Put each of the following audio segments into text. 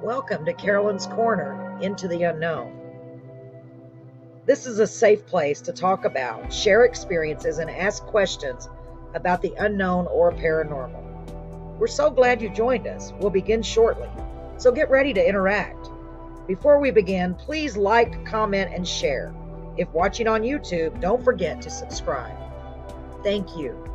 Welcome to Carolyn's Corner, Into the Unknown. This is a safe place to talk about, share experiences, and ask questions about the unknown or paranormal. We're so glad you joined us. We'll begin shortly, so get ready to interact. Before we begin, please like, comment, and share. If watching on YouTube, don't forget to subscribe. Thank you.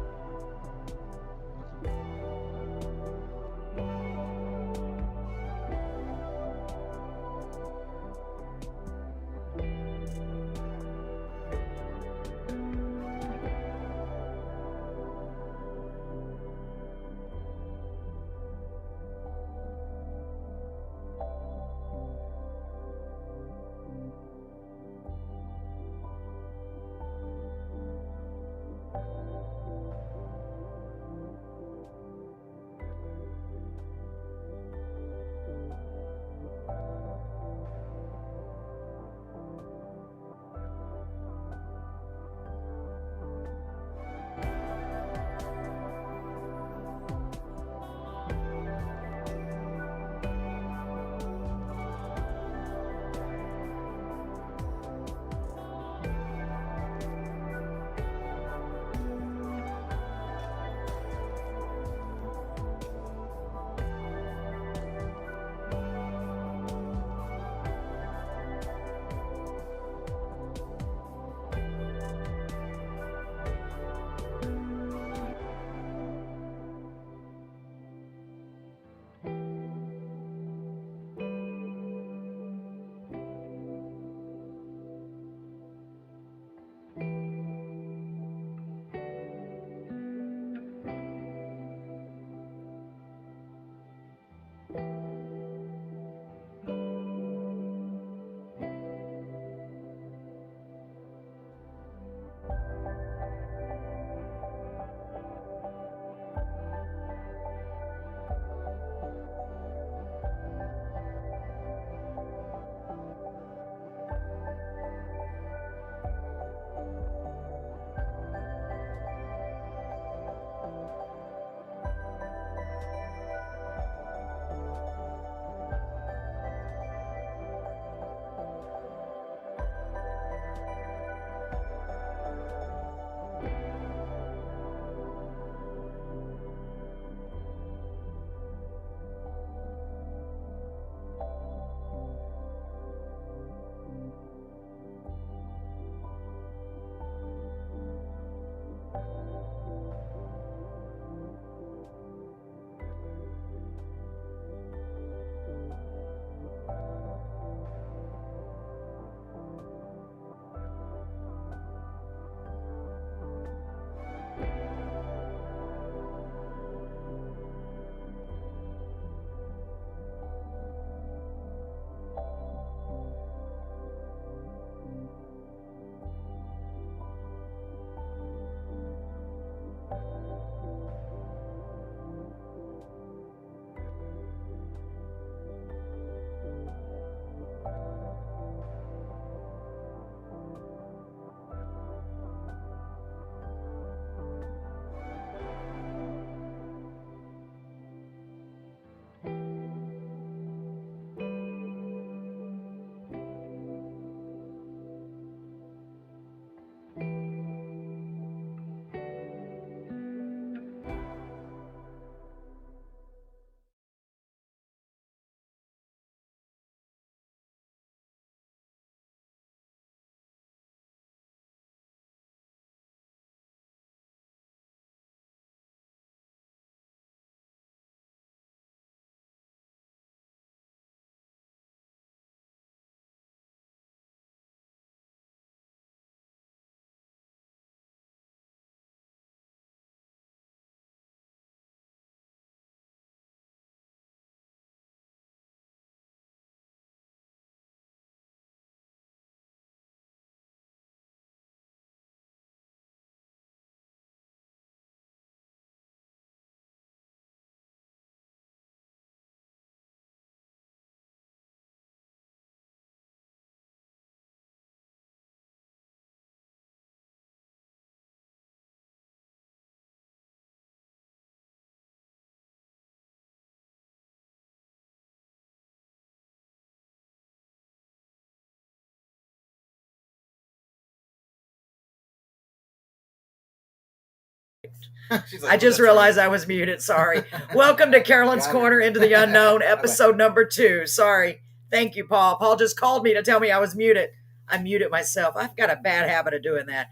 She's like, I just realized I was muted. Sorry. Welcome to Carolyn's Corner Into the Unknown, episode number 2. Sorry. Thank you, Paul. Paul just called me to tell me I was muted. I muted myself. I've got a bad habit of doing that.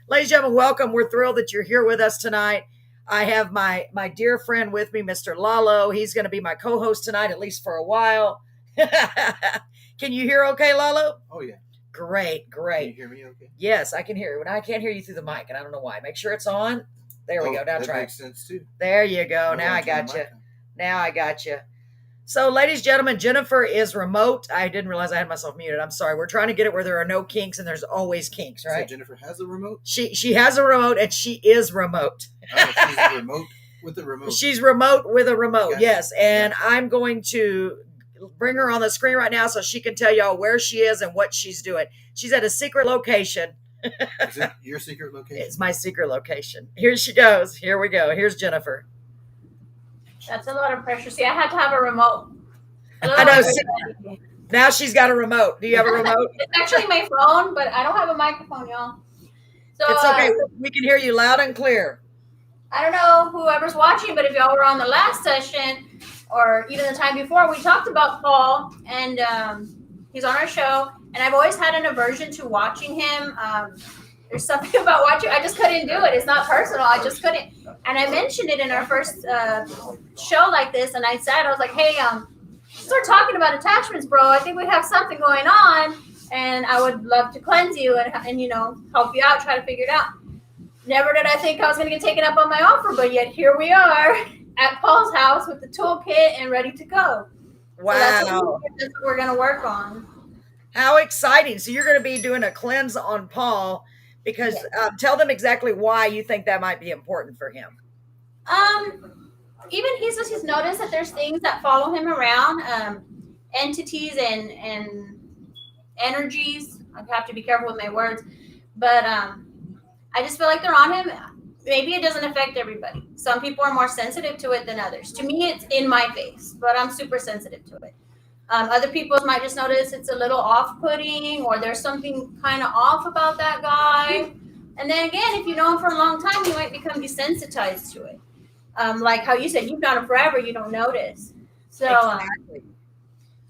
Ladies and gentlemen, welcome. We're thrilled that you're here with us tonight. I have my dear friend with me, Mr. Lalo. He's going to be my co-host tonight, at least for a while. Can you hear okay, Lalo? Oh, yeah. Great. Can you hear me okay? Yes, I can hear you. And I can't hear you through the mic, and I don't know why. Make sure it's on. There we go. Now that try it. makes sense, too. There you go. Now I got you. So, ladies and gentlemen, Jennifer is remote. I didn't realize I had myself muted. I'm sorry. We're trying to get it where there are no kinks, and there's always kinks, right? So Jennifer has a remote? She has a remote, and she is remote. Oh, she's remote with a remote. She's remote with a remote, Gotcha. yes. And I'm going to bring her on the screen right now so she can tell y'all where she is and what she's doing. She's at a secret location. Is it your secret location? It's my secret location. Here she goes. Here we go. Here's Jennifer. That's a lot of pressure. See, I had to have a remote. I know. Now she's got a remote. Do you have a remote? It's actually my phone, but I don't have a microphone, y'all. So It's okay. We can hear you loud and clear. I don't know whoever's watching, but if y'all were on the last session or even the time before, we talked about Paul, and he's on our show. And I've always had an aversion to watching him. There's something about watching. I just couldn't do it. It's not personal. I just couldn't. And I mentioned it in our first show like this. And I was like, hey, start talking about attachments, bro. I think we have something going on. And I would love to cleanse you and help you out, try to figure it out. Never did I think I was going to get taken up on my offer. But yet here we are at Paul's house with the toolkit and ready to go. Wow. So that's what we're going to work on. How exciting. So you're going to be doing a cleanse on Paul because tell them exactly why you think that might be important for him. Even he's noticed that there's things that follow him around, entities and energies. I have to be careful with my words, but I just feel like they're on him. Maybe it doesn't affect everybody. Some people are more sensitive to it than others. To me, it's in my face, but I'm super sensitive to it. Other people might just notice it's a little off-putting or there's something kind of off about that guy. And then again, if you know him for a long time, you might become desensitized to it. Like how you said, you've known him forever, you don't notice. So, Exactly.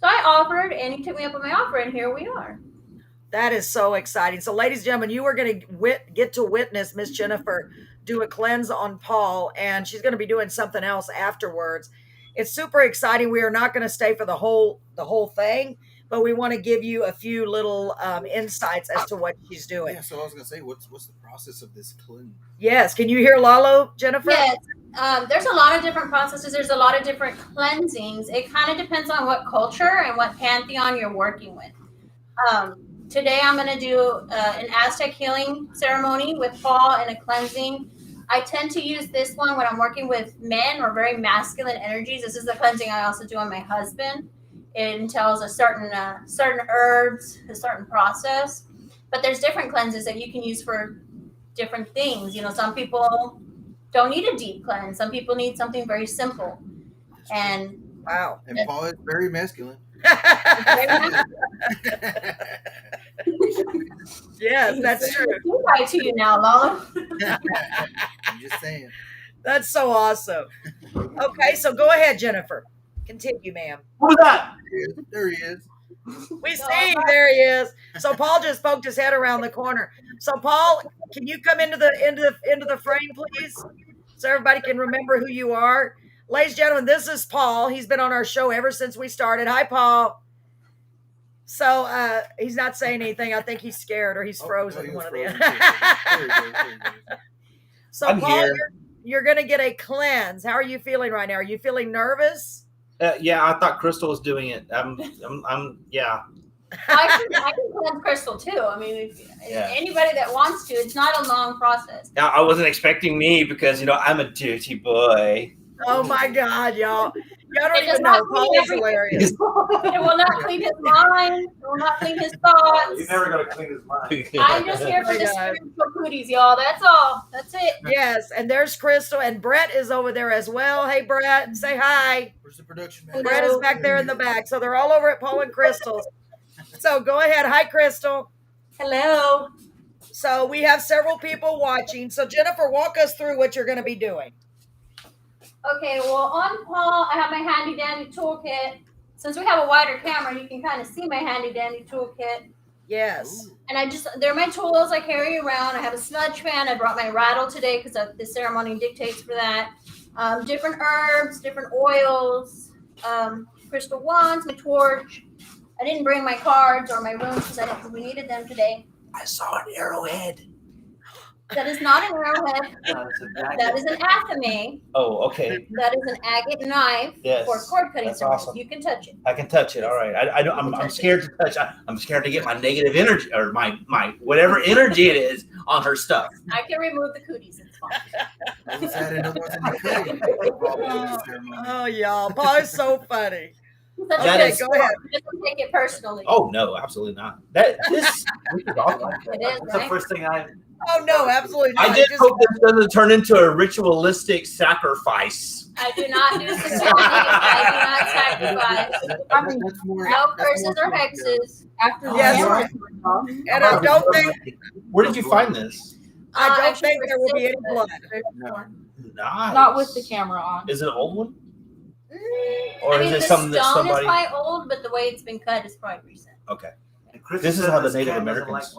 So I offered, and he took me up on my offer, and here we are. That is so exciting. So, ladies and gentlemen, you are going to get to witness Miss Jennifer do a cleanse on Paul, and she's going to be doing something else afterwards. It's super exciting. We are not going to stay for the whole thing, but we want to give you a few little insights as to what she's doing. Yeah, so I was going to say, what's the process of this cleanse? Yes. Can you hear Lalo, Jennifer? Yes. There's a lot of different processes. There's a lot of different cleansings. It kind of depends on what culture and what pantheon you're working with. Today, I'm going to do an Aztec healing ceremony with Paul and a cleansing. I tend to use this one when I'm working with men or very masculine energies. This is the cleansing I also do on my husband. It entails a certain herbs, a certain process. But there's different cleanses that you can use for different things. Some people don't need a deep cleanse. Some people need something very simple. And wow. And Paul is very masculine. Yes, that's true. Right to you now, Lala. I'm just saying. That's so awesome. Okay, so go ahead, Jennifer. Continue, ma'am. What was that? There he is. We see, there he is. So Paul just poked his head around the corner. So Paul, can you come into the frame, please, so everybody can remember who you are? Ladies and gentlemen, this is Paul. He's been on our show ever since we started. Hi, Paul. So he's not saying anything. I think he's scared or he's frozen. He One of frozen. the. So I'm Paul, here. you're going to get a cleanse. How are you feeling right now? Are you feeling nervous? Yeah, I thought Crystal was doing it. Yeah. I can cleanse Crystal too. I mean, anybody that wants to, it's not a long process. I wasn't expecting me because, I'm a dirty boy. Oh my God, y'all. Y'all don't It does even not know. clean Paul is everything. hilarious. It will not clean his mind. It will not clean his thoughts. He's never going to clean his mind. I'm just here for Oh my the God. spiritual cooties, y'all. That's all. That's it. Yes, and there's Crystal, and Brett is over there as well. Hey, Brett, say hi. Where's the production man? Brett is back there in the back. So they're all over at Paul and Crystal's. So go ahead. Hi, Crystal. Hello. So we have several people watching. So Jennifer, walk us through what you're going to be doing. Okay, well, on Paul, I have my handy dandy toolkit. Since we have a wider camera, you can kind of see my handy dandy toolkit. Yes. Ooh. And they're my tools I carry around. I have a smudge fan. I brought my rattle today because the ceremony dictates for that. Different herbs, different oils, crystal wands, my torch. I didn't bring my cards or my runes because I didn't think we needed them today. I saw an arrowhead. That is not an arrowhead. That is an athame. Oh, okay. That is an agate knife Yes, for cord cutting. that's ceremony. awesome. You can touch it. I can touch it. All right. I know. I'm scared to touch. I'm scared to get my negative energy or my whatever energy it is on her stuff. I can remove the cooties. It's fine. I was sad it wasn't included. Oh, y'all. Paul is so funny. Such That a is- good sport. Just don't take it personally. Oh no, absolutely not. This is awesome. It is, That's the right? first thing Oh, no, absolutely not. I just Just- hope this doesn't turn into a ritualistic sacrifice. I do not do satanic. I do not sacrifice. That's more. No that's curses more or hexes. After the Yes. camera And turned I don't think Where did you find this? I don't Actually, think there will be any for blood. No. Nice. not with the camera on. Is it an old one? Or Or I mean, is it the something that stone somebody? is quite old, but the way it's been cut is probably recent. Okay. This is how the Native Americans-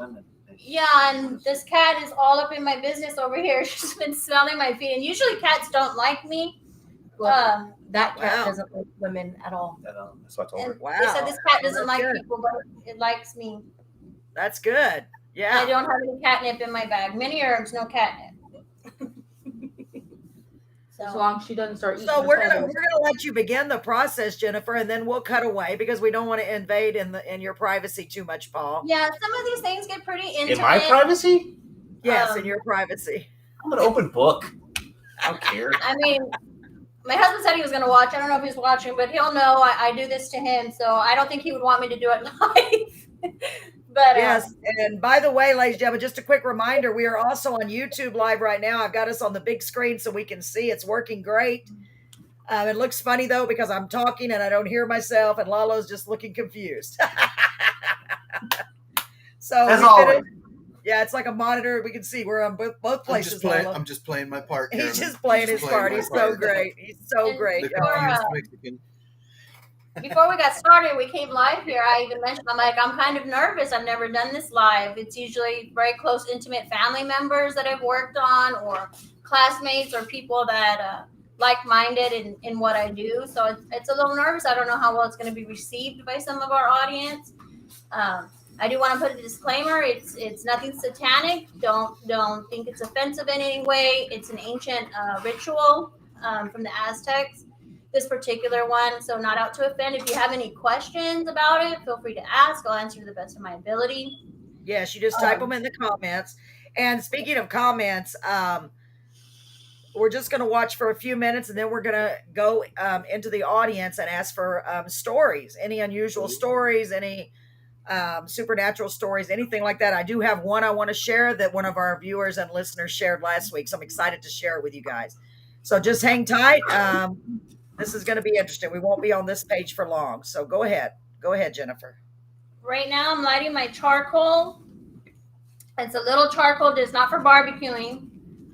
Yeah, and this cat is all up in my business over here. She's been smelling my feet, and usually cats don't like me. Well, that cat Wow. doesn't like women at all. That's what I told her. And Wow. they said this cat doesn't That's like good. people, but it likes me. That's good. I Yeah. don't have any catnip in my bag. Many herbs, no catnip. As So long as she doesn't start eating. So the we're gonna feathers. let you begin the process, Jennifer, and then we'll cut away because we don't want to invade in your privacy too much, Paul. yeah, some of these things get pretty intimate. In my privacy, Yes, in your privacy. I'm an open book. I don't care. I mean, my husband said he was going to watch. I don't know if he's watching, but he'll know I do this to him, so I don't think he would want me to do it live. But Yes, and by the way, ladies and gentlemen, just a quick reminder, we are also on YouTube Live right now. I've got us on the big screen so we can see. It's working great. It looks funny, though, because I'm talking and I don't hear myself, and Lalo's just looking confused. So, As we always. finished- yeah, it's like a monitor. We can see we're on both I'm places, just playing. Lalo. I'm just playing my part. He's Carolyn. just playing I'm his playing part. my He's so part. great. He's so And great. The before, confused Mexican. before we got started, we came live here. I even mentioned, I'm like, I'm kind of nervous. I've never done this live. It's usually very close, intimate family members that I've worked on, or classmates, or people that like-minded in what I do. So it's a little nervous. I don't know how well it's going to be received by some of our audience. I do want to put a disclaimer. It's nothing satanic. Don't think it's offensive in any way. It's an ancient ritual from the Aztecs. This particular one, so not out to offend. If you have any questions about it, feel free to ask. I'll answer to the best of my ability. Yes, you just type them in the comments. And speaking of comments, we're just going to watch for a few minutes, and then we're going to go into the audience and ask for stories, any unusual stories, any supernatural stories, anything like that. I do have one I want to share that one of our viewers and listeners shared last week, so I'm excited to share it with you guys. So just hang tight. This is going to be interesting. We won't be on this page for long. So go ahead. Go ahead, Jennifer. Right now, I'm lighting my charcoal. It's a little charcoal. It's not for barbecuing,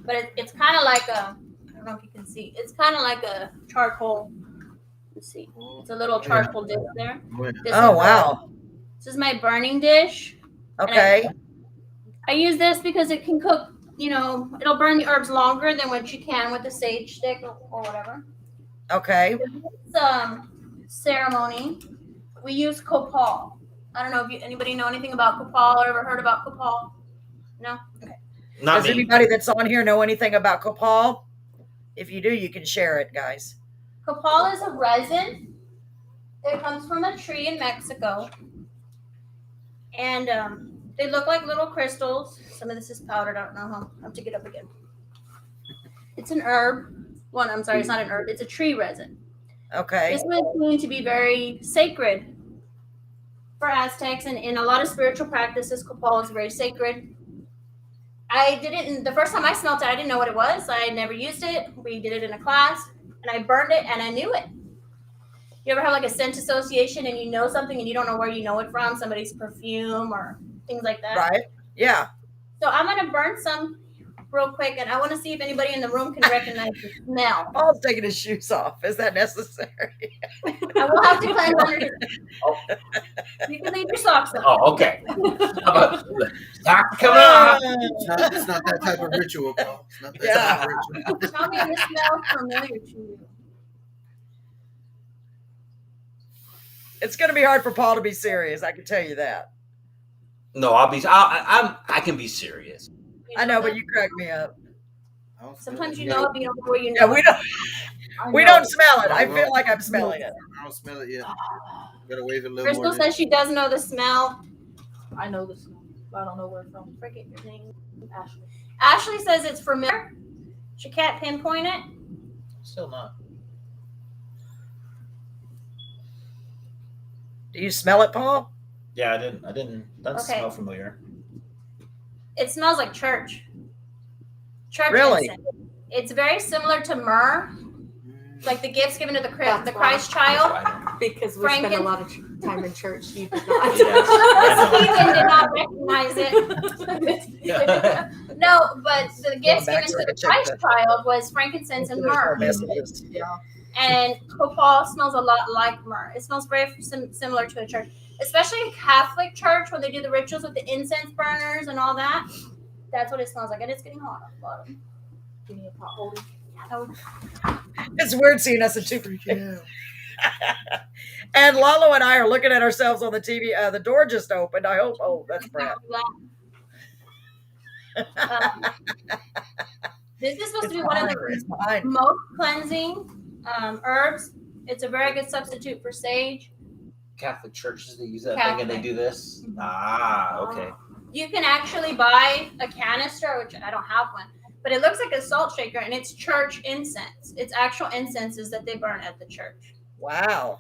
but it's kind of like I don't know if you can see. It's kind of like a charcoal. Let's see. It's a little charcoal dish there. This Oh, is, wow. This is my burning dish. Okay. I use this because it can cook, it'll burn the herbs longer than what you can with a sage stick or whatever. Okay. This ceremony, we use copal. I don't know if anybody know anything about copal or ever heard about copal? No? Okay. Not Does me. anybody that's on here know anything about copal? If you do, you can share it, guys. Copal is a resin. It comes from a tree in Mexico. And they look like little crystals. Some of this is powdered. I don't know how. I have to get up again. It's an herb. I'm sorry, it's not an herb. It's a tree resin. Okay. This was going to be very sacred for Aztecs, and in a lot of spiritual practices, copal is very sacred. The first time I smelled it, I didn't know what it was. I had never used it. We did it in a class, and I burned it, and I knew it. You ever have like a scent association, and you know something, and you don't know where you know it from, somebody's perfume or things like that? Right. Yeah. So I'm gonna burn some real quick, and I want to see if anybody in the room can recognize the smell. Paul's taking his shoes off. Is that necessary? I will have to cleanse under his. Oh. You can leave your socks on. Oh, okay. How about sock coming off? It's not that type of ritual, Paul. It's not that type of ritual. Tell me if this smells familiar to you. It's going to be hard for Paul to be serious. I can tell you that. No, I can be serious. I know, but you crack me up. Sometimes you know it, but you don't know where you know. Yeah, we don't smell it. I feel like I'm smelling it. I don't smell it yet. Gotta wait a little Crystal more. says she does know the smell. I know the smell, but I don't know where it's from. Forget your name. Ashley. Ashley says it's familiar. She can't pinpoint it. Still not. Do you smell it, Paul? Yeah, I didn't. Doesn't Okay. smell familiar. It smells like church. Church Really? incense. It's very similar to myrrh, like the gifts given to the That's Christ why. child. Because we spend a lot of time in church. You did not. This heathen did not recognize it. No, but the gifts back given so I to the can check Christ that. child was frankincense and myrrh. Messages. And copal smells a lot like myrrh. It smells very similar to a church, especially a Catholic church when they do the rituals with the incense burners and all that. That's what it smells like, and it's getting hot on the bottom. Give me a pot holder. It's weird seeing us in two. Freaking out. And Lalo and I are looking at ourselves on the TV. The door just opened. I hope. Oh, that's Brad. This is supposed to be one of It's the behind. most cleansing herbs. It's a very good substitute for sage. Catholic churches, they use that thing and they do this. Ah, okay. You can actually buy a canister, which I don't have one, but it looks like a salt shaker, and it's church incense. It's actual incenses that they burn at the church. Wow.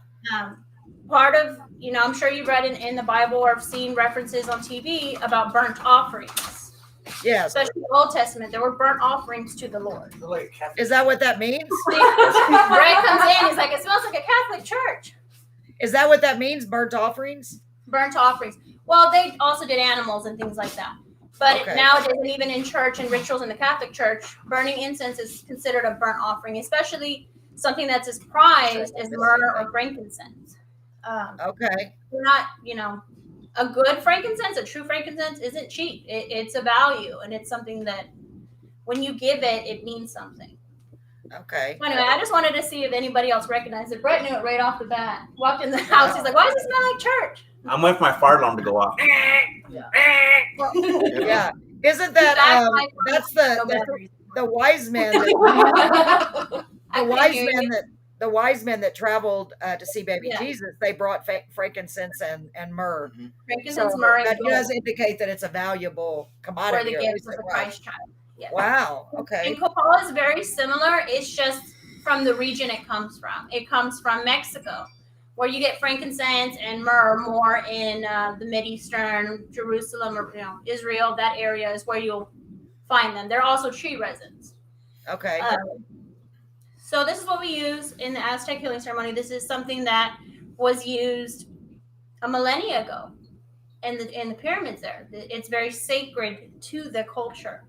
Part of, I'm sure you've read in the Bible or have seen references on TV about burnt offerings. Yes. Especially the Old Testament, there were burnt offerings to the Lord. Is that what that means? Brett comes in, he's like, it smells like a Catholic church. Is that what that means? Burnt offerings? Burnt offerings. Well, they also did animals and things like that. But Okay. nowadays, and even in church and rituals in the Catholic Church, burning incense is considered a burnt offering, especially something that's as prized as myrrh or frankincense. Okay. They're not, a good frankincense, a true frankincense isn't cheap. It's a value, and it's something that when you give it, it means something. Okay. Anyway, I just wanted to see if anybody else recognized it. Brett knew it right off the bat. Walked in the house, he's like, why does it smell like church? I'm waiting for my fire alarm to go off. Well, Yeah. Isn't that that's the wise man that, the wise men that traveled to see baby Jesus, they brought frankincense and myrrh. frankincense, So myrrh, that and gold does indicate that it's a valuable for commodity. the or at gifts least of it the was. Christ child. Yeah. Wow. Okay. And copal is very similar. It's just from the region it comes from. It comes from Mexico, where you get frankincense and myrrh more in the Mideastern, Jerusalem, or Israel. That area is where you'll find them. They're also tree resins. Okay. So this is what we use in the Aztec healing ceremony. This is something that was used a millennia ago in the pyramids there. It's very sacred to the culture.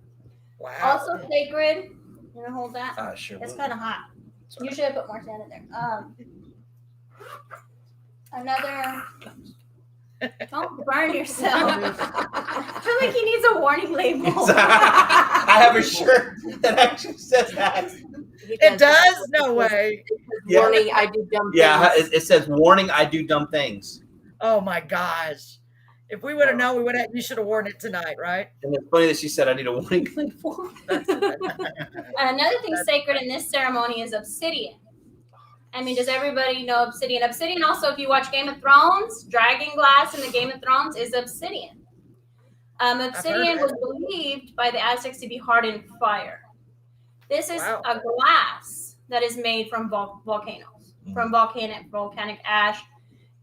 Wow. Also sacred. You want to hold that? Sure. It's kind of hot. Usually I put more sand in there. Another. Don't burn yourself. I feel like he needs a warning label. I have a shirt that actually says that. It does? No way. Yeah. Warning, I do dumb Yeah, things. it says, warning, I do dumb things. Oh my gosh. If we would have known, you should have worn it tonight, right? And it's funny that she said I need a warning label. Another thing sacred in this ceremony is obsidian. I mean, does everybody know obsidian? Obsidian also, if you watch Game of Thrones, dragon glass in the Game of Thrones is obsidian. Obsidian was believed by the Aztecs to be hardened fire. This is a glass that is made from volcanoes, from volcanic ash,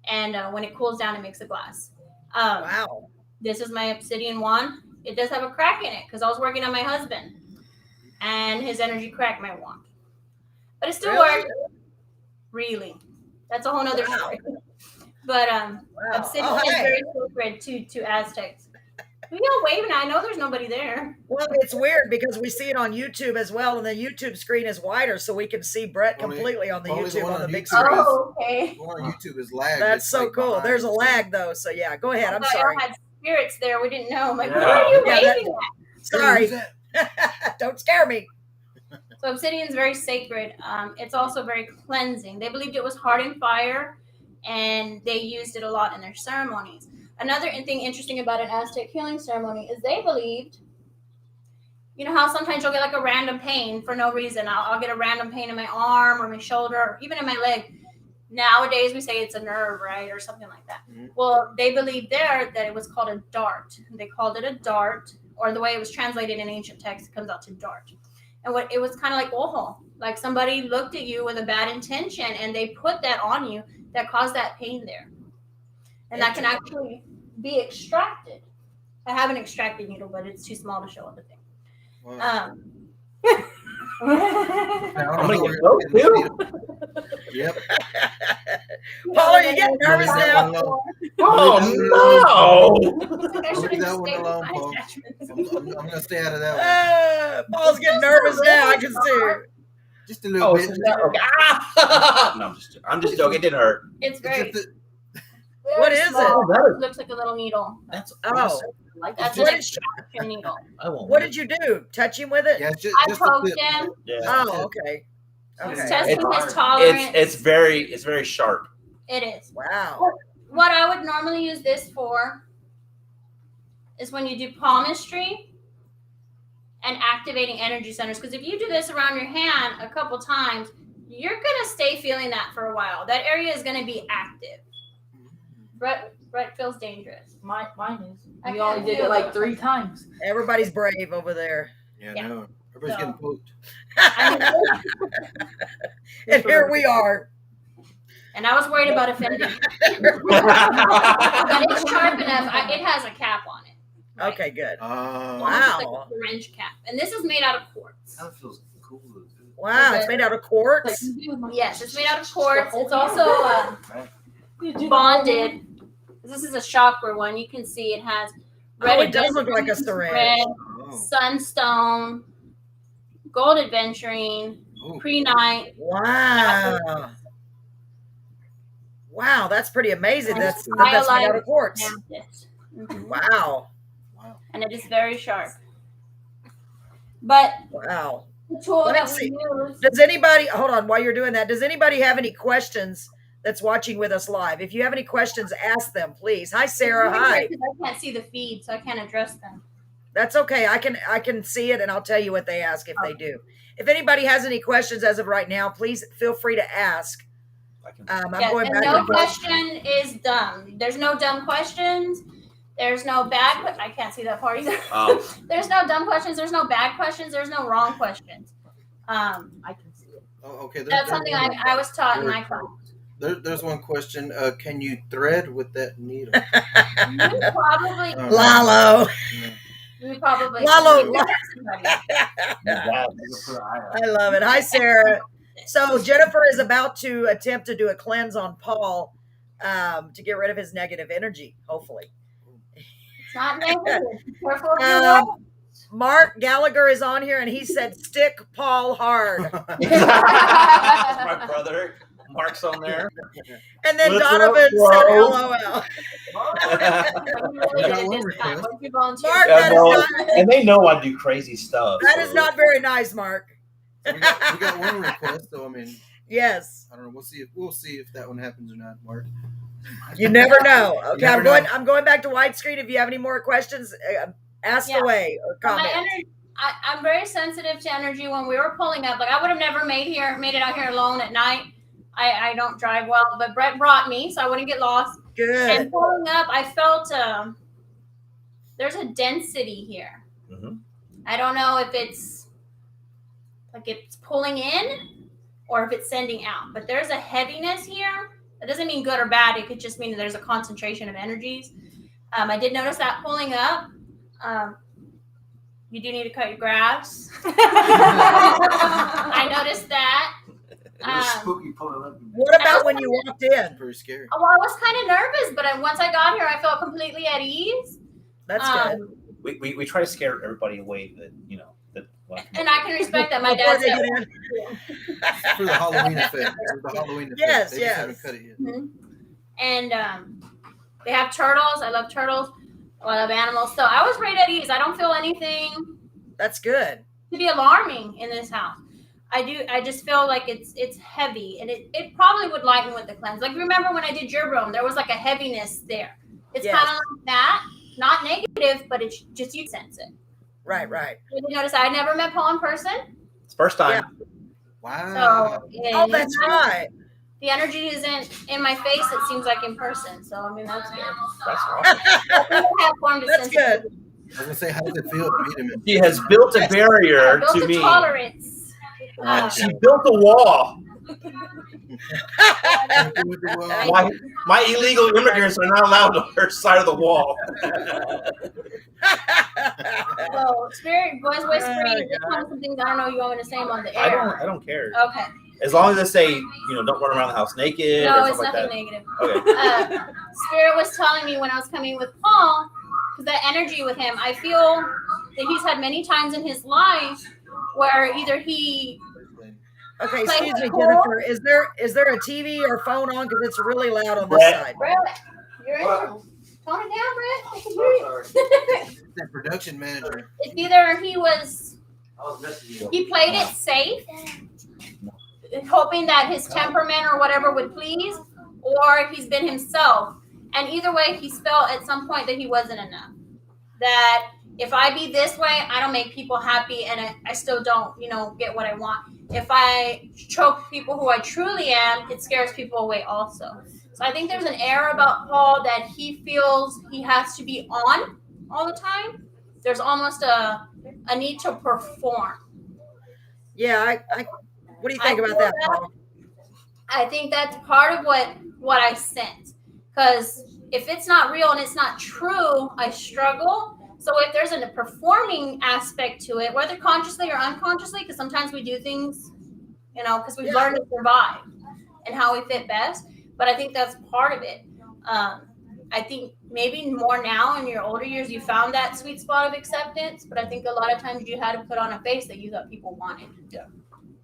and when it cools down, it makes a glass. Wow. This is my obsidian wand. It does have a crack in it because I was working on my husband, and his energy cracked my wand. But it still works. Really. That's a whole nother story. But obsidian is very sacred to Aztecs. We all waving. I know there's nobody there. Well, it's weird because we see it on YouTube as well, and the YouTube screen is wider, so we can see Brett completely on the YouTube on the big screen. Oh, okay. One on YouTube is lag. That's so cool. There's a lag though, so yeah. Go ahead. I'm sorry. Y'all had spirits there. We didn't know. I'm like, Yeah. what are you waving at? Sorry. Don't scare me. So obsidian is very sacred. It's also very cleansing. They believed it was hardened fire, and they used it a lot in their ceremonies. Another thing interesting about an Aztec healing ceremony is they believed, you know how sometimes you'll get like a random pain for no reason. I'll get a random pain in my arm or my shoulder or even in my leg. Nowadays we say it's a nerve, right, or something like that. Mm-hmm. Well, they believed there that it was called a dart. They called it a dart, or the way it was translated in ancient texts, it comes out to dart. And what it was kind of like ojo, like somebody looked at you with a bad intention and they put that on you that caused that pain there. And that can actually be extracted. I have an extracting needle, but it's too small to show on the thing. Wow. I'm gonna get those too. Yep. Paul, are you getting nervous now? Oh no! Leave that one alone, Paul. I'm gonna stay out of that one. Paul's getting nervous now. I can see. Just a little bit. Okay. Ah! No, I'm just joking. It didn't hurt. It's very. What is it? Looks like a little needle. That's That's an extraction needle. What did you do? Touch him with it? Yeah, I poked him. Yeah. Oh, okay. It's testing his tolerance. It's very sharp. It is. Wow. What I would normally use this for is when you do palmistry and activating energy centers. Because if you do this around your hand a couple times, you're gonna stay feeling that for a while. That area is gonna be active. Brett feels dangerous. Mine is. We only did it like 3 times. Everybody's brave over there. Yeah. No. Everybody's getting poked. And here we are. And I was worried about offending. But it's sharp enough. It has a cap on it. Right? Okay, good. Wow. Like a syringe cap. And this is made out of quartz. That feels cool. Wow, it's made out of quartz? Yes, it's made out of quartz. It's also bonded. This is a chakra one. You can see it has red. It does look like a syringe. Red, sunstone, gold adventuring, pre-night. Wow. Wow, that's pretty amazing. That's made out of quartz. Mm-hmm. Wow. And it is very sharp. But wow. The tool that we use. Does anybody, hold on, while you're doing that, does anybody have any questions that's watching with us live? If you have any questions, ask them, please. Hi, Sarah. Hi. I can't see the feed, so I can't address them. That's okay. I can see it, and I'll tell you what they ask if they do. If anybody has any questions as of right now, please feel free to ask. I'm going back. No question is dumb. There's no dumb questions. There's no bad. I can't see that far either. There's no dumb questions. There's no bad questions. There's no wrong questions. I can see it. Oh, okay. That's something I was taught in my class. There's one question. Can you thread with that needle? You probably. Lalo. You probably. Lalo. I love it. Hi, Sarah. So Jennifer is about to attempt to do a cleanse on Paul to get rid of his negative energy, hopefully. It's not negative. Careful of your words. Mark Gallagher is on here, and he said, "Stick Paul hard." My brother, Mark's on there. And then Donovan said, "LOL." Mark, and they know I do crazy stuff. That is not very nice, Mark. We got one request, so I mean, yes. I don't know. We'll see if that one happens or not, Mark. You never know. Okay, I'm going back to widescreen. If you have any more questions, ask away or comment. I'm very sensitive to energy. When we were pulling up, like I would have never made it out here alone at night. I don't drive well, but Brett brought me, so I wouldn't get lost. Good. And pulling up, I felt there's a density here. Mm-hmm. I don't know if it's like it's pulling in or if it's sending out, but there's a heaviness here. That doesn't mean good or bad. It could just mean that there's a concentration of energies. I did notice that pulling up. You do need to cut your grass. I noticed that. Spooky pulling up. What about when you walked in? Pretty scary. Well, I was kind of nervous, but once I got here, I felt completely at ease. That's good. We try to scare everybody away that And I can respect that. My dad said for the Halloween effect. Yes, They yes. just haven't cut it yet. Mm-hmm. And they have turtles. I love turtles. I love animals. So I was right at ease. I don't feel anything That's good. to be alarming in this house. I just feel like it's heavy, and it probably would lighten with the cleanse. Like, remember when I did your room, there was like a heaviness there. It's kind of like that, not negative, but it's just, you sense it. Right. You notice I never met Paul in person. It's first time. Yeah. Wow. So, That's right. The energy isn't in my face. It seems like in person. So I mean, that's good. That's awesome. That's good. I was gonna say, how does it feel to meet him? She has built a barrier I built to a me. tolerance. She built a wall. My illegal immigrants are not allowed on her side of the wall. So, Spirit was whispering. Some things I don't know you want me to say them on the air. I don't care. Okay. As long as they say, don't run around the house naked. No, or it's something nothing like negative. Okay. Spirit was telling me when I was coming with Paul, because that energy with him, I feel that he's had many times in his life where either he. Okay, excuse me, Jennifer. Is there a TV or phone on? Because it's really loud on this side. Brett, you're in. Tone it down, Brett. I can hear you. That production manager. It's either he played it safe, hoping that his temperament or whatever would please, or he's been himself. And either way, he's felt at some point that he wasn't enough. That if I be this way, I don't make people happy, and I still don't, get what I want. If I choke people who I truly am, it scares people away also. So I think there's an air about Paul that he feels he has to be on all the time. There's almost a need to perform. Yeah, what do you think about that, Paul? I think that's part of what I sense. Because if it's not real and it's not true, I struggle. So if there's a performing aspect to it, whether consciously or unconsciously, because sometimes we do things, because we've learned to survive and how we fit best. But I think that's part of it. I think maybe more now in your older years, you found that sweet spot of acceptance. But I think a lot of times you had to put on a face that you thought people wanted. Yeah.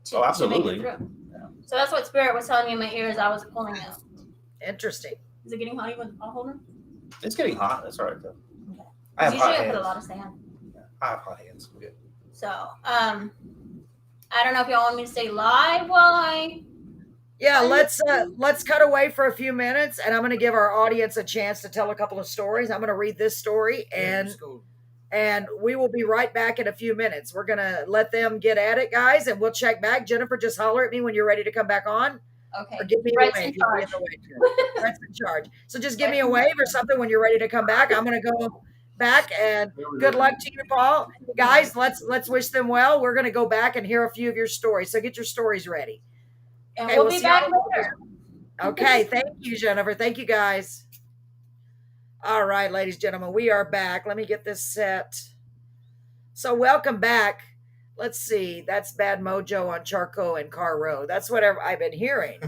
To Absolutely. make it through. Yeah. So that's what Spirit was telling me in my ears. I was pulling out. Interesting. Is it getting hot even with the pot holder? It's getting hot. That's all right, though. Okay. I have Usually hot I hands. put a lot of sand. Yeah, I have hot hands. I'm good. So, I don't know if y'all want me to stay live while I. Yeah, let's cut away for a few minutes, and I'm going to give our audience a chance to tell a couple of stories. I'm going to read this story, and we will be right back in a few minutes. We're going to let them get at it, guys, and we'll check back. Jennifer, just holler at me when you're ready to come back on. Okay. Or give me Brett's a wave. in charge. Brett's in charge. So just give me a wave or something when you're ready to come back. I'm going to go back, and good luck to you, Paul. Guys, let's wish them well. We're going to go back and hear a few of your stories. So get your stories ready. And Okay, we'll be back later. Okay, thank you, Jennifer. Thank you, guys. All right, ladies and gentlemen, we are back. Let me get this set. So welcome back. Let's see. That's Bad Mojo on Charcot and Car Road. That's what I've been hearing.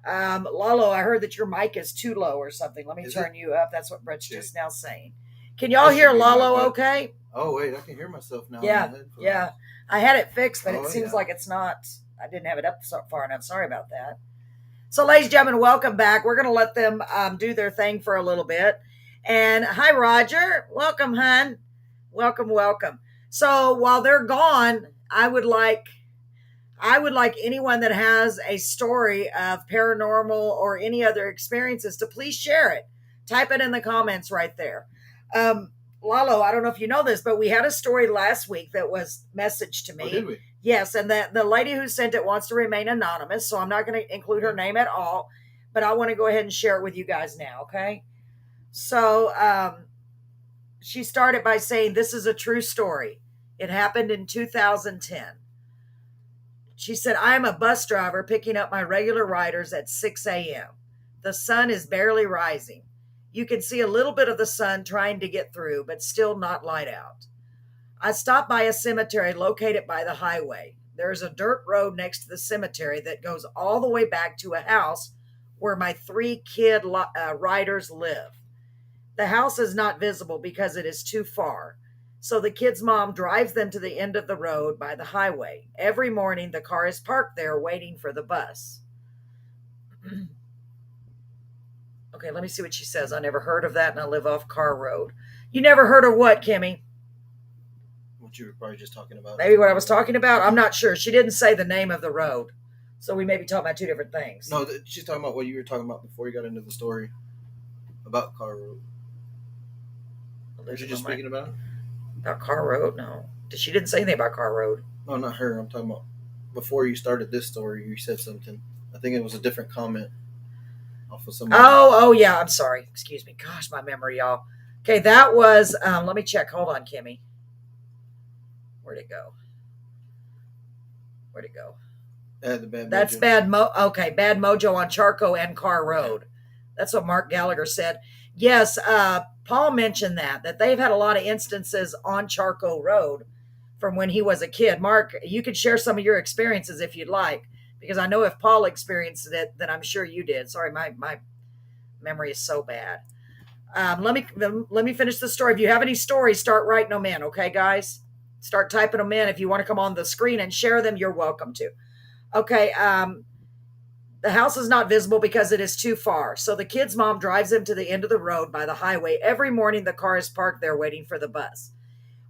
Lalo, I heard that your mic is too low or something. Let me turn you up. That's what Brett's just now saying. Can y'all hear Lalo okay? Oh, wait, I can hear myself now. Yeah. I had it fixed, but it seems like it's not. I didn't have it up so far enough. Sorry about that. So, ladies and gentlemen, welcome back. We're going to let them do their thing for a little bit. And hi, Roger. Welcome, hon. Welcome. So while they're gone, I would like anyone that has a story of paranormal or any other experiences to please share it. Type it in the comments right there. Lalo, I don't know if you know this, but we had a story last week that was messaged to me. Oh, did we? Yes, and the lady who sent it wants to remain anonymous, so I'm not going to include her name at all, but I want to go ahead and share it with you guys now, okay? So she started by saying, this is a true story. It happened in 2010. She said, I am a bus driver picking up my regular riders at 6 a.m. The sun is barely rising. You can see a little bit of the sun trying to get through, but still not light out. I stopped by a cemetery located by the highway. There is a dirt road next to the cemetery that goes all the way back to a house where my 3 kid riders live. The house is not visible because it is too far. So the kid's mom drives them to the end of the road by the highway. Every morning, the car is parked there waiting for the bus. Okay, let me see what she says. I never heard of that, and I live off Car Road. You never heard of what, Kimmy? What you were probably just talking about. Maybe what I was talking about? I'm not sure. She didn't say the name of the road. So we may be talking about two different things. No, she's talking about what you were talking about before you got into the story about Car Road. Were you just speaking about it? About Car Road? No. She didn't say anything about Car Road. No, not her. I'm talking about before you started this story, you said something. I think it was a different comment off of somebody. Oh, yeah. I'm sorry. Excuse me. Gosh, my memory, y'all. Okay, that was, let me check. Hold on, Kimmy. Where'd it go? The bad That's mojo. Bad Mojo on Charco and Car Road. That's what Mark Gallagher said. Yes, Paul mentioned that they've had a lot of instances on Charco Road from when he was a kid. Mark, you could share some of your experiences if you'd like, because I know if Paul experienced it, then I'm sure you did. Sorry, my memory is so bad. Let me finish the story. If you have any stories, start writing them in, okay, guys? Start typing them in. If you want to come on the screen and share them, you're welcome to. Okay, the house is not visible because it is too far. So the kid's mom drives him to the end of the road by the highway. Every morning, the car is parked there waiting for the bus.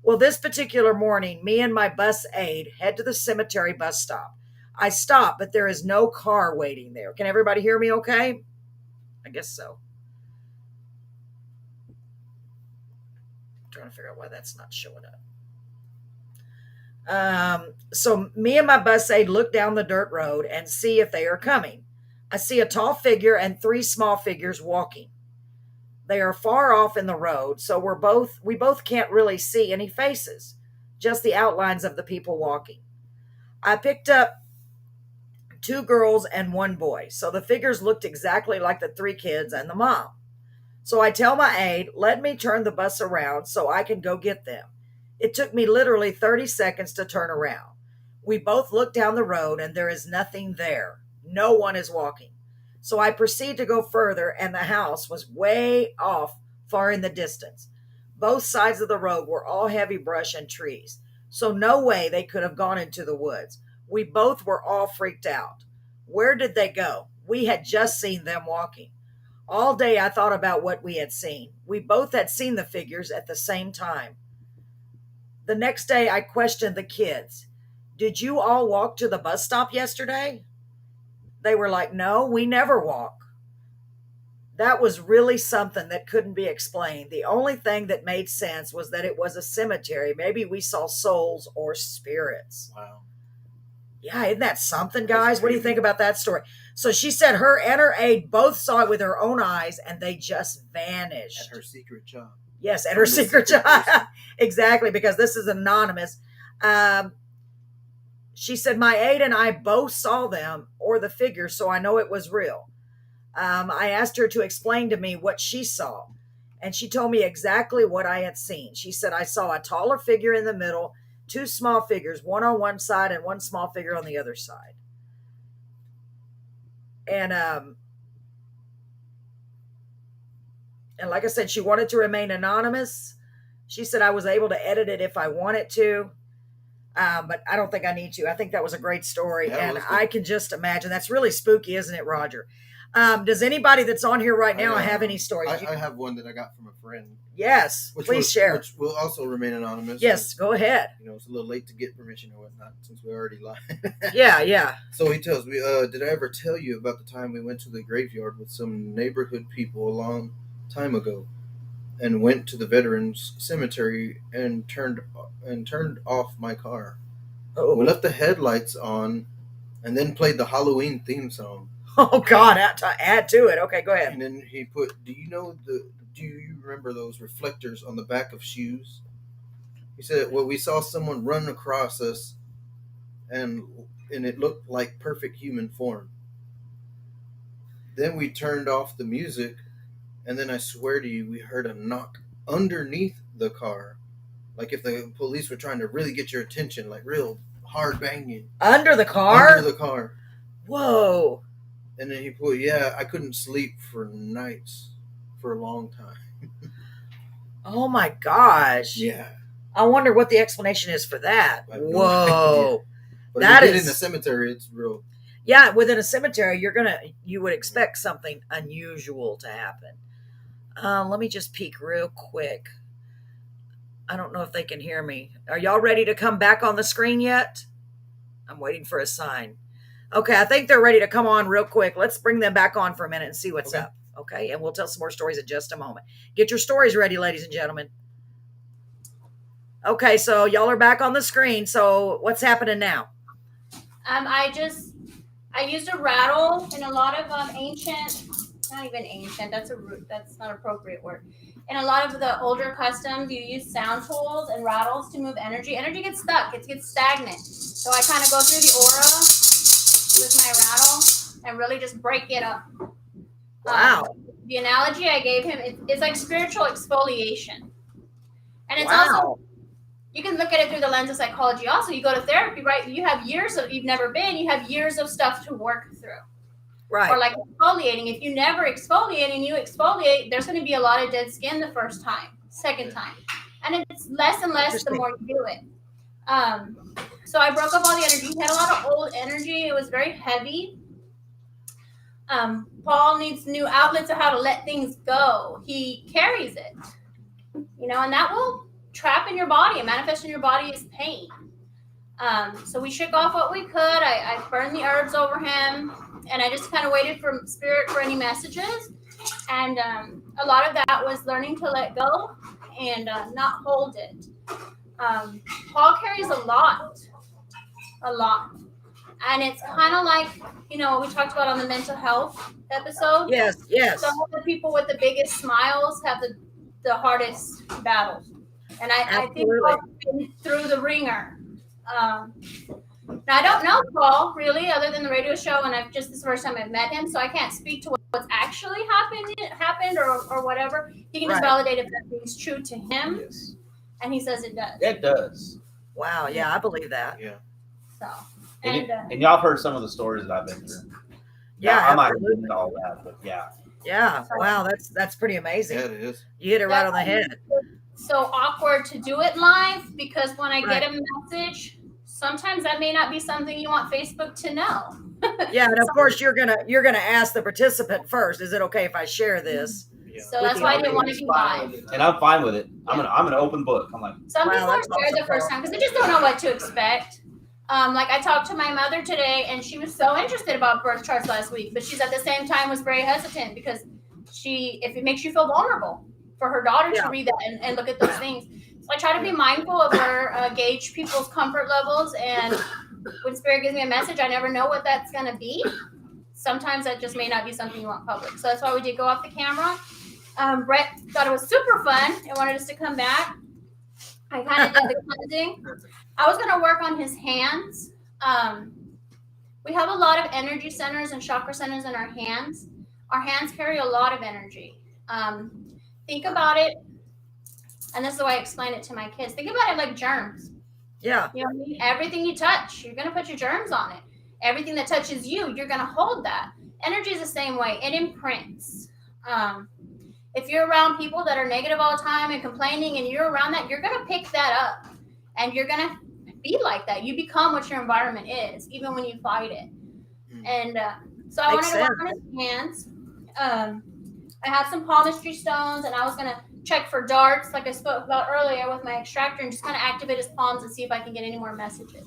Well, this particular morning, me and my bus aide head to the cemetery bus stop. I stop, but there is no car waiting there. Can everybody hear me okay? I guess so. I'm trying to figure out why that's not showing up. So me and my bus aide look down the dirt road and see if they are coming. I see a tall figure and 3 small figures walking. They are far off in the road, so we both can't really see any faces, just the outlines of the people walking. I picked up 2 girls and 1 boy, so the figures looked exactly like the 3 kids and the mom. So I tell my aide, let me turn the bus around so I can go get them. It took me literally 30 seconds to turn around. We both look down the road and there is nothing there. No one is walking. So I proceed to go further and the house was way off far in the distance. Both sides of the road were all heavy brush and trees. So no way they could have gone into the woods. We both were all freaked out. Where did they go? We had just seen them walking. All day I thought about what we had seen. We both had seen the figures at the same time. The next day, I questioned the kids. Did you all walk to the bus stop yesterday? They were like, no, we never walk. That was really something that couldn't be explained. The only thing that made sense was that it was a cemetery. Maybe we saw souls or spirits. Wow. Yeah, isn't that something, guys? What do you think about that story? So she said her and her aide both saw it with her own eyes, and they just vanished. At her secret job. Yes, at her secret job. Exactly, because this is anonymous. She said, my aide and I both saw them or the figure, so I know it was real. I asked her to explain to me what she saw, and she told me exactly what I had seen. She said, I saw a taller figure in the middle, 2 small figures, one on one side and 1 small figure on the other side. And like I said, she wanted to remain anonymous. She said I was able to edit it if I wanted to. But I don't think I need to. I think that was a great story. Yeah, and I can just imagine. That's really spooky, isn't it, Roger? Does anybody that's on here right now have any stories? I have one that I got from a friend. Yes, please share. Which will also remain anonymous. Yes, go ahead. It's a little late to get permission or whatnot since we already lied. Yeah. So he tells me, did I ever tell you about the time we went to the graveyard with some neighborhood people a long time ago and went to the veterans cemetery and turned off my car? Oh. We left the headlights on and then played the Halloween theme song. Oh, God, add to it. Okay, go ahead. And then he put, do you remember those reflectors on the back of shoes? He said, well, we saw someone run across us and it looked like perfect human form. Then we turned off the music, and then I swear to you, we heard a knock underneath the car. Like if the police were trying to really get your attention, like real hard banging. Under the car? Under the car. Whoa. And then he put, I couldn't sleep for nights for a long time. Oh my gosh. Yeah. I wonder what the explanation is for that. I have no Whoa. But That if you get is- in the cemetery, it's real. Yeah, within a cemetery, you would expect something unusual to happen. Let me just peek real quick. I don't know if they can hear me. Are y'all ready to come back on the screen yet? I'm waiting for a sign. Okay, I think they're ready to come on real quick. Let's bring them back on for a minute and see what's up. Okay, and we'll tell some more stories in just a moment. Get your stories ready, ladies and gentlemen. Okay, so y'all are back on the screen. So what's happening now? I used a rattle in a lot of ancient, not even ancient, that's not an appropriate word. In a lot of the older customs, you use sound tools and rattles to move energy. Energy gets stuck, it gets stagnant. So I kind of go through the aura with my rattle and really just break it up. Wow. The analogy I gave him, it's like spiritual exfoliation. And it's Wow. also, you can look at it through the lens of psychology also. You go to therapy, right? You have you've never been, you have years of stuff to work through. Right. Or like exfoliating. If you never exfoliate and you exfoliate, there's going to be a lot of dead skin the first time, second time. And it's less and less the more you do it. So I broke up all the energy. He had a lot of old energy. It was very heavy. Paul needs new outlets of how to let things go. He carries it, and that will trap in your body and manifest in your body as pain. So we shook off what we could. I burned the herbs over him, and I just kind of waited for spirit for any messages. And a lot of that was learning to let go and not hold it. Paul carries a lot. And it's kind of like, what we talked about on the mental health episode. Yes. Some of the people with the biggest smiles have the hardest battles. And I think Paul's been through the ringer. Now, I don't know Paul, really, other than the radio show, and this is the first time I've met him, so I can't speak to what's actually happened or whatever. He can just validate if that is true to him, Yes. and he says it does. It does. Wow. Yeah, I believe that. Yeah. So, And y'all have heard some of the stories that I've been through. Yeah, I'm not absolutely. into all that, but yeah. Yeah. Wow. That's pretty amazing. Yeah, it is. You hit it right on the head. So awkward to do it live because when I get a message, sometimes that may not be something you want Facebook to know. Yeah, and of course you're gonna ask the participant first. Is it okay if I share this? Yeah. So that's why I didn't want to be live. And I'm fine with it. I'm an open book. I'm like, Some people are that's scared the awesome. first time because they just don't know what to expect. Like I talked to my mother today, and she was so interested about birth charts last week, but she's at the same time was very hesitant because if it makes you feel vulnerable for her daughter to read that and look at those things. So I try to be mindful of her, gauge people's comfort levels, and when Spirit gives me a message, I never know what that's going to be. Sometimes that just may not be something you want public. So that's why we did go off the camera. Brett thought it was super fun and wanted us to come back. I kind of did the cleansing. I was going to work on his hands. We have a lot of energy centers and chakra centers in our hands. Our hands carry a lot of energy. Think about it, and this is the way I explain it to my kids. Think about it like germs. Yeah. You know what I mean? Everything you touch, you're going to put your germs on it. Everything that touches you, you're going to hold that. Energy is the same way. It imprints. If you're around people that are negative all the time and complaining and you're around that, you're going to pick that up. And you're going to be like that. You become what your environment is, even when you fight it. And so I wanted to work on his hands. I have some palmistry stones, and I was going to check for darts, like I spoke about earlier with my extractor, and just kind of activate his palms and see if I can get any more messages.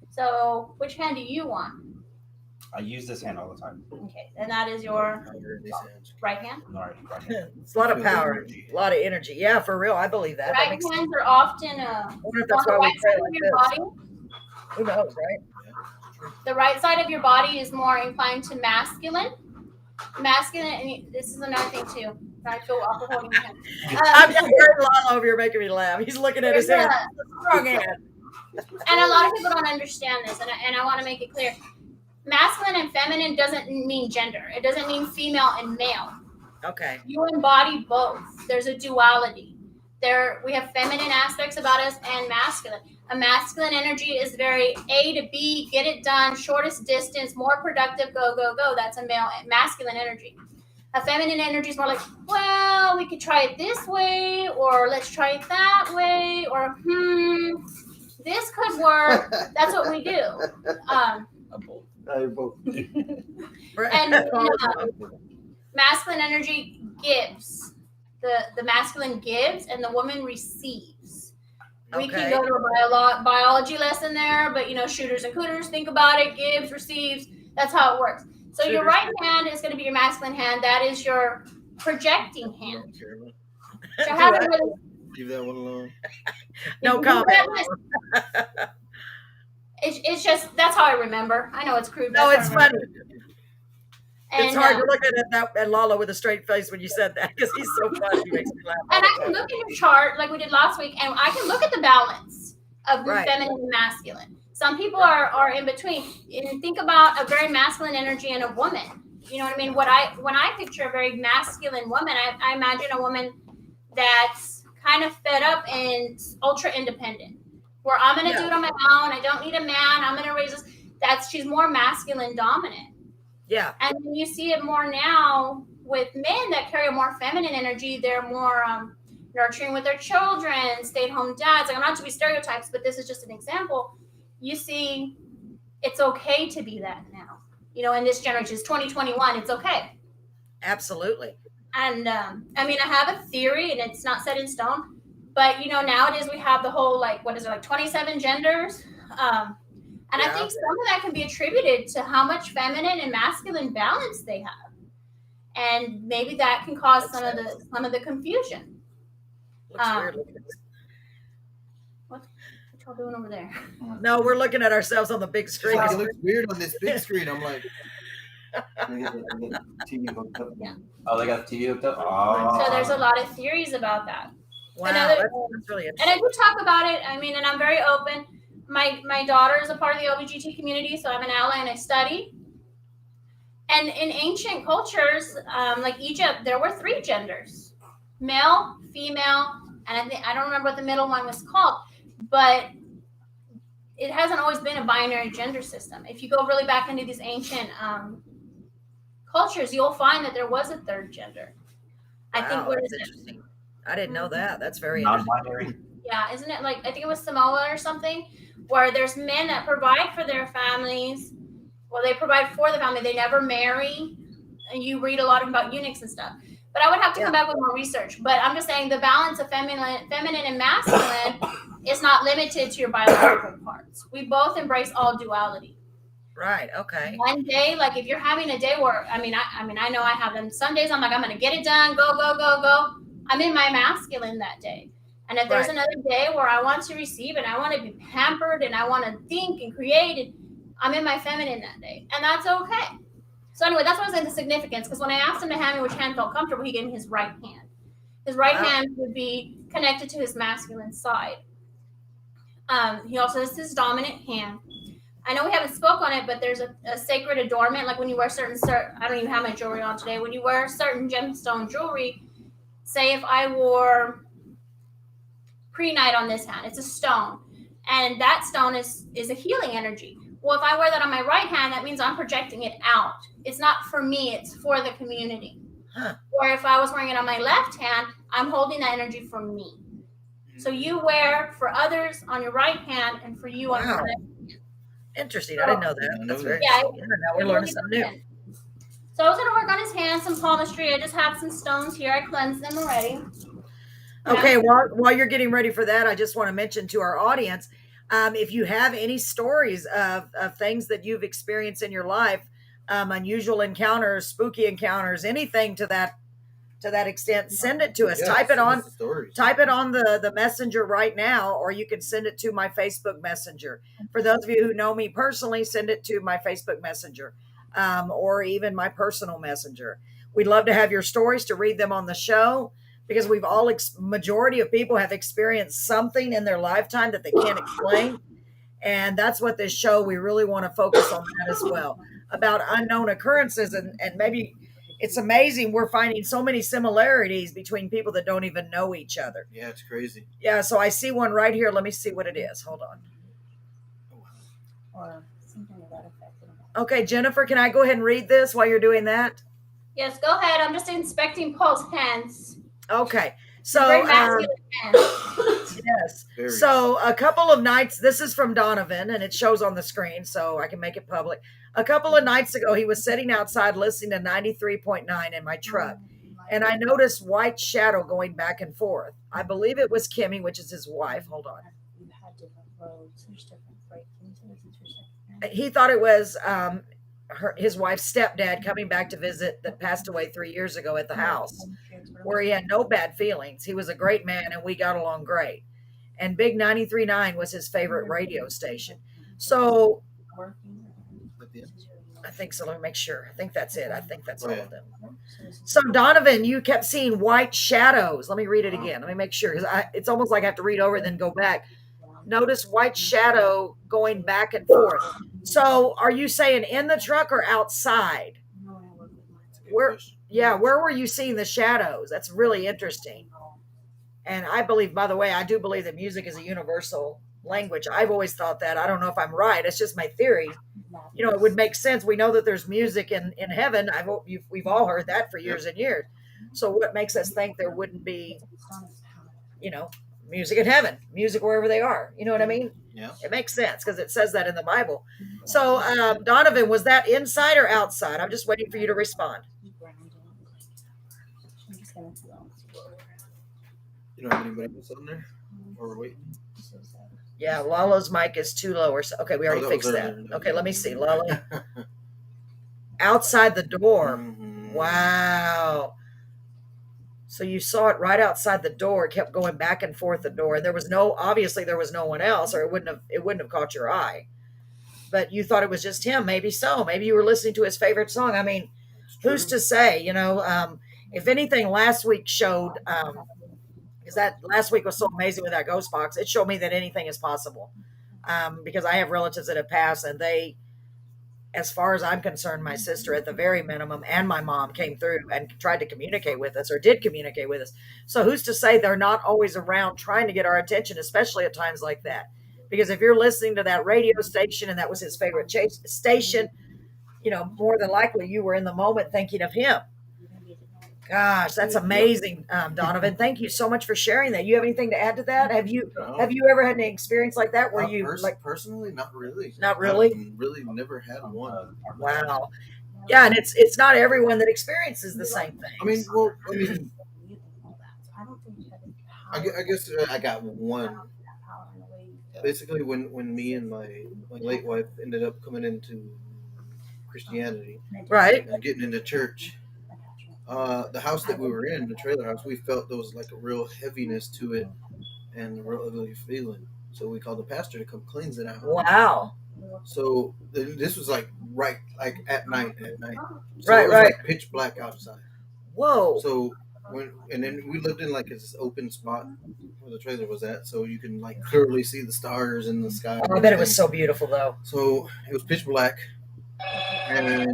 So which hand do you want? I use this hand all the time. Okay, and that is your right hand? All right, right hand. It's a lot of power, a lot of energy. Yeah, for real. I believe that. Right hands are often I wonder if that's on the why we right pray side of like your this. body. Who knows, right? The right side of your body is more inclined to masculine. Masculine, and this is another thing too. I feel awkward holding my hand. I'm just hearing Lalo over here making me laugh. He's looking at his hand. Strong hand. And a lot of people don't understand this, and I want to make it clear. Masculine and feminine doesn't mean gender. It doesn't mean female and male. Okay. You embody both. There's a duality. We have feminine aspects about us and masculine. A masculine energy is very A to B, get it done, shortest distance, more productive, go, go, go. That's a masculine energy. A feminine energy is more like, well, we could try it this way, or let's try it that way, or this could work. That's what we do. And masculine energy gives. The masculine gives, and the woman receives. We can go to a biology lesson there, but shooters and cooters, think about it. Gives, receives. That's how it works. So your right hand is going to be your masculine hand. That is your projecting hand. Leave that one alone. No comment. It's just, that's how I remember. I know it's crude. No, it's funny. And, it's hard to look at Lala with a straight face when you said that, because he's so funny. He makes me laugh. And I can look at your chart like we did last week, and I can look at the balance of the feminine and masculine. Some people are in between. And think about a very masculine energy in a woman. You know what I mean? When I picture a very masculine woman, I imagine a woman that's kind of fed up and ultra independent, where I'm going to do it on my own. I don't need a man. I'm going to raise this. She's more masculine dominant. Yeah. And then you see it more now with men that carry a more feminine energy. They're more nurturing with their children, stay-at-home dads. Like, I'm not to be stereotypes, but this is just an example. You see, it's okay to be that now. In this generation, it's 2021. It's okay. Absolutely. And I have a theory, and it's not set in stone. But nowadays we have the whole 27 genders. And I think some of that can be attributed to how much feminine and masculine balance they have, and maybe that can cause some of the confusion. Looks weird. What y'all doing over there? No, we're looking at ourselves on the big screen. It looks weird on this big screen. I'm like, TV hooked up. Yeah. Oh, they got the TV hooked up. Oh. So there's a lot of theories about that. Wow, that's really interesting. And I do talk about it. and I'm very open. My daughter is a part of the OBGT community, so I'm an ally and I study. And in ancient cultures, like Egypt, there were 3 genders: male, female, and I don't remember what the middle one was called, but it hasn't always been a binary gender system. If you go really back into these ancient cultures, you'll find that there was a 3rd gender. I think what is interesting. I didn't know that. That's very non-binary. Yeah, isn't it I think it was Samoa or something, where there's men that provide for their families. Well, they provide for the family. They never marry. And you read a lot about eunuchs and stuff. But I would have to come back with more research. But I'm just saying the balance of feminine and masculine is not limited to your biological parts. We both embrace all duality. Right. Okay. One day, if you're having a day where, I know I have them. Some days I'm like, I'm going to get it done. Go, go, go, go. I'm in my masculine that day. And if there's another day where I want to receive and I want to be pampered and I want to think and create, and I'm in my feminine that day. And that's okay. So anyway, that's what I was saying, the significance. Because when I asked him to hand me which hand felt comfortable, he gave me his right hand. His right hand would be connected to his masculine side. He also has his dominant hand. I know we haven't spoke on it, but there's a sacred adornment. Like when you wear I don't even have my jewelry on today. When you wear certain gemstone jewelry, say if I wore prehnite on this hand, it's a stone, and that stone is a healing energy. Well, if I wear that on my right hand, that means I'm projecting it out. It's not for me, it's for the community. Or if I was wearing it on my left hand, I'm holding that energy for me. So you wear for others on your right hand and for you on your left hand. Interesting. I didn't know that. That's very interesting. Now we're learning something new. So I was going to work on his hands, some palmistry. I just have some stones here. I cleansed them already. Okay, while you're getting ready for that, I just want to mention to our audience, if you have any stories of things that you've experienced in your life, unusual encounters, spooky encounters, anything to that extent, send it to us. Type it on the messenger right now, or you can send it to my Facebook Messenger. For those of you who know me personally, send it to my Facebook Messenger, or even my personal messenger. We'd love to have your stories to read them on the show, because we've all, majority of people have experienced something in their lifetime that they can't explain. And that's what this show, we really want to focus on that as well, about unknown occurrences. And maybe it's amazing. We're finding so many similarities between people that don't even know each other. Yeah, it's crazy. Yeah. So I see one right here. Let me see what it is. Hold on. Or something to that effect. Okay, Jennifer, can I go ahead and read this while you're doing that? Yes, go ahead. I'm just inspecting Paul's hands. Okay. Very So, masculine hands. yes. Very. So a couple of nights, this is from Donovan and it shows on the screen so I can make it public. A couple of nights ago, he was sitting outside listening to 93.9 in my truck. And I noticed white shadow going back and forth. I believe it was Kimmy, which is his wife. Hold on. We've had different roads. There's different break-ins. He thought it was his wife's stepdad coming back to visit that passed away 3 years ago at the house, where he had no bad feelings. He was a great man and we got along great. And Big 93.9 was his favorite radio station. So I think so. Let me make sure. I think that's it. I think that's all of them. So Donovan, you kept seeing white shadows. Let me read it again. Let me make sure, because it's almost like I have to read over it and then go back. Notice white shadow going back and forth. So are you saying in the truck or outside? Where were you seeing the shadows? That's really interesting. And I believe, by the way, I do believe that music is a universal language. I've always thought that. I don't know if I'm right. It's just my theory. You know, it would make sense. We know that there's music in heaven. We've all heard that for years and years. So what makes us think there wouldn't be, music in heaven, music wherever they are? You know what I mean? Yeah. It makes sense because it says that in the Bible. So Donovan, was that inside or outside? I'm just waiting for you to respond. You don't have anybody else on there? Or wait? Yeah, Lala's mic is too low. Okay, we already fixed that. Okay, let me see. Lala. Outside the door. Mm-hmm. Wow. So you saw it right outside the door. It kept going back and forth the door. And obviously there was no one else, or it wouldn't have caught your eye. But you thought it was just him. Maybe so. Maybe you were listening to his favorite song. I mean, who's to say? If anything, last week showed. Because that last week was so amazing with that ghost box. It showed me that anything is possible. Because I have relatives that have passed, and they, as far as I'm concerned, my sister at the very minimum and my mom came through and tried to communicate with us, or did communicate with us. So who's to say they're not always around trying to get our attention, especially at times like that? Because if you're listening to that radio station and that was his favorite station, more than likely you were in the moment thinking of him. Gosh, that's amazing, Donovan. Thank you so much for sharing that. You have anything to add to that? Have you ever had any experience like that where personally, not really. Not really? I've really never had one. Wow. Yeah, and it's not everyone that experiences the same thing. I guess I got one. Basically, when me and my late wife ended up coming into Christianity, right, and getting into church. The house that we were in, the trailer house, we felt there was like a real heaviness to it and a real ugly feeling. So we called the pastor to come cleanse it out. Wow. So this was like at night. So right, it was right. Like pitch black outside. Whoa. So then we lived in like this open spot where the trailer was at, so you can like clearly see the stars in the sky. I bet it was so beautiful though. So it was pitch black, and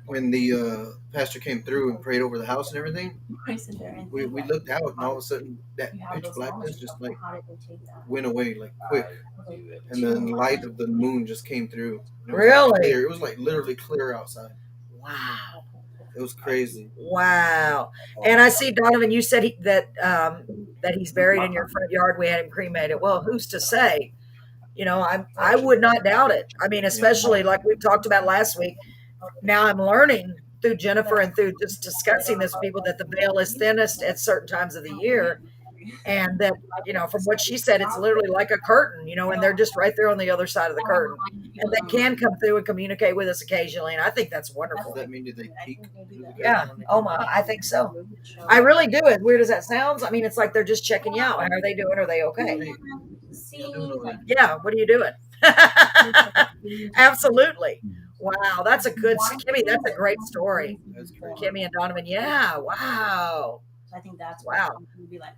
when the pastor came through and prayed over the house and everything, we looked out, and all of a sudden that pitch blackness just like went away like quick, and then the light of the moon just came through. Really? It was like literally clear outside. Wow. It was crazy. Wow. And I see, Donovan, you said that he's buried in your front yard. We had him cremated. Well, who's to say? I would not doubt it. I mean, especially like we talked about last week. Now I'm learning through Jennifer and through just discussing this with people that the veil is thinnest at certain times of the year. And that, from what she said, it's literally like a curtain, and they're just right there on the other side of the curtain. And they can come through and communicate with us occasionally. And I think that's wonderful. Does that mean did they peek? Yeah. Oh my, I think so. I really do. As weird as that sounds, I mean, it's like they're just checking you out. How are they doing? Are they okay? Yeah. What are you doing? Absolutely. Wow. That's a good, Kimmy, that's a great story. Kimmy and Donovan. Yeah. Wow. I think that's wow. Be like.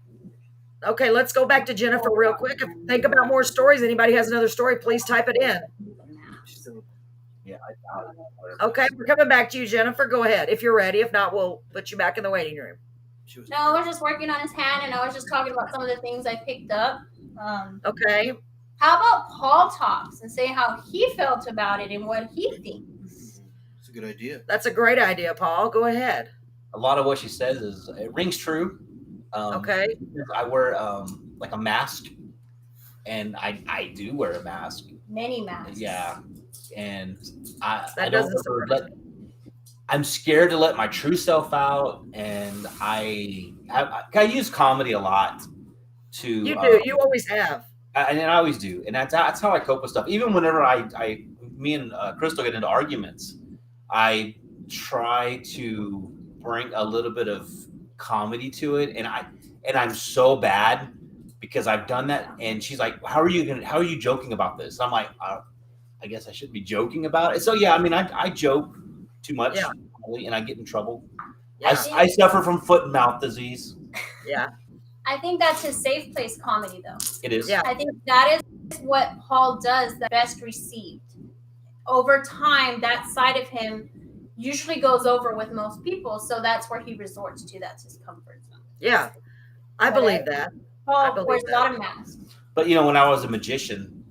Okay, let's go back to Jennifer real quick. Think about more stories. Anybody has another story, please type it in. Okay, we're coming back to you, Jennifer. Go ahead if you're ready. If not, we'll put you back in the waiting room. No, I was just working on his hand, and I was just talking about some of the things I picked up. Okay. How about Paul talks and say how he felt about it and what he thinks? It's a a good idea. That's a great idea, Paul. Go ahead. A lot of what she says it rings true. Okay. I wear like a mask, and I do wear a mask. Many masks. Yeah, and I That don't doesn't ever surprise let. I'm scared to let my true self out, and I use comedy a lot to. You do. You always have. And I always do, and that's how I cope with stuff. Even whenever me and Crystal get into arguments, I try to bring a little bit of comedy to it, and I'm so bad because I've done that. And she's like, how are you joking about this? I'm like, I guess I shouldn't be joking about it. So yeah, I mean, I joke too much, and I get in trouble. Yeah. I suffer from foot and mouth disease. Yeah. I think that's his safe place comedy, though. It is. Yeah. I think that is what Paul does the best received. Over time, that side of him usually goes over with most people, so that's where he resorts to. That's his comfort zone. Yeah. I believe that. Paul wears a lot of masks. But when I was a magician,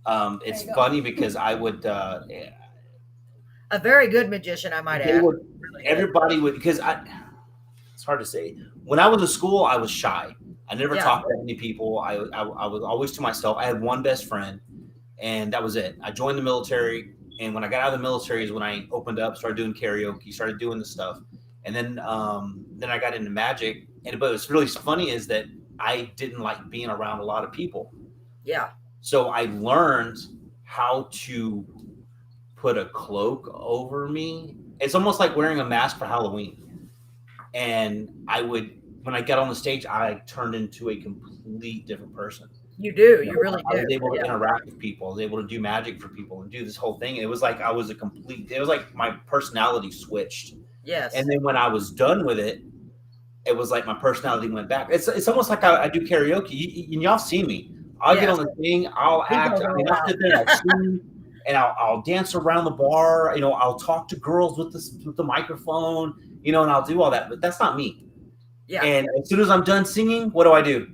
it's you go. funny because I would. A very good magician, I might add. Everybody would, because it's hard to say. When I was in school, I was shy. I never talked to any people. I was always to myself. I had one best friend, and that was it. I joined the military, and when I got out of the military is when I opened up, started doing karaoke, started doing this stuff, and then I got into magic. But what's really funny is that I didn't like being around a lot of people. Yeah. So I learned how to put a cloak over me. It's almost like wearing a mask for Halloween. And when I got on the stage, I turned into a complete different person. You do. You really do. I was able to interact with people. I was able to do magic for people and do this whole thing. It was like it was like my personality switched. Yes. And then when I was done with it, it was like my personality went back. It's almost like I do karaoke. Y'all see me. I'll get on the thing. I'll act. I'll sit there. I'll sing. And I'll dance around the bar. I'll talk to girls with the microphone. And I'll do all that. But that's not me. Yeah. And as soon as I'm done singing, what do?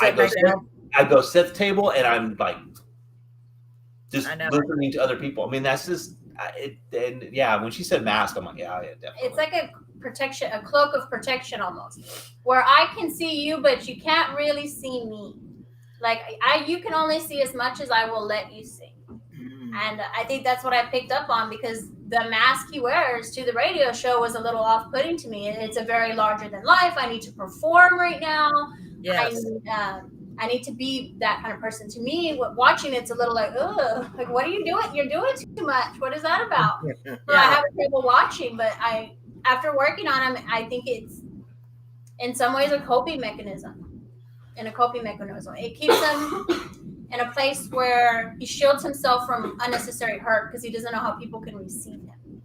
I go sit at the table, and I'm like just listening to other people. I mean, that's just when she said mask, I'm like, yeah, definitely. It's like a cloak of protection almost, where I can see you, but you can't really see me. Like you can only see as much as I will let you see. And I think that's what I picked up on, because the mask he wears to the radio show was a little off-putting to me. It's a very larger than life. I need to perform right now. Yes. I need to be that kind of person. To me, watching it's a little like, ugh, like, what are you doing? You're doing too much. What is that about? So I have trouble watching, but after working on him, I think it's in some ways a coping mechanism. It keeps him in a place where he shields himself from unnecessary hurt because he doesn't know how people can receive him.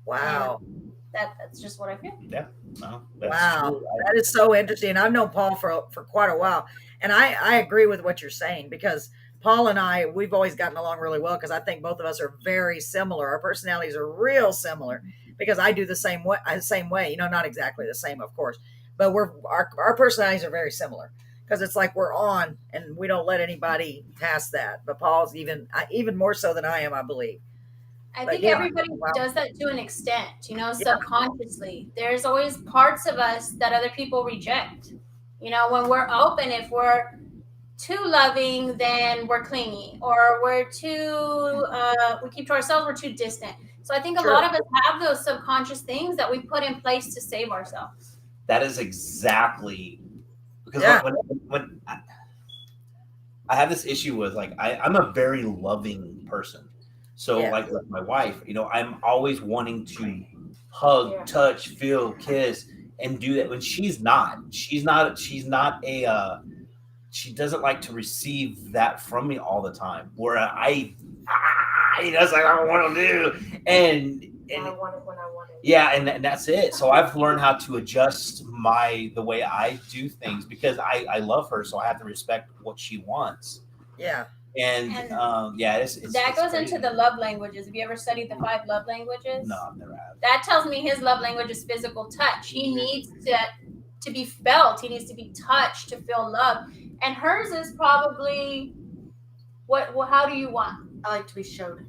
Wow. And that's just what I feel. Yeah. No, Wow. true. That is so interesting. I've known Paul for quite a while. And I agree with what you're saying, because Paul and we've always gotten along really well, because I think both of us are very similar. Our personalities are real similar, because I do the same way, not exactly the same, of course, but our personalities are very similar. Because it's like we're on, and we don't let anybody pass that. But Paul's even more so than I am, I believe. I think everybody does that to an extent, subconsciously. There's always parts of us that other people reject. When we're open, if we're too loving, then we're clingy, or we're too, we keep to ourselves, we're too distant. So I think a lot of us have those subconscious things that we put in place to save ourselves. That is exactly. Because when I have this issue with, like, I'm a very loving person. So like with my wife, I'm always wanting to hug, touch, feel, kiss, and do that. When she doesn't like to receive that from me all the time. Where that's like I don't want to do, and I want it when I want it. Yeah, and that's it. So I've learned how to adjust the way I do things, because I love her, so I have to respect what she wants. Yeah. And it's that goes crazy. into the love languages. Have you ever studied the 5 love languages? No, I've never have. That tells me his love language is physical touch. He needs to be felt. He needs to be touched to feel love. And hers is probably how do you want? I like to be showed.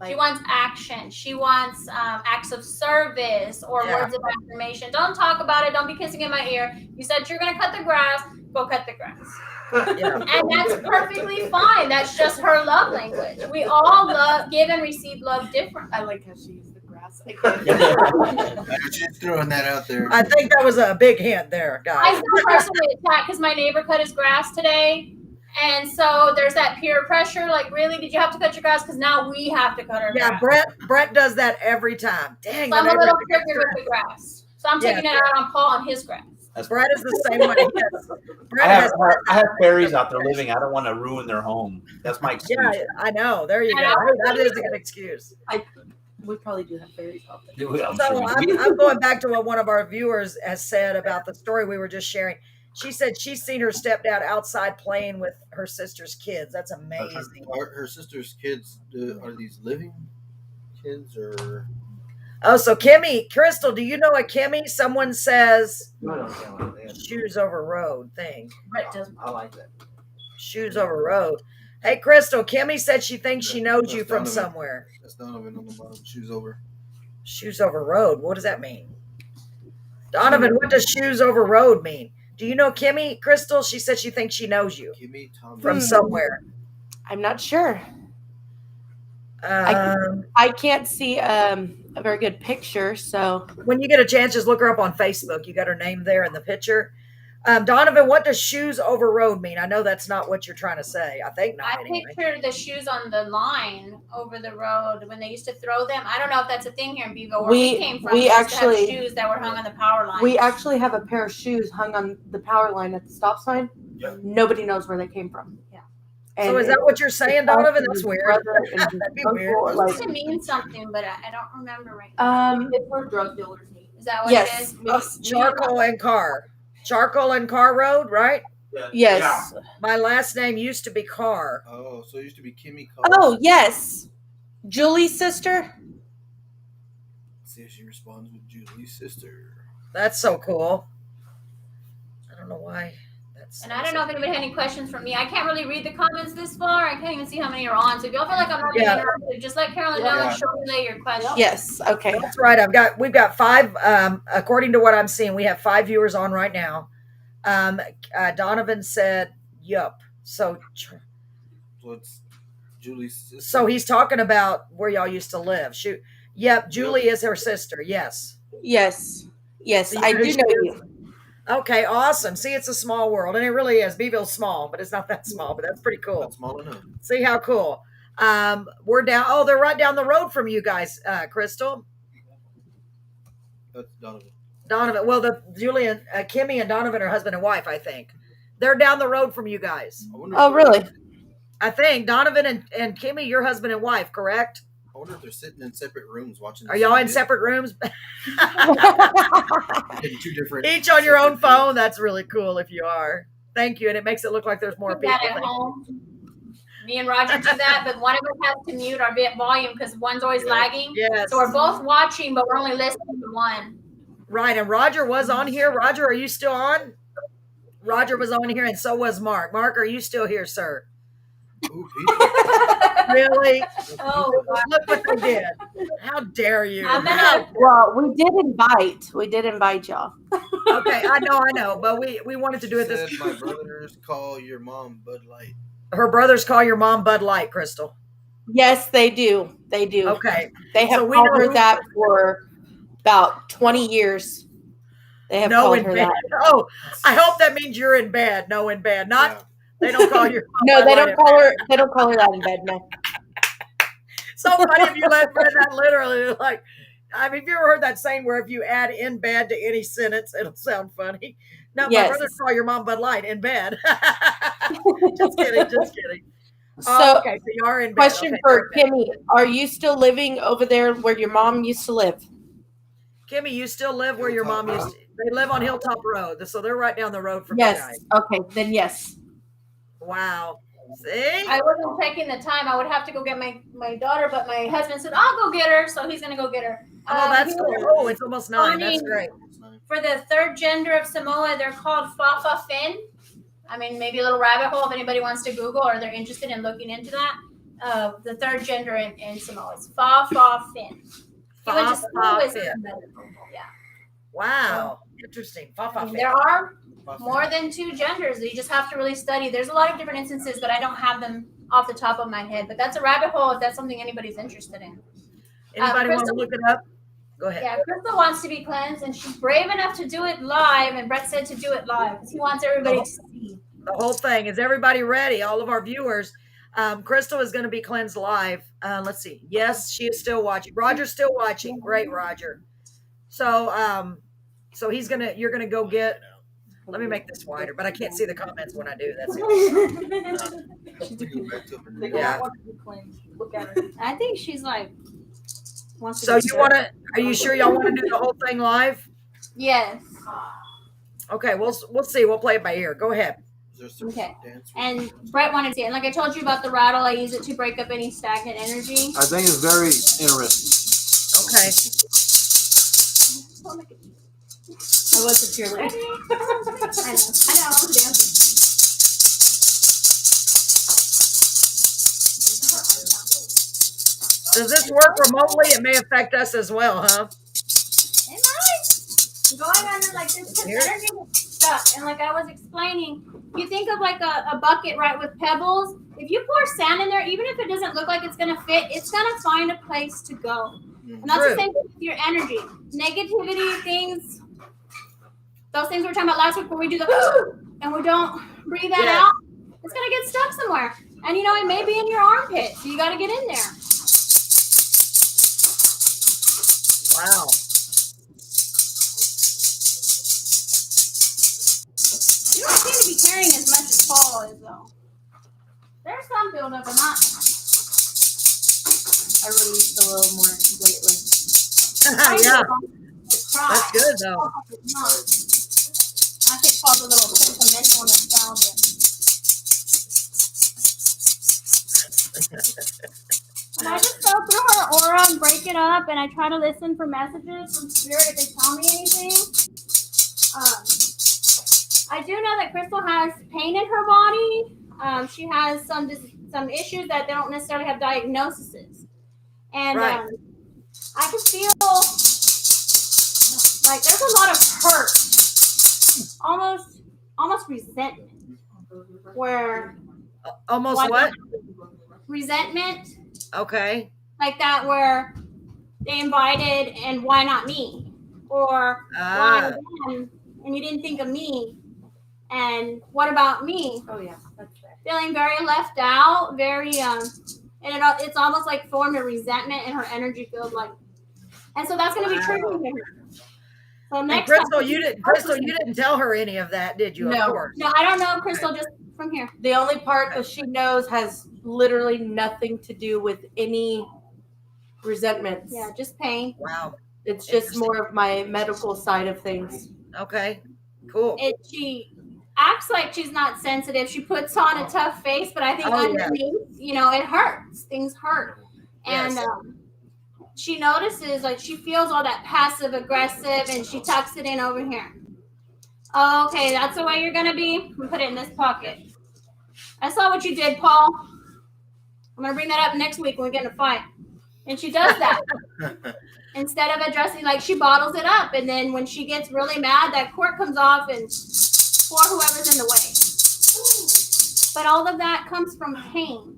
She wants action. She wants acts of service or words of affirmation. Don't talk about it. Don't be kissing in my ear. You said you're going to cut the grass. Go cut the grass. And that's perfectly fine. That's just her love language. We all give and receive love different. I like how she used the grass. Just throwing that out there. I think that was a big hint there, guys. I feel personally attacked because my neighbor cut his grass today. And so there's that peer pressure. Like, really, did you have to cut your grass? Because now we have to cut our grass. Yeah, Brett does that every time. Dang, so I'm a little triggered with the grass. So I'm taking it out on Paul and his grass. Brett is the same way. I have fairies out there living. I don't want to ruin their home. That's my excuse. Yeah, I know. There you go. That is a good excuse. We probably do have fairies out there. So I'm going back to what one of our viewers has said about the story we were just sharing. She said she's seen her stepdad outside playing with her sister's kids. That's amazing. Her sister's kids, are these living kids or? Oh, so Kimmy, Crystal, do you know a Kimmy? Someone says shoes over road thing. I like that. Shoes over road. Hey, Crystal, Kimmy said she thinks she knows you from somewhere. That's Donovan on the bottom. Shoes over. Shoes over road. What does that mean? Donovan, what does shoes over road mean? Do you know Kimmy, Crystal? She said she thinks she knows you from somewhere. I'm not sure. I can't see a very good picture. So when you get a chance, just look her up on Facebook. You got her name there in the picture. Donovan, what does shoes over road mean? I know that's not what you're trying to say. I think not. I picture the shoes on the line over the road when they used to throw them. I don't know if that's a thing here in Beeville where we came from. We actually have shoes that were hung on the power line. We actually have a pair of shoes hung on the power line at the stop sign. Yeah. Nobody knows where they came from. Yeah. So is that what you're saying, Donovan? That's weird. That'd be weird. It means something, but I don't remember right now. It's where drug dealers meet. Is that what it is? Charcoal and Car. Charcoal and Car Road, right? Yes. Yeah. My last name used to be Carr. Oh, so it used to be Kimmy Carr. Oh, yes. Julie's sister. Let's see if she responds with Julie's sister. That's so cool. I don't know why. And I don't know if anybody had any questions for me. I can't really read the comments this far. I can't even see how many are on. So if y'all feel like I'm not being interrupted, just let Carolyn know and relay your questions. Yes. Okay. That's right. We've got 5. According to what I'm seeing, we have 5 viewers on right now. Donovan said, "Yup." So it's Julie's sister. So he's talking about where y'all used to live. Shoot. Yep. Julie is her sister. Yes. Yes. Yes. I do know you. Okay, awesome. See, it's a small world, and it really is. Beeville's small, but it's not that small, but that's pretty cool. Not small enough. See how cool. We're down. Oh, they're right down the road from you guys, Crystal. That's Donovan. Donovan. Well, Julian, Kimmy and Donovan are husband and wife, I think. They're down the road from you guys. Oh, really? I think Donovan and Kimmy, your husband and wife, correct? I wonder if they're sitting in separate rooms watching. Are y'all in separate rooms? Two different. Each on your own phone. That's really cool if you are. Thank you. And it makes it look like there's more people. At home. Me and Roger do that, but one of us has to mute our volume because one's always lagging. Yes. So we're both watching, but we're only listening to one. Right. And Roger was on here. Roger, are you still on? Roger was on here, and so was Mark. Mark, are you still here, sir? Ooh, really? Oh, look what they did! How dare you? Well, we did invite y'all. Okay, I know, but we wanted to do it this. My brothers call your mom Bud Light. Her brothers call your mom Bud Light, Crystal. Yes, they do. They do. Okay, they have called her that for about 20 years. They have called her that. Oh, I hope that means you're in bed. No, in bed, not. Yeah. They don't call your mom. No, they don't call her. They don't call her that in bed. No. So funny if you read that literally. Like, I mean, have you ever heard that saying where if you add "in bed" to any sentence, it'll sound funny? No, my brothers call your mom Bud Light in bed. Just kidding. So, okay, so you are in bed. Question for Kimmy: are you still living over there where your mom used to live? Kimmy, you still live where your mom used to? They live on Hilltop Road, so they're right down the road from you guys. Okay, then yes. Wow. See? I wasn't checking the time. I would have to go get my daughter, but my husband said, I'll go get her. So he's going to go get her. Oh, that's cool. Oh, it's almost 9. That's great. For the third gender of Samoa, they're called Fafa Fin. I mean, maybe a little rabbit hole if anybody wants to Google or they're interested in looking into that. the third gender in Samoa. It's Fa Fa Fin. He went to school with Fin. Yeah. Wow. Interesting. I mean, there are more than 2 genders. You just have to really study. There's a lot of different instances, but I don't have them off the top of my head. But that's a rabbit hole if that's something anybody's interested in. Anybody want to look it up? Go ahead. Yeah, Crystal wants to be cleansed, and she's brave enough to do it live. And Brett said to do it live because he wants everybody to see. The whole thing. Is everybody ready? All of our viewers. Crystal is going to be cleansed live. Let's see. Yes, she is still watching. Roger's still watching. Great, Roger. So, so you're gonna go get. Let me make this wider, but I can't see the comments when I do. That's it. Yeah. Look at her. I think she's like. Wants to So be you want to? Are you sure y'all want to do the whole thing live? Yes. Okay, we'll see. We'll play it by ear. Go ahead. Okay. And Brett wanted to see it. And like I told you about the rattle, I use it to break up any stagnant energy. I think it's very interesting. Okay. I was a cheerleader. I know. I was dancing. Does this work remotely? It may affect us as well, huh? It might. Going under like this energy is stuck. And like I was explaining, you think of like a bucket, right, with pebbles. If you pour sand in there, even if it doesn't look like it's going to fit, it's going to find a place to go. And that's True. the same thing with your energy. Negativity things, those things we were talking about last week where we do the and we don't breathe that out, it's going to get stuck somewhere. And you know, it may be in your armpit, so you got to get in there. Wow. You don't seem to be carrying as much as Paul is, though. There's some buildup, but not. I released a little more lately. Yeah. Cry. That's good though. I think Paul's a little sentimental nostalgia. And I just go through her aura and break it up, and I try to listen for messages from spirit if they tell me anything. I do know that Crystal has pain in her body. She has some issues that they don't necessarily have diagnoses, and Right. I can feel like there's a lot of hurt, almost resentment, where Almost what? resentment. Okay. Like that where they invited and why not me? Or why them and you didn't think of me? And what about me? Oh yeah, that's fair. Feeling very left out, very and it's almost like formed a resentment in her energy field, like, and so that's going to be triggering her. So next Crystal, time, you didn't tell her any of that, did you? No. Of course. No, I don't know, Crystal, just from here. The only part that she knows has literally nothing to do with any resentments. Yeah, just pain. Wow. It's just more of my medical side of things. Okay. Cool. She acts like she's not sensitive. She puts on a tough face, but I think underneath, you know, it hurts. Things hurt. And Yes. She notices, like, she feels all that passive aggressive, and she tucks it in over here. Okay, that's the way you're going to be. We put it in this pocket. I saw what you did, Paul. I'm going to bring that up next week when we get in a fight. And she does that. Instead of addressing, like, she bottles it up. And then when she gets really mad, that cork comes off and for whoever's in the way. But all of that comes from pain.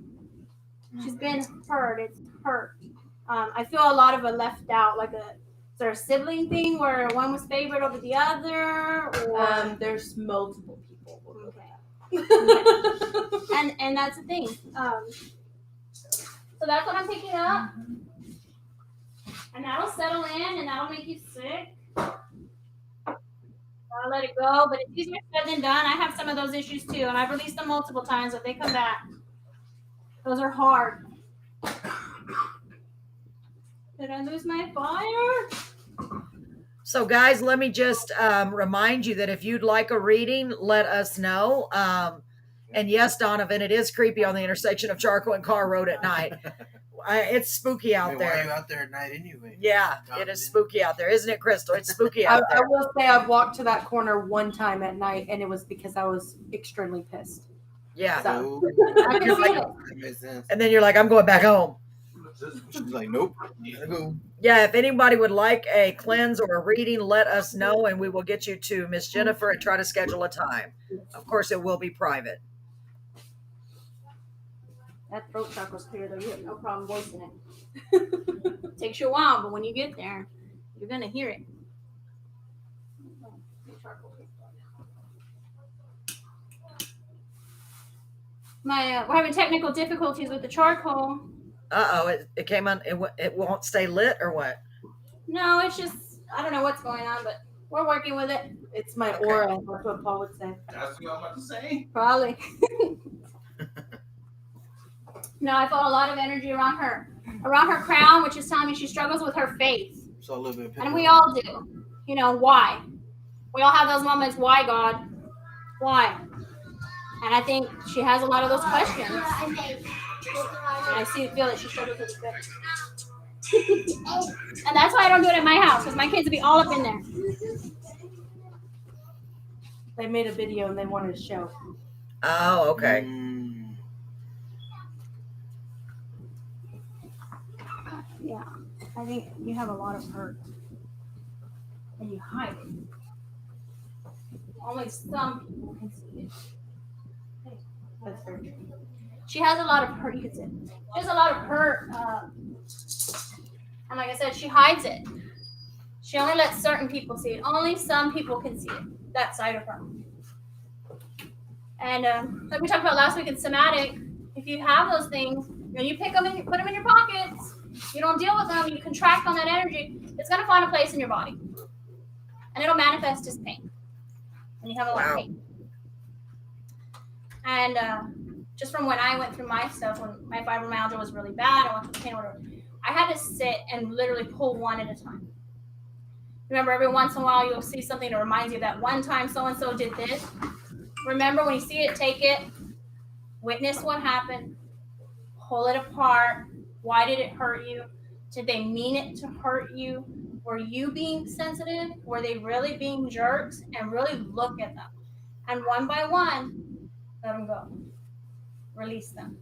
She's been hurt. It's hurt. I feel a lot of a left out, like is there a sibling thing where one was favored over the other? Or There's multiple people. Okay. And that's the thing. So that's what I'm picking up. And that'll settle in and that'll make you sick. I'll let it go, but it's easier said than done. I have some of those issues too, and I've released them multiple times, but they come back. Those are hard. Did I lose my fire? So, guys, let me just remind you that if you'd like a reading, let us know. And yes, Donovan, it is creepy on the intersection of Charco and Carr Road at night. It's spooky out there. Why are you out there at night anyway? Yeah, Donovan? it is spooky out there, isn't it, Crystal? It's spooky out I there. will say I've walked to that corner one time at night, and it was because I was extremely pissed. Yeah. Oh, I can feel it. that makes sense. And then you're like, I'm going back home. She's like, nope, gotta go. Yeah, if anybody would like a cleanse or a reading, let us know and we will get you to Miss Jennifer and try to schedule a time. Of course, it will be private. That throat chakra's clear though. You have no problem voicing it. Takes you a while, but when you get there, you're gonna hear it. We're having technical difficulties with the charcoal. It came on. It won't stay lit or what? No, it's just I don't know what's going on, but we're working with it. It's my Okay. aura. That's what Paul would say. That's what I'm about to say. Probably. No, I felt a lot of energy around her crown, which is telling me she struggles with her faith. So a little bit. And we all do. You know, why? We all have those moments. Why, God? Why? And I think she has a lot of those questions. And I feel that she struggles with her faith. And that's why I don't do it at my house, because my kids would be all up in there. They made a video and they wanted to show. Oh, okay. Yeah, I think you have a lot of hurt. And you hide it. Only some people can see it. That's very true. She has a lot of hurt, you could say. She has a lot of hurt. And like I said, she hides it. She only lets certain people see it. Only some people can see it, that side of her. And like we talked about last week in somatic, if you have those things, you pick them and you put them in your pockets, you don't deal with them, you contract on that energy, it's going to find a place in your body. And it'll manifest as pain. And you have a lot of pain. And just from when I went through my stuff, when my fibromyalgia was really bad, I went through pain order, I had to sit and literally pull one at a time. Remember, every once in a while, you'll see something that reminds you that one time so-and-so did this. Remember, when you see it, take it, witness what happened, pull it apart. Why did it hurt you? Did they mean it to hurt you? Were you being sensitive? Were they really being jerks? And really look at them. And one by one, let them go. Release them.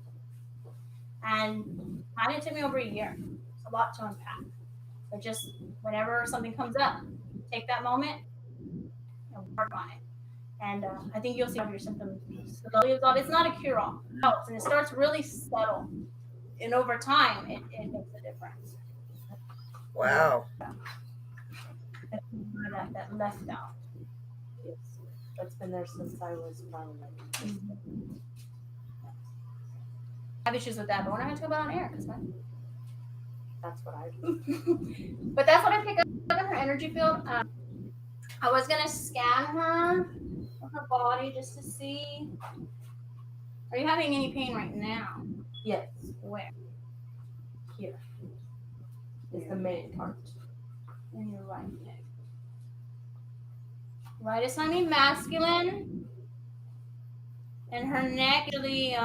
And it took me over a year. It's a lot to unpack. So just whenever something comes up, take that moment and work on it. And I think you'll see your symptoms slowly resolve. It's not a cure-all. It helps, and it starts really subtle. And over time, it makes a difference. Wow. That left out. Yes. That's been there since I was probably like. I have issues with that, but we're not going to talk about it on air. That's what I do. But that's what I pick up in her energy field. I was going to scan her body just to see. Are you having any pain right now? Yes. Where? Here. Is the main part. In your right neck. Right is something masculine. And her neck really,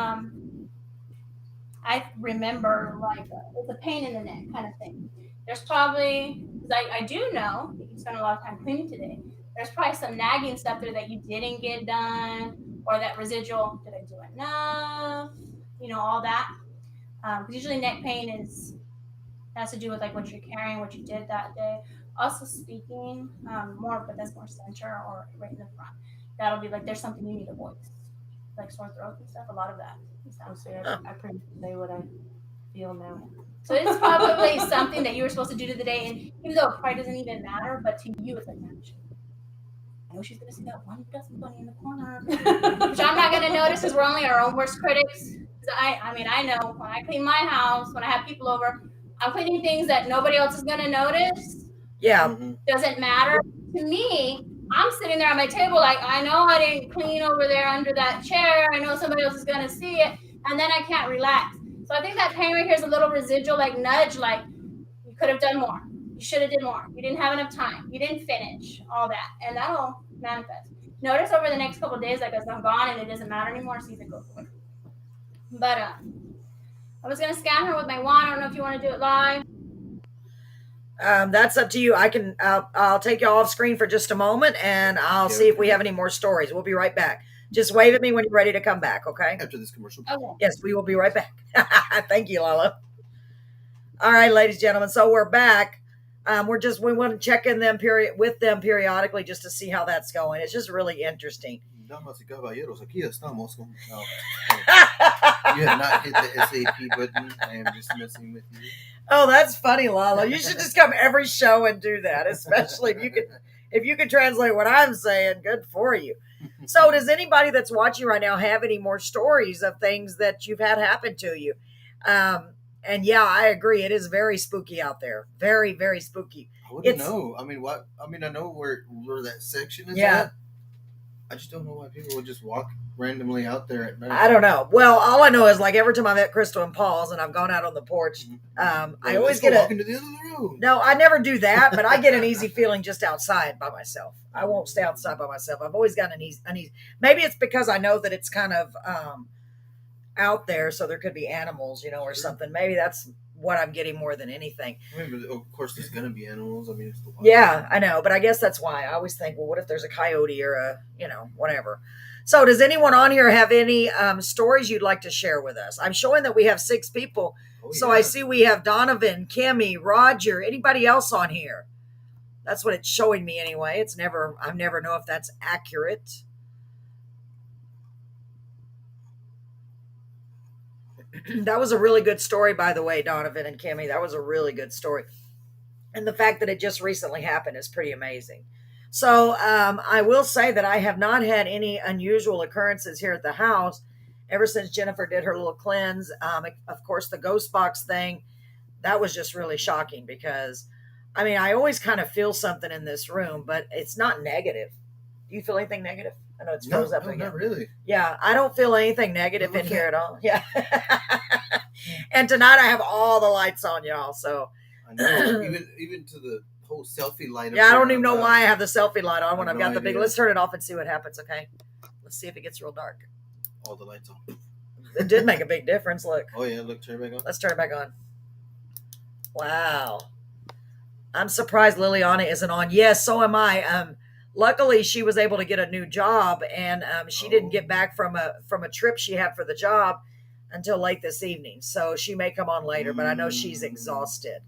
I remember like it's a pain in the neck kind of thing. There's probably, because I do know that you spent a lot of time cleaning today, there's probably some nagging stuff there that you didn't get done, or that residual, did I do enough? All that. Because usually neck pain has to do with like what you're carrying, what you did that day. Also speaking, but that's more center or right in the front. That'll be like there's something you need to voice, like sore throat and stuff. A lot of that. I pretty much say what I feel now. So it's probably something that you were supposed to do to the day, and even though it probably doesn't even matter, but to you it's like, I know she's gonna see that one dust bunny in the corner, which I'm not gonna notice because we're only our own worst critics. I know when I clean my house, when I have people over, I'm cleaning things that nobody else is gonna notice. Yeah. Doesn't matter to me. I'm sitting there on my table like, I know I didn't clean over there under that chair. I know somebody else is gonna see it, and then I can't relax. So I think that pain right here is a little residual, like nudge, like you could have done more. You should have did more. You didn't have enough time. You didn't finish all that, and that'll manifest. Notice over the next couple of days, like as I'm gone and it doesn't matter anymore, see if it goes away. But I was gonna scan her with my wand. I don't know if you want to do it live. That's up to you. I'll take you off screen for just a moment, and I'll see if we have any more stories. We'll be right back. Just wave at me when you're ready to come back, okay? After this commercial. Okay. Yes, we will be right back. Thank you, Lala. All right, ladies and gentlemen. So we're back. We want to check in with them periodically just to see how that's going. It's just really interesting. Damas y caballeros, aquí estamos. You have not hit the SAP button. I am just messing with you. Oh, that's funny, Lala. You should just come every show and do that, especially if you could translate what I'm saying. Good for you. So does anybody that's watching right now have any more stories of things that you've had happen to you? And yeah, I agree. It is very spooky out there. Very, very spooky. I wouldn't know. I mean, what? I mean, I know where that section is Yeah. at. I just don't know why people would just walk randomly out there at night. I don't know. Well, all I know is like every time I met Crystal and Paul's and I've gone out on the porch, I always get walk into the other room. No, I never do that, but I get an easy feeling just outside by myself. I won't stay outside by myself. I've always got an easy. Maybe it's because I know that it's kind of out there, so there could be animals, or something. Maybe that's what I'm getting more than anything. I mean, of course, there's gonna be animals. I mean, it's the wild. Yeah, I know, but I guess that's why I always think, well, what if there's a coyote or a, whatever. So does anyone on here have any stories you'd like to share with us? I'm showing that we have 6 people. Oh, So yeah. I see we have Donovan, Kimmy, Roger, anybody else on here? That's what it's showing me anyway. I never know if that's accurate. That was a really good story, by the way, Donovan and Kimmy. That was a really good story. And the fact that it just recently happened is pretty amazing. So I will say that I have not had any unusual occurrences here at the house ever since Jennifer did her little cleanse. Of course, the ghost box thing, that was just really shocking because, I always kind of feel something in this room, but it's not negative. Do you feel anything negative? I know it's froze up again. Not really. Yeah, I don't feel anything negative in here at all. Yeah. And tonight I have all the lights on, y'all. So I know. even to the whole selfie light. yeah, I don't even know why I have the selfie light on when I've got the big. idea. Let's turn it off and see what happens. Okay, let's see if it gets real dark. All the lights on. It did make a big difference. Look, Oh yeah, look, turn it back on. let's turn it back on. Wow, I'm surprised Liliana isn't on. Yes, so am I. Luckily, she was able to get a new job, and she didn't get back from a trip she had for the job until late this evening. So she may come on later, but I know she's exhausted.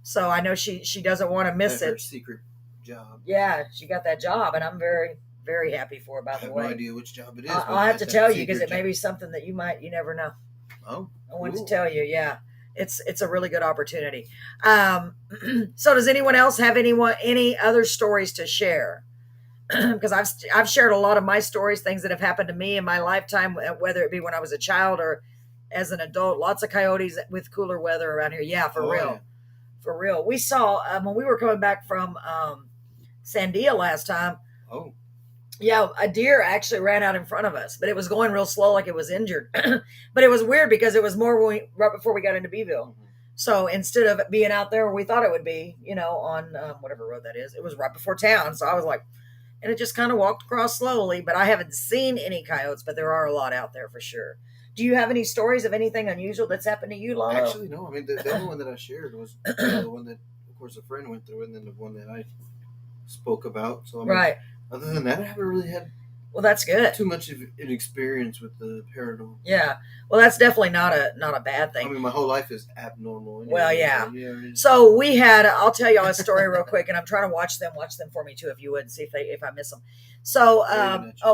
So I know she doesn't want to miss That's her it. secret job. Yeah, she got that job, and I'm very, very happy for her, by I the have way. no idea which job it is. I'll have to tell you because it may be something that you never know. Oh, I wanted cool. to tell you, yeah. It's a really good opportunity. So does anyone else have any other stories to share? Because I've shared a lot of my stories, things that have happened to me in my lifetime, whether it be when I was a child or as an adult. Lots of coyotes with cooler weather around here. Yeah, for real. Yeah. For real. We saw when we were coming back from Sandia last time. Oh, Yeah, a deer actually ran out in front of us, but it was going real slow, like it was injured. But it was weird because it was more right before we got into Beeville. So instead of it being out there where we thought it would be, on whatever road that is, it was right before town. So I was like, and it just kind of walked across slowly. But I haven't seen any coyotes, but there are a lot out there for sure. Do you have any stories of anything unusual that's happened to you, Lalo? actually, no. I mean, the other one that I shared was the one that, of course, a friend went through, and then the one that I spoke about. So, I mean, Right. other than that, I haven't really had Well, that's good. too much of an experience with the paranormal. Yeah. Well, that's definitely not a bad I thing. mean, my whole life is abnormal. Anyway, Well, yeah. it's- So I'll tell y'all a story real quick, and I'm trying to watch them for me too, if you would, and see if I miss them. So,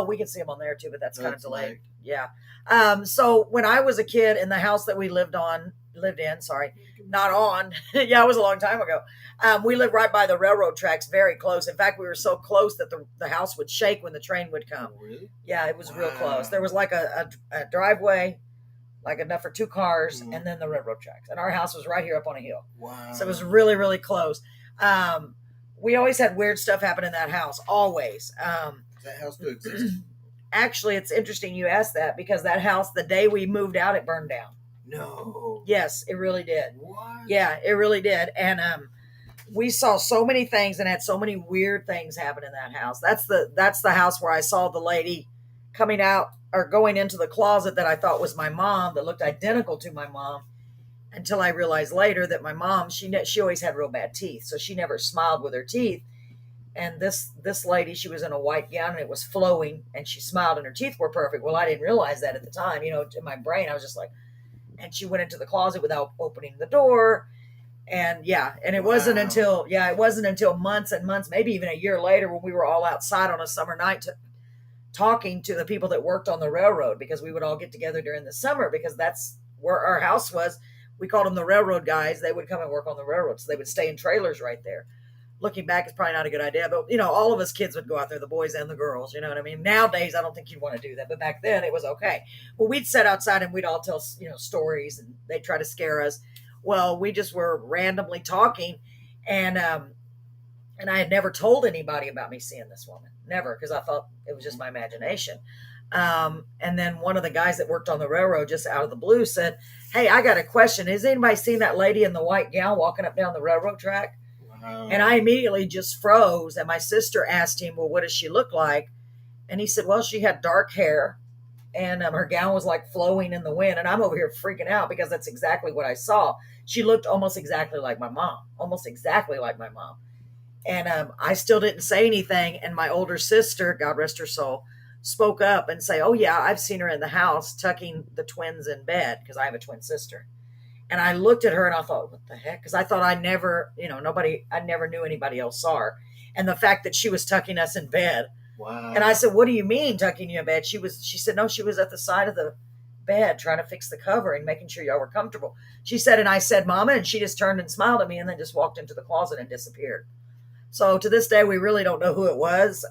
we can see them on there too, but that's kind of That's delayed. like- Yeah. So when I was a kid in the house that we lived in, sorry, not on. Yeah, it was a long time ago. We lived right by the railroad tracks, very close. In fact, we were so close that the house would shake when the train would come. Oh, really? Yeah, it was real Wow. close. There was like a driveway, like enough for 2 cars, Mhm. and then the railroad tracks. And our house was right here up on a hill. Wow. So it was really, really close. We always had weird stuff happen in that house, always. Does that house still exist? Actually, it's interesting you asked that because that house, the day we moved out, it burned down. No. Yes, it really did. What? Yeah, it really did. And we saw so many things and had so many weird things happen in that house. That's the house where I saw the lady coming out or going into the closet that I thought was my mom, that looked identical to my mom, until I realized later that my mom, she always had real bad teeth, so she never smiled with her teeth. And this lady, she was in a white gown and it was flowing, and she smiled and her teeth were perfect. Well, I didn't realize that at the time. In my brain, I was just like, and she went into the closet without opening the door. And it wasn't until months and months, maybe even a year later, when we were all outside on a summer night talking to the people that worked on the railroad, because we would all get together during the summer, because that's where our house was. We called them the railroad guys. They would come and work on the railroad, so they would stay in trailers right there. Looking back, it's probably not a good idea, but all of us kids would go out there, the boys and the girls, you know what I mean? Nowadays, I don't think you'd want to do that, but back then it was okay. Well, we'd sit outside and we'd all tell, stories, and they'd try to scare us. Well, we just were randomly talking, and I had never told anybody about me seeing this woman, never, because I thought it was just my imagination. And then one of the guys that worked on the railroad, just out of the blue, said, "Hey, I got a question. Has anybody seen that lady in the white gown walking up down the railroad track?" And I immediately just froze. And my sister asked him, "Well, what does she look like?" And he said, "Well, she had dark hair, and her gown was like flowing in the wind." And I'm over here freaking out, because that's exactly what I saw. She looked almost exactly like my mom, And I still didn't say anything. And my older sister, God rest her soul, spoke up and say, "Oh yeah, I've seen her in the house tucking the twins in bed," because I have a twin sister. And I looked at her and I thought, what the heck? Because I thought I never knew anybody else saw her. And the fact that she was tucking us in bed. Wow. And I said, "What do you mean tucking you in bed?" She said, "No, she was at the side of the bed trying to fix the cover and making sure y'all were comfortable." She said, and I said, "Mama," and she just turned and smiled at me and then just walked into the closet and disappeared. So to this day, we really don't know who it was.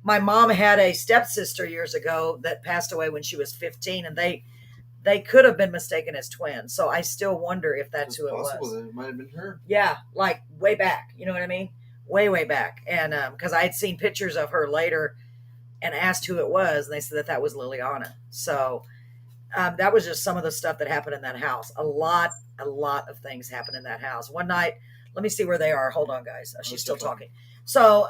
My mom had a stepsister years ago that passed away when she was 15, and they could have been mistaken as twins. So I still wonder if that's who it was. That it might have been her. Yeah, like way back. You know what I mean? Way back. And because I had seen pictures of her later and asked who it was, and they said that was Liliana. So that was just some of the stuff that happened in that house. A lot of things happened in that house. One night, let me see where they are. Hold on, guys. She's still talking. So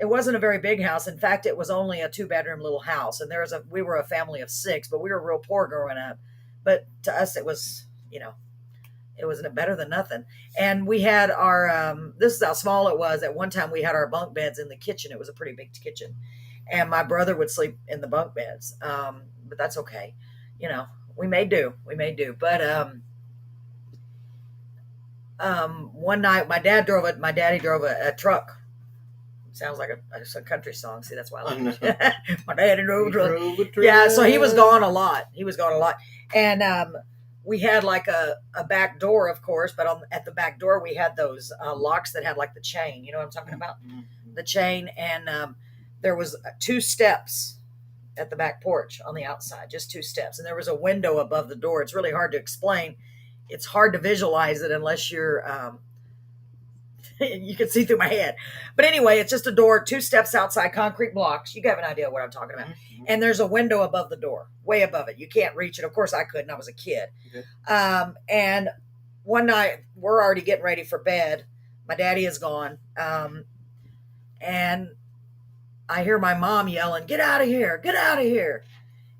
it wasn't a very big house. In fact, it was only a 2-bedroom little house. And we were a family of 6, but we were real poor growing up. But to us, it was, it wasn't better than nothing. And we had our, this is how small it was. At one time, we had our bunk beds in the kitchen. It was a pretty big kitchen. And my brother would sleep in the bunk beds. But that's okay. We may do. But one night, my daddy drove a truck. Sounds like a country song. See, that's why I like it. My daddy drove a truck. Yeah, so he was gone a lot. And we had like a back door, of course, but at the back door, we had those locks that had like the chain. You know what I'm talking about? Mm-hmm. The chain. And there was 2 steps at the back porch on the outside, just 2 steps. And there was a window above the door. It's really hard to explain. It's hard to visualize it unless you're, you can see through my head. But anyway, it's just a door, 2 steps outside, concrete blocks. You have an idea what I'm talking about. Mm-hmm. And there's a window above the door, way above it. You can't reach it. Of course, I couldn't. I was a kid. Okay. And one night, we're already getting ready for bed. My daddy is gone. And I hear my mom yelling, "Get out of here, get out of here."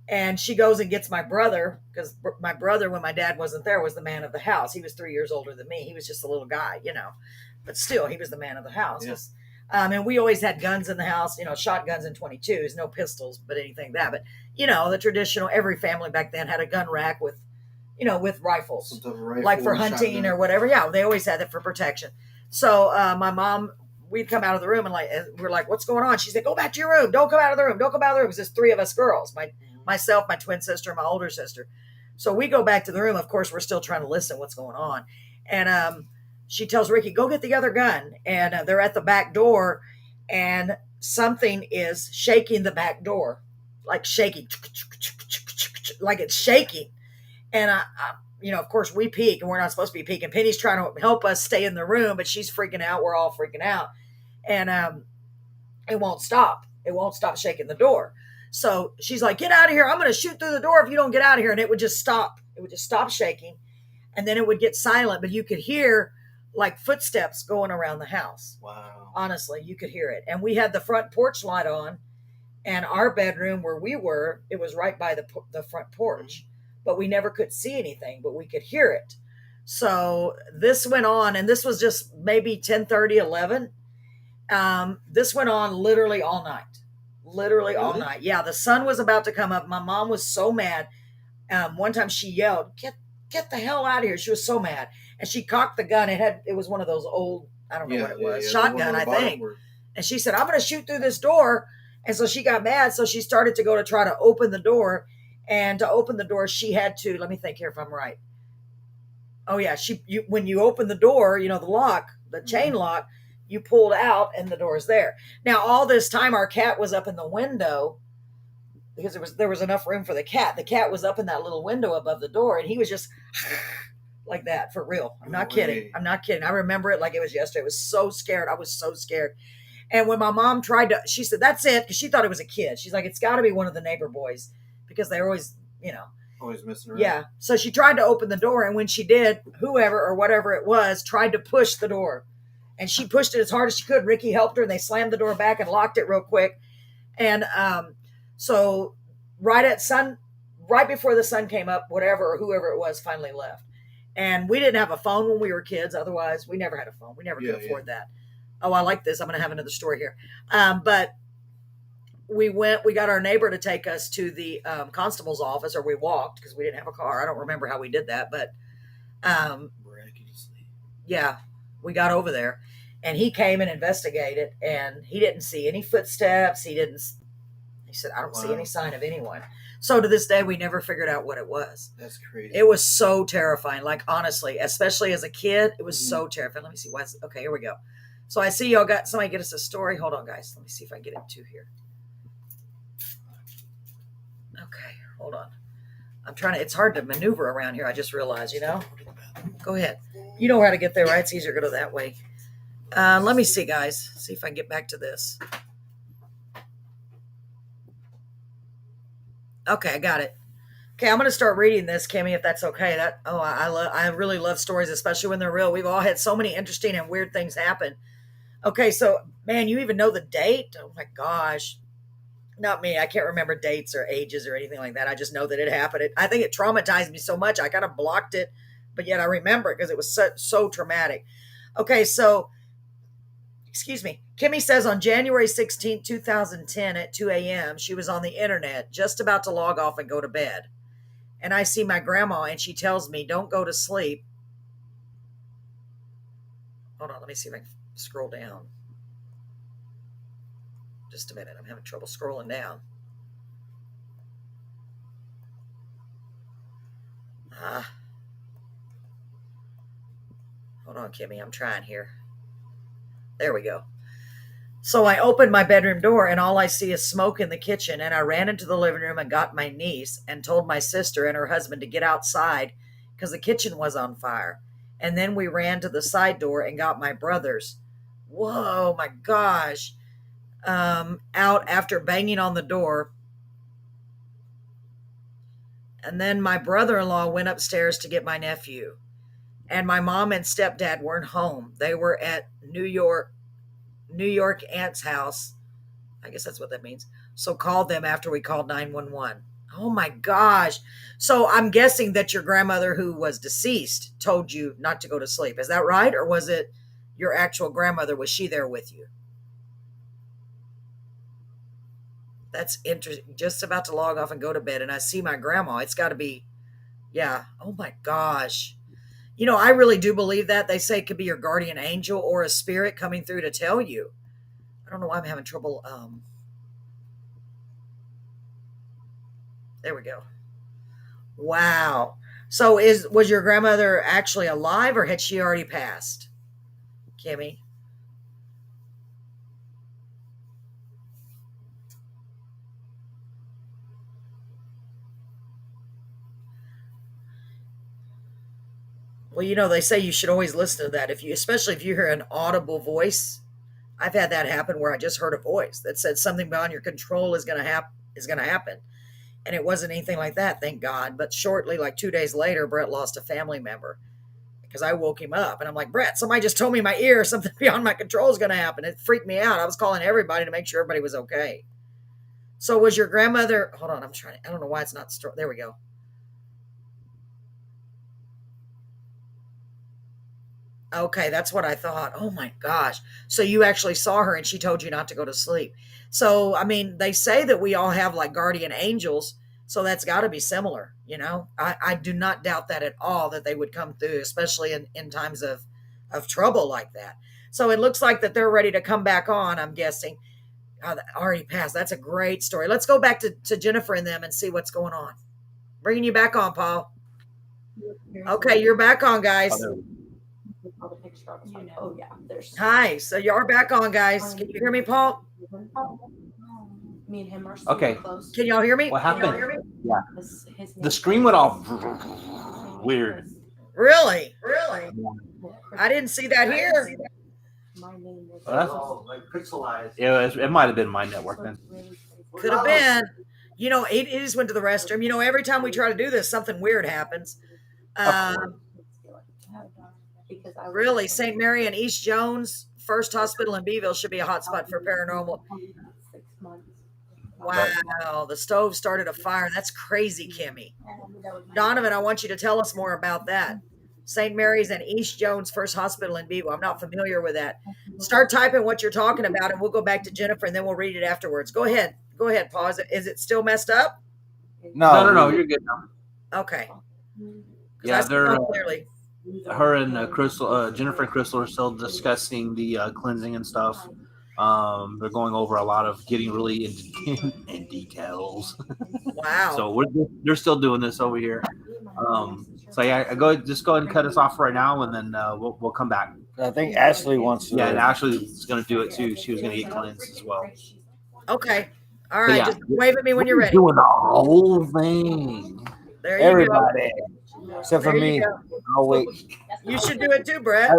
And she goes and gets my brother, because my brother, when my dad wasn't there, was the man of the house. He was 3 years older than me. He was just a little guy, but still, he was the man of the house. Yeah. And we always had guns in the house, shotguns and 22s, no pistols, but anything like that. But, the traditional, every family back then had a gun rack with rifles, like for hunting shotgun or whatever. Yeah, they always had that for protection. So my mom, we'd come out of the room and we're like, "What's going on?" She said, "Go back to your room. Don't come out of the room. Don't come out of the room." Because there's 3 of us girls, myself, my twin sister, and my older sister. So we go back to the room. Of course, we're still trying to listen what's going on. And she tells Ricky, "Go get the other gun." And they're at the back door, and something is shaking the back door, like shaking, like it's shaking. And I of course, we peek, and we're not supposed to be peeking. Penny's trying to help us stay in the room, but she's freaking out. We're all freaking out. And it won't stop. It won't stop shaking the door. So she's like, "Get out of here. I'm going to shoot through the door if you don't get out of here." And it would just stop. It would just stop shaking. And then it would get silent, but you could hear like footsteps going around the house. Wow. Honestly, you could hear it. And we had the front porch light on, and our bedroom where we were, it was right by the front porch, but we never could see anything, but we could hear it. So this went on, and this was just maybe 10:30, 11. This went on literally all night. Literally all Really? night. Yeah, the sun was about to come up. My mom was so mad. One time she yelled, get the hell out of here. She was so mad. And she cocked the gun. It was one of those old, I don't know what it was, shotgun, I think. And she said, I'm going to shoot through this door. And so she got mad. So she started to go to try to open the door. And to open the door, she had to, let me think here if I'm right. Oh yeah, when you open the door, the lock, the chain lock, you pulled out and the door's there. Now all this time our cat was up in the window because there was enough room for the cat. The cat was up in that little window above the door and he was just like that, for real. I'm not kidding. I'm not kidding. I remember it like it was yesterday. I was so scared. I was so scared. And when my mom she said, that's it, because she thought it was a kid. She's like, it's got to be one of the neighbor boys because they're always, always messing around. Yeah. So she tried to open the door, and when she did, whoever or whatever it was tried to push the door. And she pushed it as hard as she could. Ricky helped her, and they slammed the door back and locked it real quick. And so right before the sun came up, whatever or whoever it was finally left. And we didn't have a phone when we were kids. Otherwise, we never had a phone. We never could afford that. Oh, I like this. I'm going to have another story here. But we got our neighbor to take us to the constable's office, or we walked because we didn't have a car. I don't remember how we did that, but miraculously. Yeah, we got over there and he came and investigated and he didn't see any footsteps. He said, I don't see any sign of anyone. So to this day, we never figured out what it was. That's crazy. It was so terrifying. Like, honestly, especially as a kid, it was so terrifying. Let me see. Okay, here we go. So I see y'all got somebody get us a story. Hold on, guys. Let me see if I can get into here. Okay, hold on. It's hard to maneuver around here. I just realized, Go ahead. You know how to get there, right? It's easier to go that way. Let me see, guys. See if I can get back to this. Okay, I got it. Okay, I'm going to start reading this, Kimmy, if that's okay. I really love stories, especially when they're real. We've all had so many interesting and weird things happen. Okay, so, man, you even know the date? Oh, my gosh. Not me. I can't remember dates or ages or anything like that. I just know that it happened. I think it traumatized me so much. I kind of blocked it, but yet I remember it because it was so traumatic. Okay, so, excuse me. Kimmy says on January 16, 2010 at 2 a.m., she was on the internet, just about to log off and go to bed. And I see my grandma, and she tells me, don't go to sleep. Hold on, let me see if I can scroll down. Just a minute. I'm having trouble scrolling down. Hold on, Kimmy. I'm trying here. There we go. So I opened my bedroom door and all I see is smoke in the kitchen. And I ran into the living room and got my niece and told my sister and her husband to get outside because the kitchen was on fire. And then we ran to the side door and got my brothers. Whoa, my gosh. Out after banging on the door. And then my brother-in-law went upstairs to get my nephew. And my mom and stepdad weren't home. They were at New York aunt's house. I guess that's what that means. So called them after we called 911. Oh my gosh. So I'm guessing that your grandmother who was deceased told you not to go to sleep. Is that right? Or was it your actual grandmother? Was she there with you? That's interesting. Just about to log off and go to bed, and I see my grandma. It's got to be, yeah. Oh my gosh. I really do believe that. They say it could be your guardian angel or a spirit coming through to tell you. I don't know why I'm having trouble. There we go. Wow. So was your grandmother actually alive, or had she already passed? Kimmy? Well, they say you should always listen to that. Especially if you hear an audible voice. I've had that happen where I just heard a voice that said something beyond your control is going to happen. And it wasn't anything like that, thank God. But shortly, like 2 days later, Brett lost a family member because I woke him up and I'm like, Brett, somebody just told me in my ear something beyond my control is going to happen. It freaked me out. I was calling everybody to make sure everybody was okay. So was your grandmother, hold on, I don't know why it's not, there we go. Okay, that's what I thought. Oh my gosh. So you actually saw her and she told you not to go to sleep. So, I mean, they say that we all have like guardian angels. So that's got to be similar, you know? I do not doubt that at all that they would come through, especially in times of trouble like that. So it looks like that they're ready to come back on, I'm guessing. Oh, that already passed. That's a great story. Let's go back to Jennifer and them and see what's going on. Bringing you back on, Paul. Okay, you're back on, guys. Oh yeah, there's. Hi. So you are back on, guys. Can you hear me, Paul? Me and him are Okay. close. Can y'all hear me? What Can y'all happened? hear me? Yeah. His The screen went off weird. Really? I didn't see that here. My name was. Well, that's all like pixelized. It might have been my network then. Could have been. You know, it just went to the restroom. You know, every time we try to do this, something weird happens. Really, St. Mary and East Jones First Hospital in Beeville should be a hotspot for paranormal. Wow, the stove started a fire. That's crazy, Kimmy. Donovan, I want you to tell us more about that. St. Mary's and East Jones First Hospital in Beeville. I'm not familiar with that. Start typing what you're talking about, and we'll go back to Jennifer, and then we'll read it afterwards. Go ahead, Paul. Is it still messed up? No, you're good now. Okay. Yeah, they're clearly. her and Crystal, Jennifer and Crystal are still discussing the cleansing and stuff. They're going over a lot of getting really in details. Wow. So they're still doing this over here. So yeah, go ahead and cut us off right now, and then we'll come back. I think Ashley wants to. Yeah, and Ashley is going to do it too. She was going to get cleansed as well. Okay. All right. Yeah. Just wave at me when you're ready. Doing the whole thing. There you Everybody, except for There you me. go. I'll wait. You should do it too, Brett.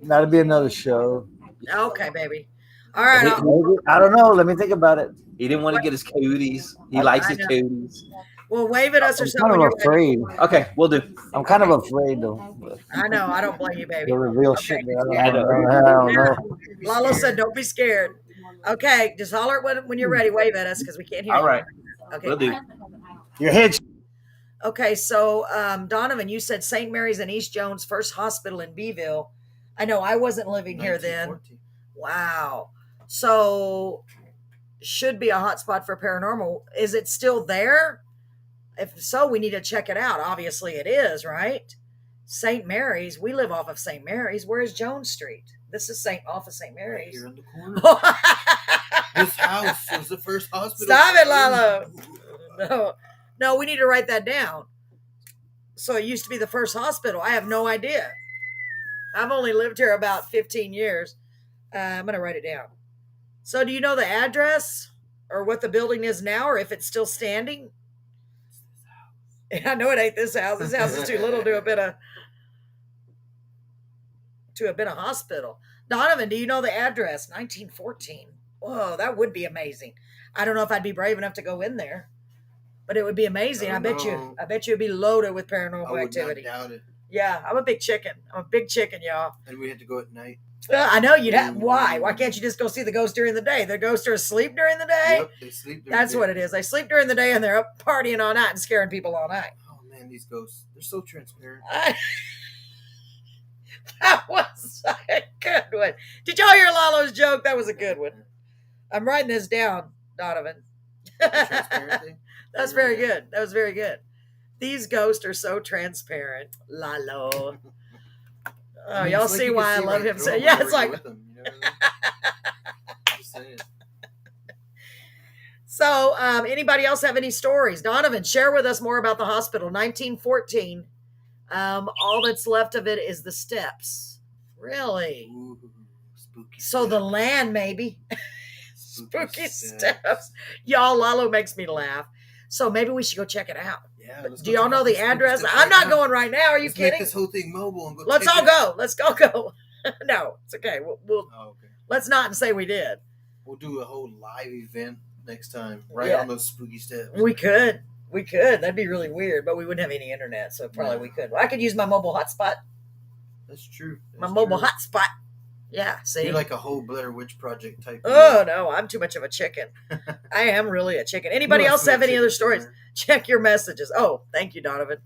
That'll be another show. Okay, baby. All right. Maybe. I don't know. Let me think about it. He didn't want to get his coyotes. He likes his know. coyotes. Well, wave at us or I'm something. kind when of you're ready. afraid. Okay, we'll do. I'm kind of afraid though. I know. I don't blame you, baby. You'll reveal Okay. shit that I don't know. Lalo said, "Don't be scared." Okay, just holler when you're ready. Wave at us because we can't hear All you. right, Okay. we'll do. Your head's Okay, so Donovan, you said St. Mary's and East Jones First Hospital in Beeville. I know I wasn't living here then. 1914. Wow. So should be a hotspot for paranormal. Is it still there? If so, we need to check it out. Obviously it is, right? St. Mary's. We live off of St. Mary's. Where is Jones Street? This is off of St. Right Mary's. here in the corner. This house was the first hospital. Stop it, Lalo. No, we need to write that down. So it used to be the first hospital. I have no idea. I've only lived here about 15 years. I'm going to write it down. So do you know the address or what the building is now or if it's still standing? I know it ain't this house. This house is too little to have been a hospital. Donovan, do you know the address? 1914. Whoa, that would be amazing. I don't know if I'd be brave enough to go in there, but it would be amazing. I bet you it'd be loaded with I paranormal would activity. not doubt it. Yeah, I'm a big chicken. Y'all. And we had to go at night. I know you'd have. Why? Why can't you just go see the ghost during the day? The ghosts are asleep during the day. Yep, they sleep during That's the what day. it is. They sleep during the day and they're up partying all night and scaring people all night. Oh man, these ghosts, they're so transparent. That was a good one. Did y'all hear Lalo's joke? That was a good one. I'm writing this down, Donovan. Transparent thing. That's very good. That was very good. These ghosts are so transparent. Lalo. Oh, I mean, y'all it's like see you can why I see love right him. through So, them yeah, whenever it's you're like. with them, you know what I mean? Just saying. So, anybody else have any stories? Donovan, share with us more about the hospital. 1914. All that's left of it is the steps. Really? Ooh, spooky. So the steps. land, maybe. Spooky steps. Y'all, Lalo makes me laugh. So maybe we should go check it out. Yeah. But let's do go y'all check know out the these spooky address? steps I'm right not now. going right now. Are you Let's make kidding? this whole thing mobile and go. Let's check all it go. Let's go. No, it's okay. We'll Oh, okay. let's not say we did. We'll do a whole live event next time, right Yeah. on those spooky steps. We could. That'd be really weird, but we wouldn't have any internet, so probably we could. Well, I could use my mobile hotspot. That's true. My That's mobile true. hotspot. Yeah, see? You're like a whole Blair Witch Project type. Oh, no, I'm too much of a chicken. I am really a chicken. Anybody You else must have any chicken other stories? somewhere. Check your messages. Oh, thank you, Donovan.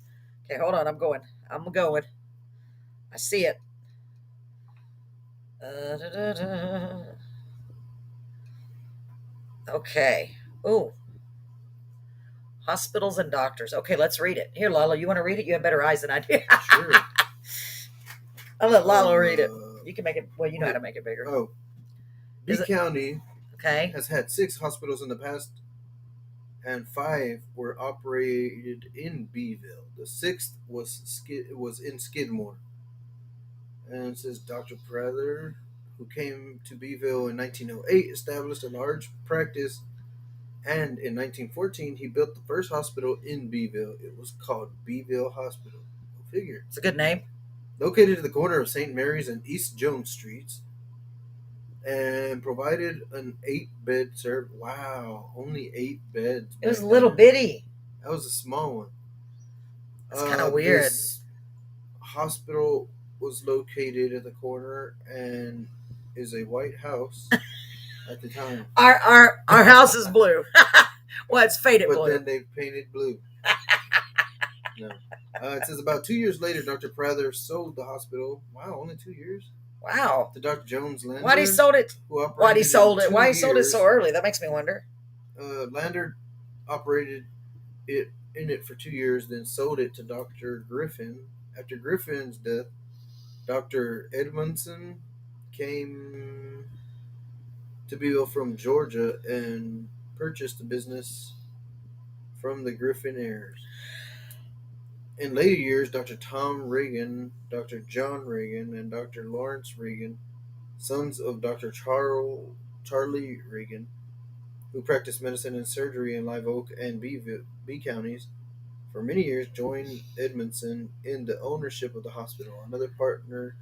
Okay, hold on. I'm going. I see it. Da-da-da-da. Okay. Ooh. Hospitals and doctors. Okay, let's read it. Here, Lalo, you want to read it? You have better eyes than I do. Sure. I'll let Lalo read it. You can make it. Well, you know how to make it bigger. Oh, B Is it- County Okay. has had 6 hospitals in the past, and 5 were operated in Beeville. The 6th was in Skidmore. And it says Dr. Prather, who came to Beeville in 1908, established a large practice, and in 1914 he built the first hospital in Beeville. It was called Beeville Hospital. Go figure. It's a good name. Located at the corner of St. Mary's and East Jones Streets, and provided an 8-bed service. Wow, only 8 beds. It was back a little then. bitty. That was a small one. It's kind of weird. This hospital was located at the corner and is a white house at the time. Our house is blue. Well, it's faded But blue. then they painted blue. No. It says about 2 years later, Dr. Prather sold the hospital. Wow, only 2 years? Wow. To Dr. Jones Lander. Why'd he sold it? Why'd he sold it? Why he sold it so early? That makes me wonder. Lander operated it for 2 years, then sold it to Dr. Griffin. After Griffin's death, Dr. Edmondson came to Beeville from Georgia and purchased the business from the Griffin heirs. In later years, Dr. Tom Reagan, Dr. John Reagan, and Dr. Lawrence Reagan, sons of Dr. Charlie Reagan, who practiced medicine and surgery in Live Oak and B counties, for many years joined Edmondson in the ownership of the hospital. Another partner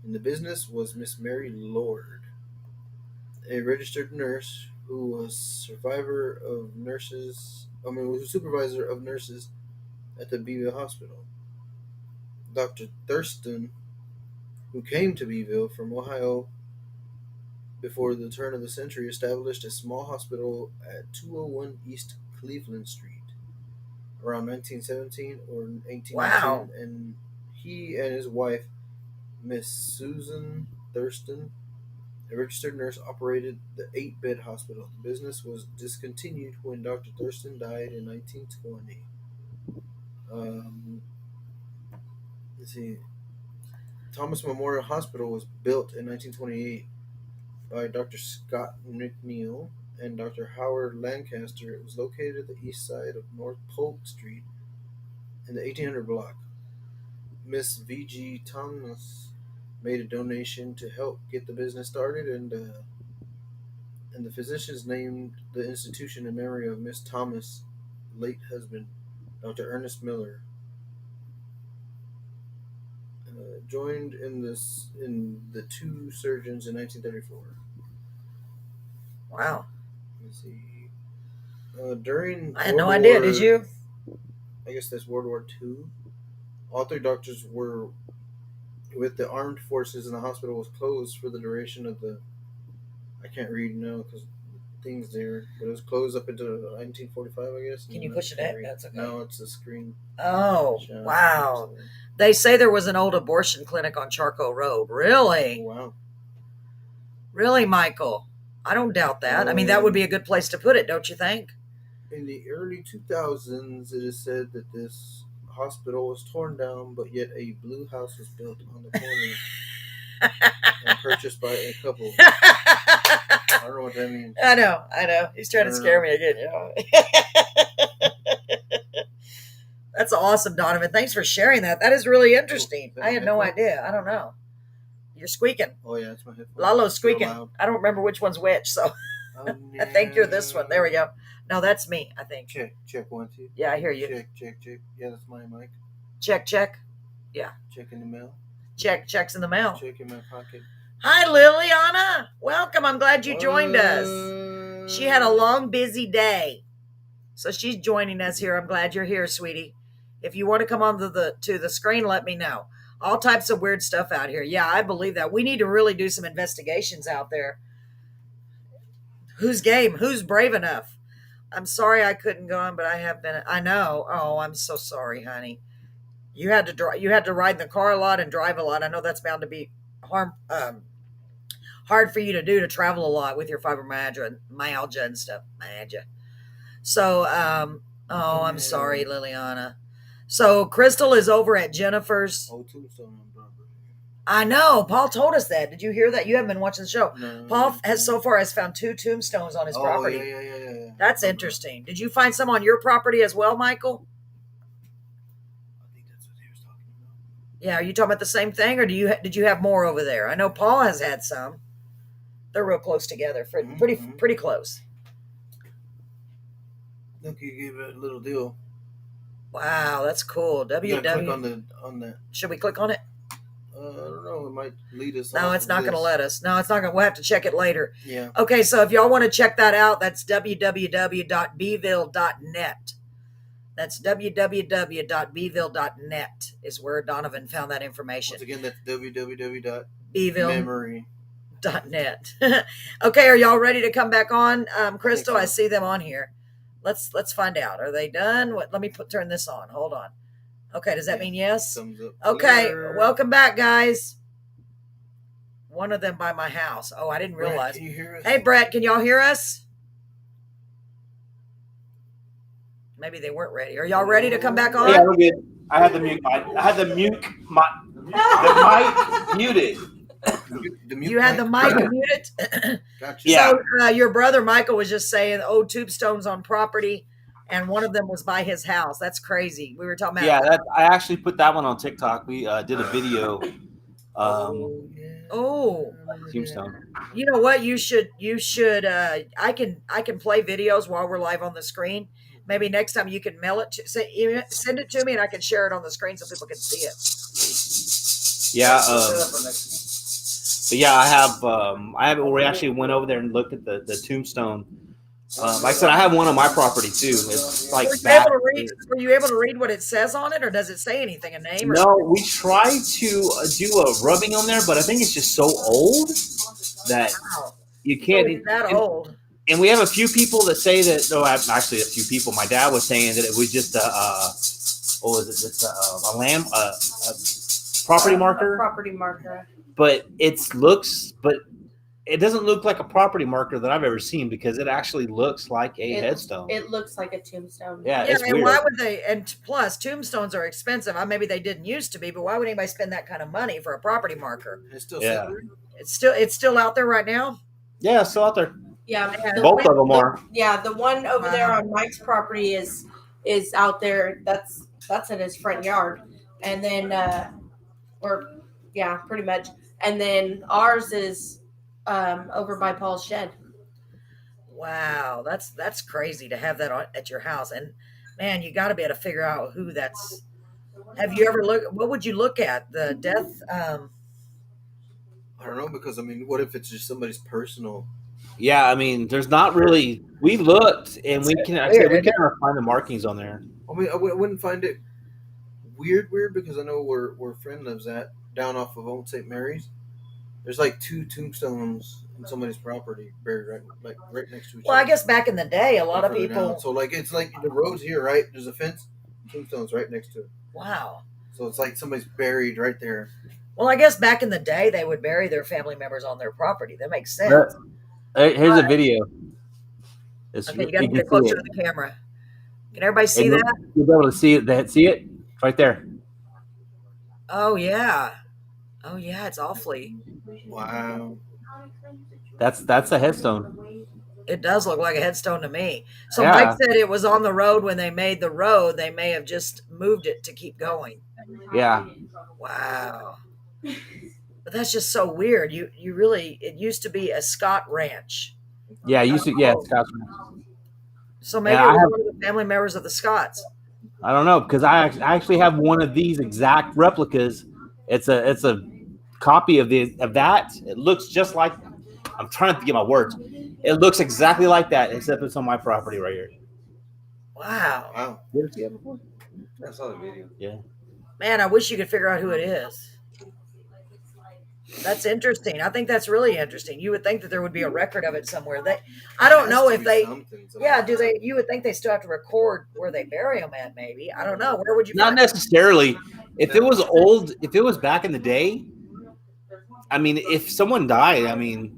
in the business was Miss Mary Lord, a registered nurse who was supervisor of nurses at the Beeville Hospital. Dr. Thurston, who came to Beeville from Ohio before the turn of the century, established a small hospital at 201 East Cleveland Street around 1917 or 1819. Wow. And he and his wife, Miss Susan Thurston, a registered nurse, operated the 8-bed hospital. The business was discontinued when Dr. Thurston died in 1920. Let's see. Thomas Memorial Hospital was built in 1928 by Dr. Scott McNeil and Dr. Howard Lancaster. It was located at the east side of North Polk Street in the 1800 block. Miss V.G. Thomas made a donation to help get the business started, and the physicians named the institution in memory of Miss Thomas' late husband, Dr. Ernest Miller. Joined in the 2 surgeons in 1934. Wow. Let's see. During I had no idea. Did you? I guess that's World War II. All 3 doctors were with the armed forces, and the hospital was closed for the duration of the. I can't read now because things there, but it was closed up until 1945, I guess. Can you push it in? That's okay. No, it's a screen. Oh, wow. They say there was an old abortion clinic on Charcoal Road. Really? Oh, wow. Really, Michael? I don't doubt that. I mean, that would be a good place to put it, don't you think? In the early 2000s, it is said that this hospital was torn down, but yet a blue house was built on the corner and purchased by a couple. I don't know what that means. I know. He's trying to scare me again, you know. That's awesome, Donovan. Thanks for sharing that. That is really interesting. I had no idea. I don't know. You're squeaking. Oh, yeah, it's my headphones. Lalo's squeaking. I don't remember which one's which, so I think you're this one. There we go. No, that's me, I think. Check 1, 2. Yeah, I hear you. Check. Yeah, that's my mic. Check. Yeah. Check in the mail. Checks in the mail. Check in my pocket. Hi, Liliana. Welcome. I'm glad you joined us. She had a long, busy day, so she's joining us here. I'm glad you're here, sweetie. If you want to come on to the screen, let me know. All types of weird stuff out here. Yeah, I believe that. We need to really do some investigations out there. Who's game? Who's brave enough? I'm sorry I couldn't go on, but I have been. I know. Oh, I'm so sorry, honey. You had to ride in the car a lot and drive a lot. I know that's bound to be hard for you to do to travel a lot with your fibromyalgia and stuff. So, I'm sorry, Liliana. So Crystal is over at Jennifer's. Oh, tombstone on property. I know. Paul told us that. Did you hear that? You haven't been watching the show. No. Paul has found 2 tombstones on his property. Yeah. That's interesting. Did you find some on your property as well, Michael? I think that's what he was talking about. Yeah. Are you talking about the same thing, or did you have more over there? I know Paul has had some. They're real close together. Pretty close. Look, you gave it a little deal. Wow, that's cool. You gotta click on that. Should we click on it? I don't know. It might lead us. No, it's not going to let us. No, it's not going to. We'll have to check it later. Yeah. Okay, so if y'all want to check that out, that's www.beeville.net. That's www.beeville.net is where Donovan found that information. Once again, that's www.beeville.net. Okay, are y'all ready to come back on? Crystal, I see them on here. Let's find out. Are they done? Let me turn this on. Hold on. Okay, does that mean yes? Thumbs up. Okay, welcome back, guys. One of them by my house. Oh, I didn't realize. Brett, can you hear us? Hey, Brett, can y'all hear us? Maybe they weren't ready. Are y'all ready to come back on? Yeah, we're good. I had the mic muted. You had the mic muted? Gotcha. Yeah. So your brother Michael was just saying, tombstones on property, and one of them was by his house. That's crazy. We were talking about. Yeah, I actually put that one on TikTok. We did a video. Tombstone. You know what? You should. I can play videos while we're live on the screen. Maybe next time you can mail it send it to me, and I can share it on the screen so people can see it. Yeah. But yeah, I have. We actually went over there and looked at the tombstone. Like I said, I have one on my property too. It's like were you able to read what it says on it, or does it say anything, a name? No, we tried to do a rubbing on there, but I think it's just so old that you can't. Old. And we have a few people that say that. No, actually, a few people. My dad was saying that it was just a property marker. Property marker. But it doesn't look like a property marker that I've ever seen, because it actually looks like a headstone. It looks like a tombstone. Yeah, it's and weird. why would they? And plus, tombstones are expensive. Maybe they didn't used to be, but why would anybody spend that kind of money for a property marker? It's still It's still out there right now. Yeah, it's still out there. Yeah, both of them are. Yeah, the one over there on Mike's property is out there. That's in his front yard, and then pretty much. And then ours is over by Paul's shed. Wow, that's crazy to have that at your house. And man, you got to be able to figure out who that's. Have you ever looked? What would you look at? The death. I don't know, because what if it's just somebody's personal? Yeah, there's not really. We looked, and we can find the markings on there. I wouldn't find it weird because I know where a friend lives at, down off of Old St. Mary's. There's like 2 tombstones in somebody's property buried right next to each other. Well, I guess back in the day, a lot of people. Down. So it's like the road's here, right? There's a fence, tombstones right next to it. Wow. So it's like somebody's buried right there. Well, I guess back in the day, they would bury their family members on their property. That makes sense. Here's a video. Okay, you got to get closer to the camera. Can everybody see that? You'll be able to see it. See it? It's right there. Oh, yeah. Oh, yeah, it's awfully. Wow. That's a headstone. It does look like a headstone to me. So Yeah. Mike said it was on the road when they made the road. They may have just moved it to keep going. Yeah. Wow. But that's just so weird. You really, it used to be a Scott ranch. Yeah, it's Scott's ranch. So maybe it was one of the family members of the Scotts. I don't know, because I actually have one of these exact replicas. It's a copy of that. It looks just like. I'm trying to get my words. It looks exactly like that, except it's on my property right here. Wow. You ever see it before? I saw the video. Yeah. Man, I wish you could figure out who it is. That's interesting. I think that's really interesting. You would think that there would be a record of it somewhere. I don't know if they. Yeah, do they? You would think they still have to record where they bury them at. Maybe, I don't know. Where would you? Not necessarily. If it was old, if it was back in the day, I mean, if someone died, I mean,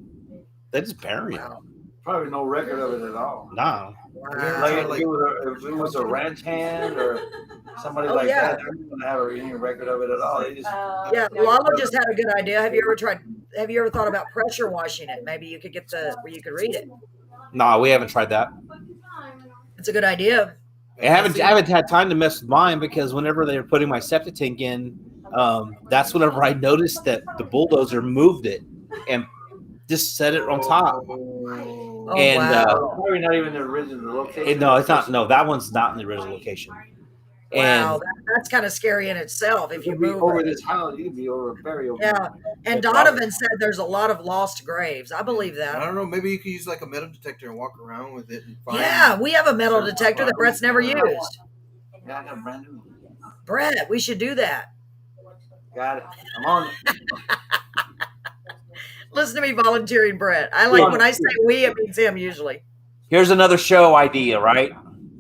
they just bury him. Probably no record of it at all. No. Like if it was a ranch hand or somebody like that, they're not gonna have any record of it at all. They just Lalo just had a good idea. Have you ever thought about pressure washing it? Maybe you could get where you could read it. No, we haven't tried that. It's a good idea. I haven't had time to mess with mine because whenever they were putting my septic tank in, that's whenever I noticed that the bulldozer moved it and just set it on top. Oh, And wow. probably not even the original location. no, it's not. No, that one's not in the original location. Wow, And that's kind of scary in itself. If you You'd be move over it. this house, you'd be over burial. Yeah, and Donovan said there's a lot of lost graves. I believe I that. don't know. Maybe you could use like a metal detector and walk around with it. And find Yeah, we have a metal detector that Brett's never used. Yeah, I got a brand new one. Brett, we should do that. Got it. I'm on it. Listen to me volunteering, Brett. I like when I say we, it means him usually. here's another show idea, right?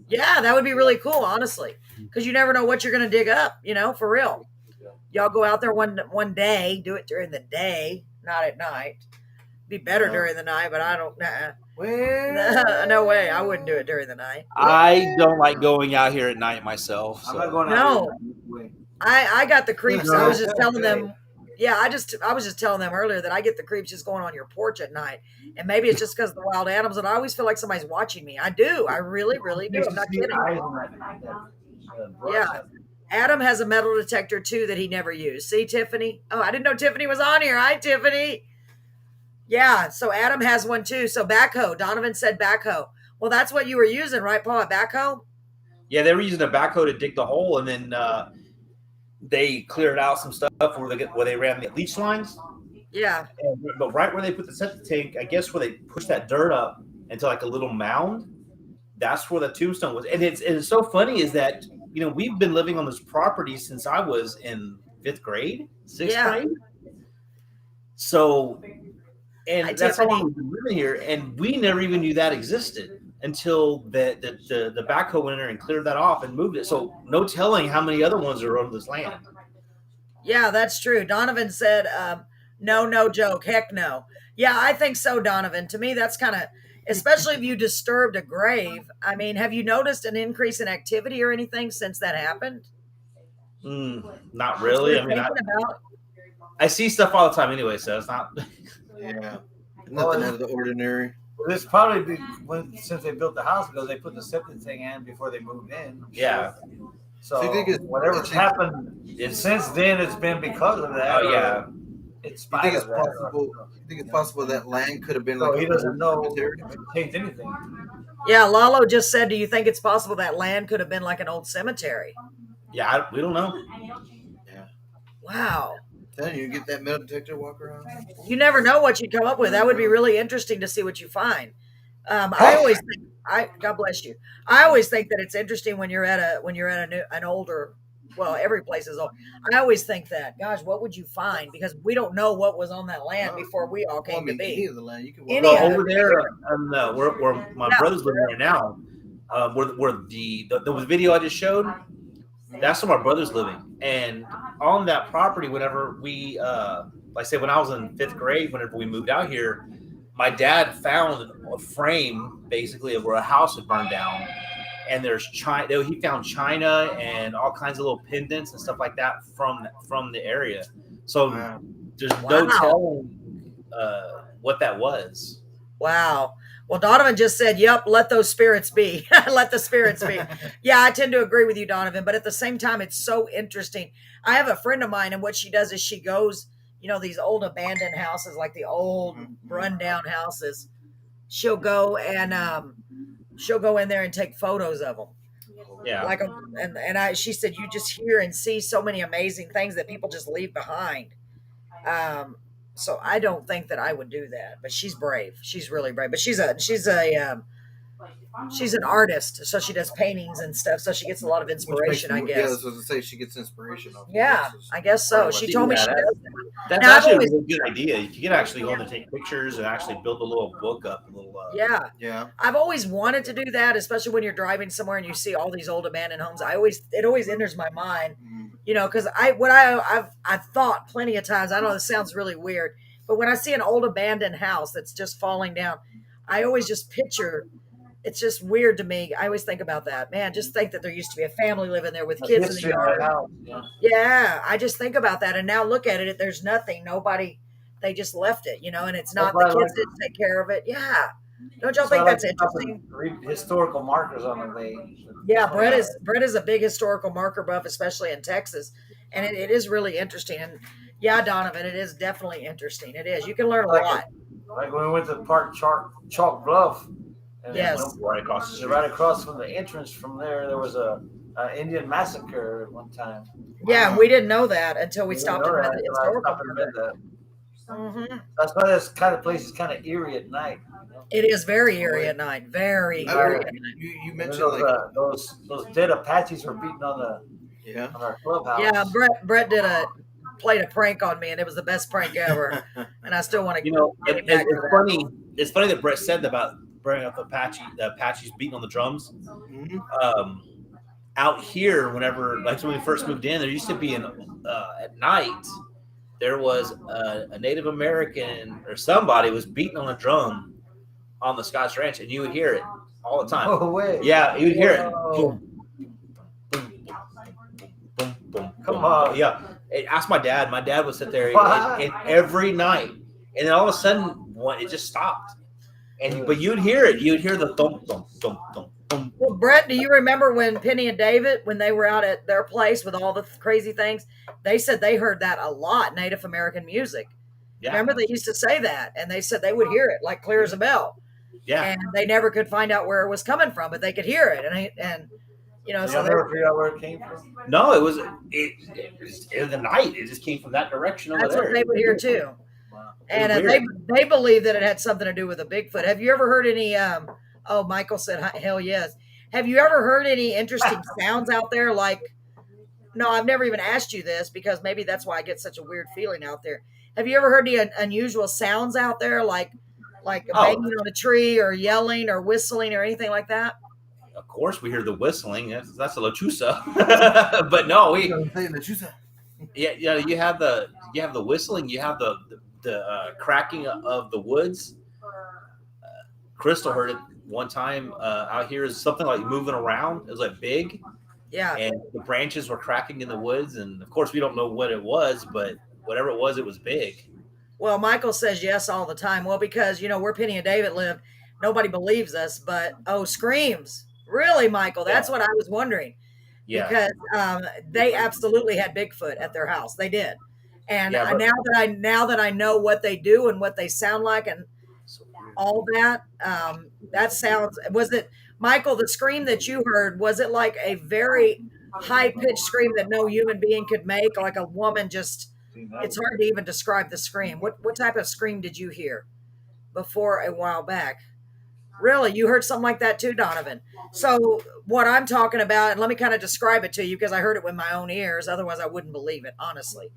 Yeah, that would be really cool, honestly, because you never know what you're going to dig up. For real. Y'all go out there one day, do it during the day, not at night. Be better during the night, but I don't. Well, No way, I wouldn't do it during the night. I don't like going out here at night myself. I'm So. not going No. out there. I got the creeps. I was just telling them. Yeah, I was just telling them earlier that I get the creeps just going on your porch at night, and maybe it's just because of the wild animals. And I always feel like somebody's watching me. I do. I really, really do. I'm not kidding. Yeah. Adam has a metal detector too that he never used. See, Tiffany? Oh, I didn't know Tiffany was on here. Hi, Tiffany. Yeah, so Adam has one too. So backhoe. Donovan said backhoe. Well, that's what you were using, right, Paul? A backhoe? Yeah, they were using a backhoe to dig the hole, and then they cleared out some stuff where they ran the leach lines. Yeah. But right where they put the septic tank, I guess where they pushed that dirt up into like a little mound, that's where the tombstone was. And it's so funny is that we've been living on this property since I was in 5th grade, 6th grade. So, and that's how long we've been living here, and we never even knew that existed until the backhoe went in there and cleared that off and moved it. So no telling how many other ones are on this land. Yeah, that's true. Donovan said, no joke. Heck no. Yeah, I think so, Donovan. To me, that's kind of, especially if you disturbed a grave. I mean, have you noticed an increase in activity or anything since that happened? Not really. I mean, I see stuff all the time anyway, so it's not. Yeah. Nothing out of the ordinary. Well, this probably since they built the house because they put the septic thing in before they moved in. Yeah. So you think whatever's happened since then, it's been because of that. Oh yeah. You think it's possible? You think it's possible that land could have been like? He doesn't know if it changed anything. Yeah, Lalo just said, do you think it's possible that land could have been like an old cemetery? Yeah, we don't know. Yeah. Wow. Then you get that metal detector, walk around. You never know what you come up with. That would be really interesting to see what you find. I always think, God bless you. I always think that it's interesting when you're at an older. Well, every place is old. I always think that, gosh, what would you find? Because we don't know what was on that land before we all came to be. Any of the land you can Any over there, where my brother's living right now, where the video I just showed, that's where my brother's living. And on that property, whenever we, like I said, when I was in 5th grade, whenever we moved out here, my dad found a frame basically of where a house had burned down. And there's China. He found China and all kinds of little pendants and stuff like that from the area. So there's no telling what that was. Wow. Well, Donovan just said, "Yep, let those spirits be. Let the spirits be." Yeah, I tend to agree with you, Donovan. But at the same time, it's so interesting. I have a friend of mine, and what she does is she goes, these old abandoned houses, like the old rundown houses. She'll go and she'll go in there and take photos of them. Yeah. She said you just hear and see so many amazing things that people just leave behind. So I don't think that I would do that, but she's brave. She's really brave, but she's an artist. So she does paintings and stuff. So she gets a lot of inspiration, I guess. Yeah, I was going to say she gets inspiration off. Yeah, I guess so. She told me she does that. That's Now, actually a really good idea. You can actually go in and take pictures and actually build a little book up. Yeah. I've always wanted to do that, especially when you're driving somewhere and you see all these old abandoned homes. It always enters my mind. because I've thought plenty of times. I know this sounds really weird, but when I see an old abandoned house that's just falling down, I always just picture. It's just weird to me. I always think about that. Man, just think that there used to be a family living there with kids in the History of yard. that house. Yeah, I just think about that, and now look at it. There's nothing. Nobody. They just left it, and it's not the kids didn't take care of it. Yeah, don't y'all think that's interesting? Historical markers on them. Yeah, Brett is a big historical marker buff, especially in Texas, and it is really interesting. And yeah, Donovan, it is definitely interesting. It is. You can learn a lot. Like when we went to Park Chalk Bluff. And Yes. Right across the Right across from the entrance from there was a Indian massacre at one time. Yeah, we didn't know that until we We stopped didn't and know read that the until I historical stopped and read marker. that. Hmm. That's why this kind of place is kind of eerie at night. It is very eerie at night. Very I eerie. heard- At night. You And mentioned those dead Apaches were beating on our clubhouse. Yeah, Brett played a prank on me, and it was the best prank ever. And I still want to. It's funny. It's funny that Brett said about bringing up the Apaches beating on the drums. Mhm. Out here, whenever when we first moved in, there used to be at night there was a Native American or somebody was beating on a drum on the Scotch Ranch, and you would hear it all the time. No way. Yeah, you would hear it. Whoa. Boom, boom, boom. Come boom. on. Yeah. Ask my dad. My dad would sit there Wow. and every night, and then all of a sudden, it just stopped. But you'd hear it. You'd hear the thump, thump, thump, thump, thump. Well, Brett, do you remember when Penny and David, when they were out at their place with all the crazy things, they said they heard that a lot, Native American music. Yeah. Remember, they used to say that, and they said they would hear it like clear as a bell. Yeah. And they never could find out where it was coming from, but they could hear it, and Y'all so they never figured out where it came from? No, it was in the night. It just came from that direction over that's there. what they would hear too. Wow. And It was they weird. believe that it had something to do with a Bigfoot. Have you ever heard any? Oh, Michael said, "Hell yes." Have you ever heard any interesting sounds out there? Like, no, I've never even asked you this because maybe that's why I get such a weird feeling out there. Have you ever heard any unusual sounds out there, like banging on a tree or yelling or whistling or anything like that? Of course, we hear the whistling. That's a lechusa. But no, you have the whistling. You have the cracking of the woods. Crystal heard it one time out here. Is something like moving around. It was like big. Yeah. And the branches were cracking in the woods, and of course we don't know what it was, but whatever it was big. Well, Michael says yes all the time. Well, because where Penny and David lived, nobody believes us. But screams, really, Michael? That's what I was wondering. Yeah. Because they absolutely had Bigfoot at their house. They did. And Yeah, but- now that I know what they do and what they sound like and all that, that sounds. Was it, Michael? The scream that you heard, was it like a very high pitched scream that no human being could make, like a woman just? It's hard to even describe the scream. What type of scream did you hear before a while back? Really? You heard something like that too, Donovan? So what I'm talking about, and let me kind of describe it to you because I heard it with my own ears. Otherwise, I wouldn't believe it, honestly.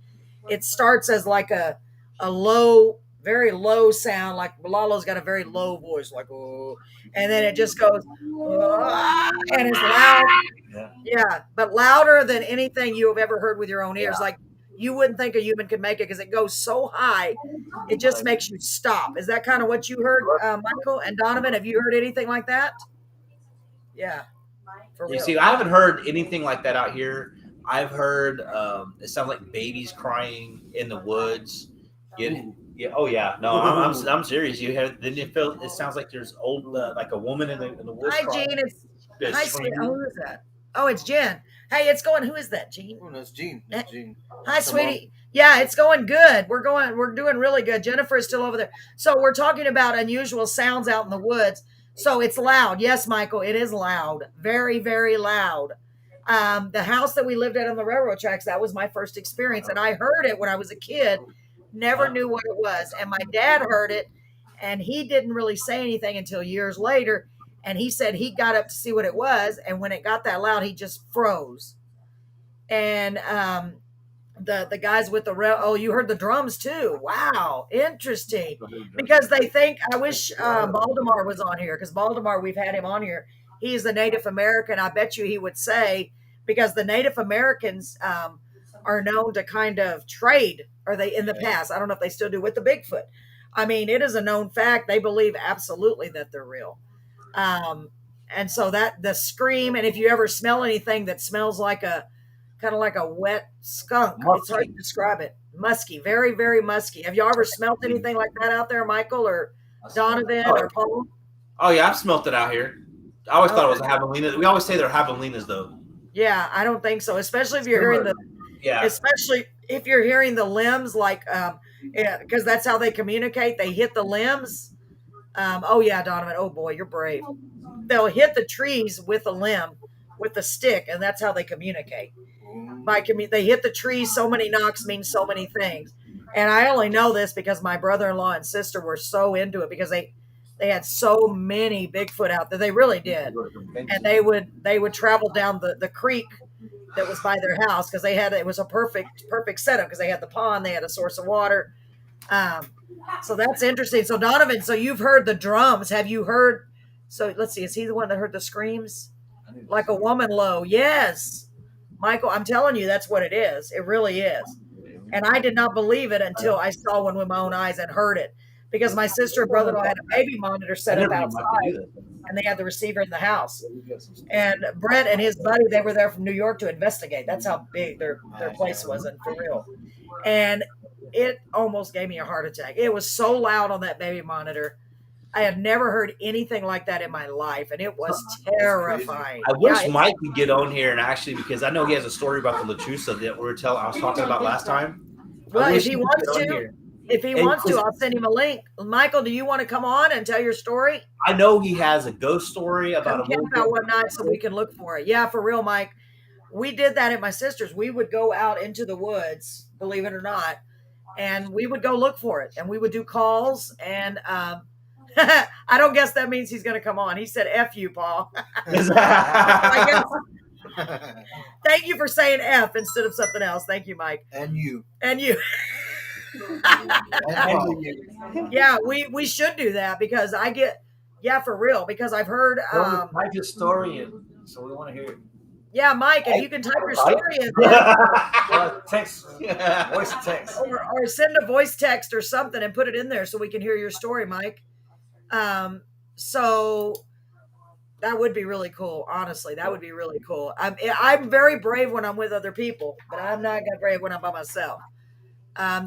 It starts as like a low, very low sound. Like Lalo's got a very low voice, like, oh, and then it just goes, and it's loud. Yeah, but louder than anything you have ever heard with your own ears. Yeah. Like, you wouldn't think a human could make it because it goes so high, it just makes you stop. Is that kind of what you heard, Michael and Donovan? Have you heard anything like that? Yeah. For You real. see, I haven't heard anything like that out here. I've heard it sounds like babies crying in the woods. Yeah. Oh yeah. No, I'm serious. Then you feel it sounds like there's old like a woman in the woods. Hi, crying. Gene. Just Hi, screaming. sweetie. Oh, who is that? Oh, it's Jen. Hey, it's going. Who is that, Gene? Oh, that's Gene. That's Gene. Hi, sweetie. Yeah, it's going good. We're doing really good. Jennifer is still over there. So we're talking about unusual sounds out in the woods. So it's loud. Yes, Michael, it is loud. Very, very loud. The house that we lived at on the railroad tracks, that was my first experience. And I heard it when I was a kid. Never knew what it was. And my dad heard it, and he didn't really say anything until years later. And he said he got up to see what it was. And when it got that loud, he just froze. And the guys with the rail, you heard the drums too. Wow, interesting. Because they think, I wish Baltimore was on here, because Baltimore, we've had him on here. He's a Native American. I bet you he would say, because the Native Americans are known to kind of trade, or they in the past. I don't know if they still do with the Bigfoot. I mean, it is a known fact. They believe absolutely that they're real. And so that the scream, and if you ever smell anything that smells like a kind of like a wet skunk, it's hard to describe it. Musky, very, very musky. Have y'all ever smelled anything like that out there, Michael or Donovan or Paul? Oh yeah, I've smelt it out here. I always thought it was a javelina. We always say they're javelinas though. Yeah, I don't think so. Especially if you're hearing especially if you're hearing the limbs, like because that's how they communicate. They hit the limbs. Oh yeah, Donovan. Oh boy, you're brave. They'll hit the trees with a limb, with a stick, and that's how they communicate. They hit the trees. So many knocks means so many things. And I only know this because my brother-in-law and sister were so into it because they had so many Bigfoot out there. They really did. And they would travel down the creek that was by their house because it was a perfect setup because they had the pond, they had a source of water. So that's interesting. So Donovan, so you've heard the drums. Have you heard? So let's see. Is he the one that heard the screams? Like a woman low. Yes. Michael, I'm telling you, that's what it is. It really is. And I did not believe it until I saw one with my own eyes and heard it. Because my sister and brother-in-law had a baby monitor set up outside, and they had the receiver in the house. And Brett and his buddy, they were there from New York to investigate. That's how big their place was, and for real. And it almost gave me a heart attack. It was so loud on that baby monitor. I had never heard anything like that in my life, and it was terrifying. I wish Mike could get on here and actually, because I know he has a story about the Lechusa that I was talking about last time. Well, if he wants to, I'll send him a link. Michael, do you want to come on and tell your story? I know he has a ghost story about one night, so we can look for it. Yeah, for real, Mike. We did that at my sister's. We would go out into the woods, believe it or not, and we would go look for it, and we would do calls. And I don't guess that means he's going to come on. He said, "F you, Paul." Thank you for saying F instead of something else. Thank you, Mike. And you. Yeah, we should do that because for real, because I've heard type your story in, so we want to hear it. Yeah, Mike, if you can type your story in text, voice text, or send a voice text or something and put it in there so we can hear your story, Mike. So that would be really cool. Honestly, that would be really cool. I'm very brave when I'm with other people, but I'm not that brave when I'm by myself.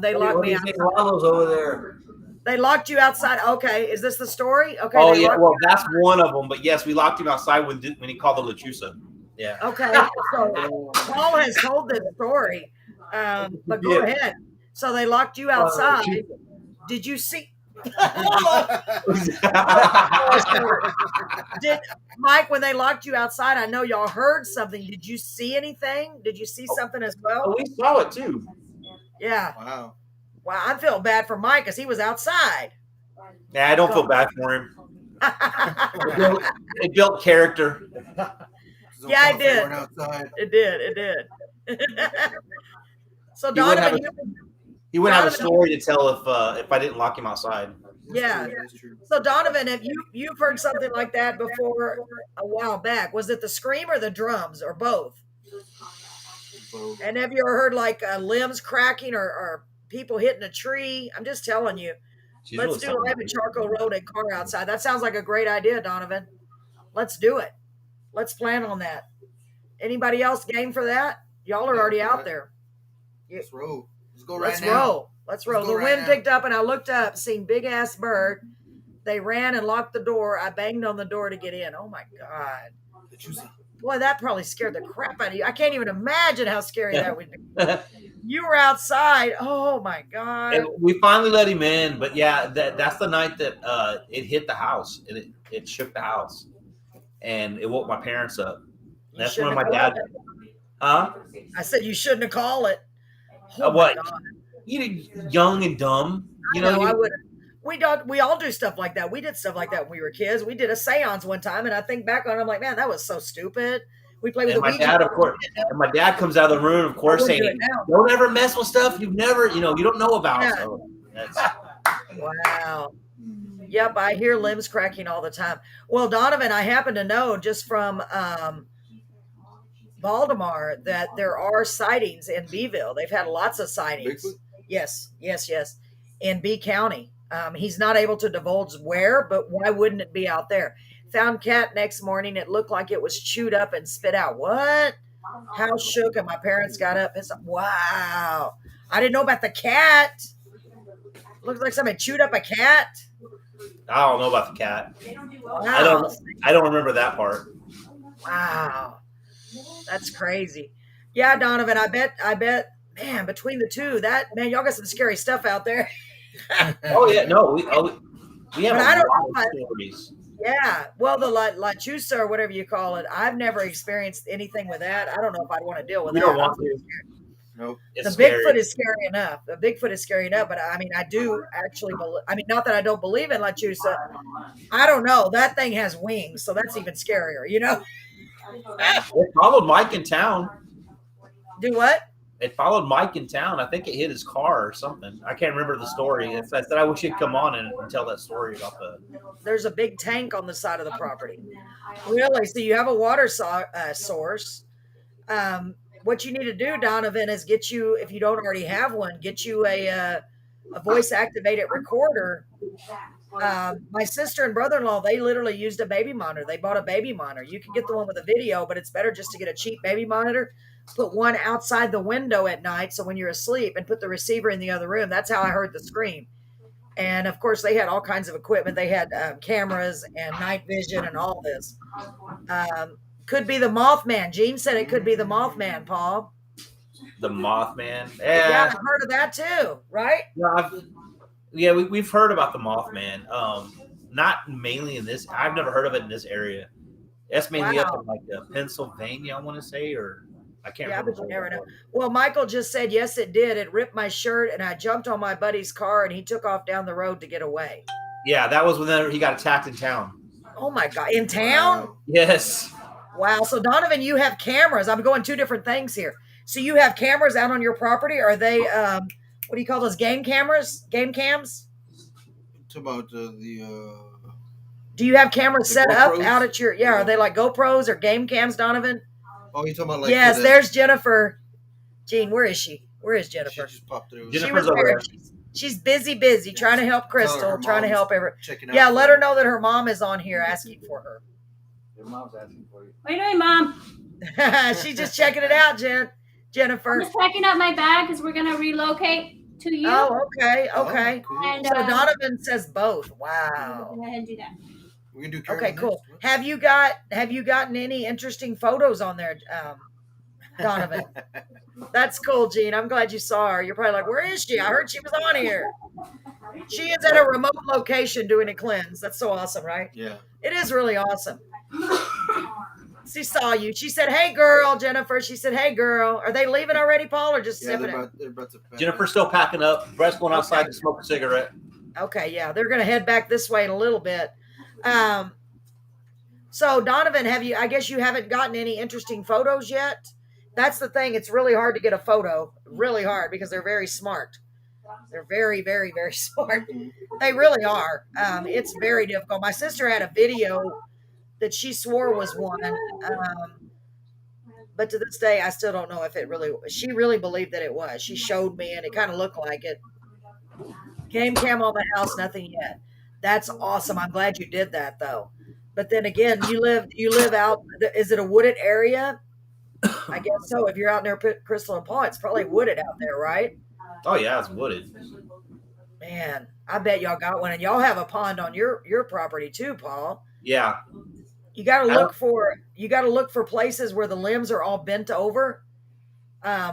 They locked me outside. Over there. They locked you outside. Okay, is this the story? Okay. Oh yeah, well that's one of them. But yes, we locked him outside when he called the Lechusa. Yeah. Okay. So Paul has told this story, but go ahead. So they locked you outside. Did you see? Mike, when they locked you outside, I know y'all heard something. Did you see anything? Did you see something as well? Oh, we saw it too. Yeah. Wow. I feel bad for Mike because he was outside. Yeah, I don't feel bad for him. It built character. Yeah, it did. It did. So Donovan, he wouldn't have a story to tell if I didn't lock him outside. Yeah. So Donovan, have you've heard something like that before a while back? Was it the scream or the drums or both? And have you ever heard like limbs cracking or people hitting a tree? I'm just telling you. Let's do Live at Charcoal Road and car outside. That sounds like a great idea, Donovan. Let's do it. Let's plan on that. Anybody else game for that? Y'all are already out there. Let's roll. Let's go right now. Let's roll. The wind picked up and I looked up, seen big ass bird. They ran and locked the door. I banged on the door to get in. Oh my God. Boy, that probably scared the crap out of you. I can't even imagine how scary that would be. You were outside. Oh my God. And we finally let him in, but yeah, that's the night that it hit the house and it shook the house. And it woke my parents up. That's when my dad. I said you shouldn't have called it. Oh what? You young and dumb. I would. We all do stuff like that. We did stuff like that when we were kids. We did a seance one time, and I think back on it, I'm like, man, that was so stupid. We played with my dad, of course. And my dad comes out of the room, of course, saying, "Don't ever mess with stuff you don't know about." Yeah. So wow. Yep, I hear limbs cracking all the time. Well, Donovan, I happen to know just from Baltimore that there are sightings in Beeville. They've had lots of sightings. Bigfoot? Yes. In B County. He's not able to divulge where, but why wouldn't it be out there? Found cat next morning. It looked like it was chewed up and spit out. What? How shook? And my parents got up and said, wow. I didn't know about the cat. Looks like somebody chewed up a cat. I don't know about the cat. Wow. I don't remember that part. Wow. That's crazy. Yeah, Donovan, I bet, man, between the two, y'all got some scary stuff out there. Oh yeah, no, we have But I don't lot know. of stories. Yeah. Well, the La Chusa or whatever you call it, I've never experienced anything with that. I don't know if I'd want to deal with We that. don't want to. Nope. The It's Bigfoot scary. is scary enough. The Bigfoot is scary enough, but I mean, I do actually believe, I mean, not that I don't believe in La Chusa. I don't know. That thing has wings, so that's even scarier, you know? It followed Mike in town. Do what? It followed Mike in town. I think it hit his car or something. I can't remember the story. I said I wish he'd come on and tell that story about the. There's a big tank on the side of the property. Really? So you have a water source. What you need to do, Donovan, is get you, if you don't already have one, get you a voice activated recorder. My sister and brother-in-law, they literally used a baby monitor. They bought a baby monitor. You can get the one with a video, but it's better just to get a cheap baby monitor. Put one outside the window at night, so when you're asleep, and put the receiver in the other room. That's how I heard the scream. And of course, they had all kinds of equipment. They had cameras and night vision and all this. Could be the Mothman. Gene said it could be the Mothman, Paul. The Mothman. Yeah, Yeah, I've heard of that too, right? we've heard about the Mothman. Not mainly in this. I've never heard of it in this area. That's mainly up in like Pennsylvania, I want to say, or I can't Yeah, remember. but you never know. Well, Michael just said, yes, it did. It ripped my shirt, and I jumped on my buddy's car, and he took off down the road to get away. Yeah, that was when he got attacked in town. Oh, my God. In town? Yes. Wow. So, Donovan, you have cameras. I'm going two different things here. So you have cameras out on your property? Are they, what do you call those, game cameras? Game cams? It's about Do you have cameras The set up GoPros? out at your, are they like GoPros or game cams, Donovan? Oh, you talking about like Yes, the- there's Jennifer. Gene, where is she? Where is She Jennifer? just popped through. She Jennifer's was over there. there. She's busy, trying to help Tell her Crystal, her trying to mom's help everyone. checking out Yeah, for let her know that her mom is on here asking for her. Your mom's asking for you. What are you doing, Mom? She's just checking it out, I'm Jennifer. just packing up my bag because we're gonna relocate to you. Oh, okay. Oh, cool. And So Donovan says both. Wow. Go ahead and do that. We can do Okay, Carolyn cool. next. Have you gotten any interesting photos on there, Donovan? That's cool, Gene. I'm glad you saw her. You're probably like, where is she? I heard she was on here. She is at a remote location doing a cleanse. That's so awesome, right? Yeah. It is really awesome. She saw you. She said, hey, girl, Jennifer. She said, hey, girl. Are they leaving already, Paul, or just Yeah, sipping it? they're about to pack Jennifer's up. still packing up. Brett's going outside to smoke a cigarette. Okay, yeah. They're going to head back this way in a little bit. So, Donovan, I guess you haven't gotten any interesting photos yet? That's the thing. It's really hard to get a photo. Really hard because they're very smart. They're very, very, very smart. They really are. It's very difficult. My sister had a video that she swore was one. But to this day, I still don't know if it really, she really believed that it was. She showed me and it kind of looked like it. Game cam on the house, nothing yet. That's awesome. I'm glad you did that though. But then again, you live out, is it a wooded area? I guess so. If you're out near Crystal and Paul, it's probably wooded out there, right? Oh yeah, it's wooded. Man, I bet y'all got one, and y'all have a pond on your property too, Paul. Yeah. You got to look for places where the limbs are all bent over.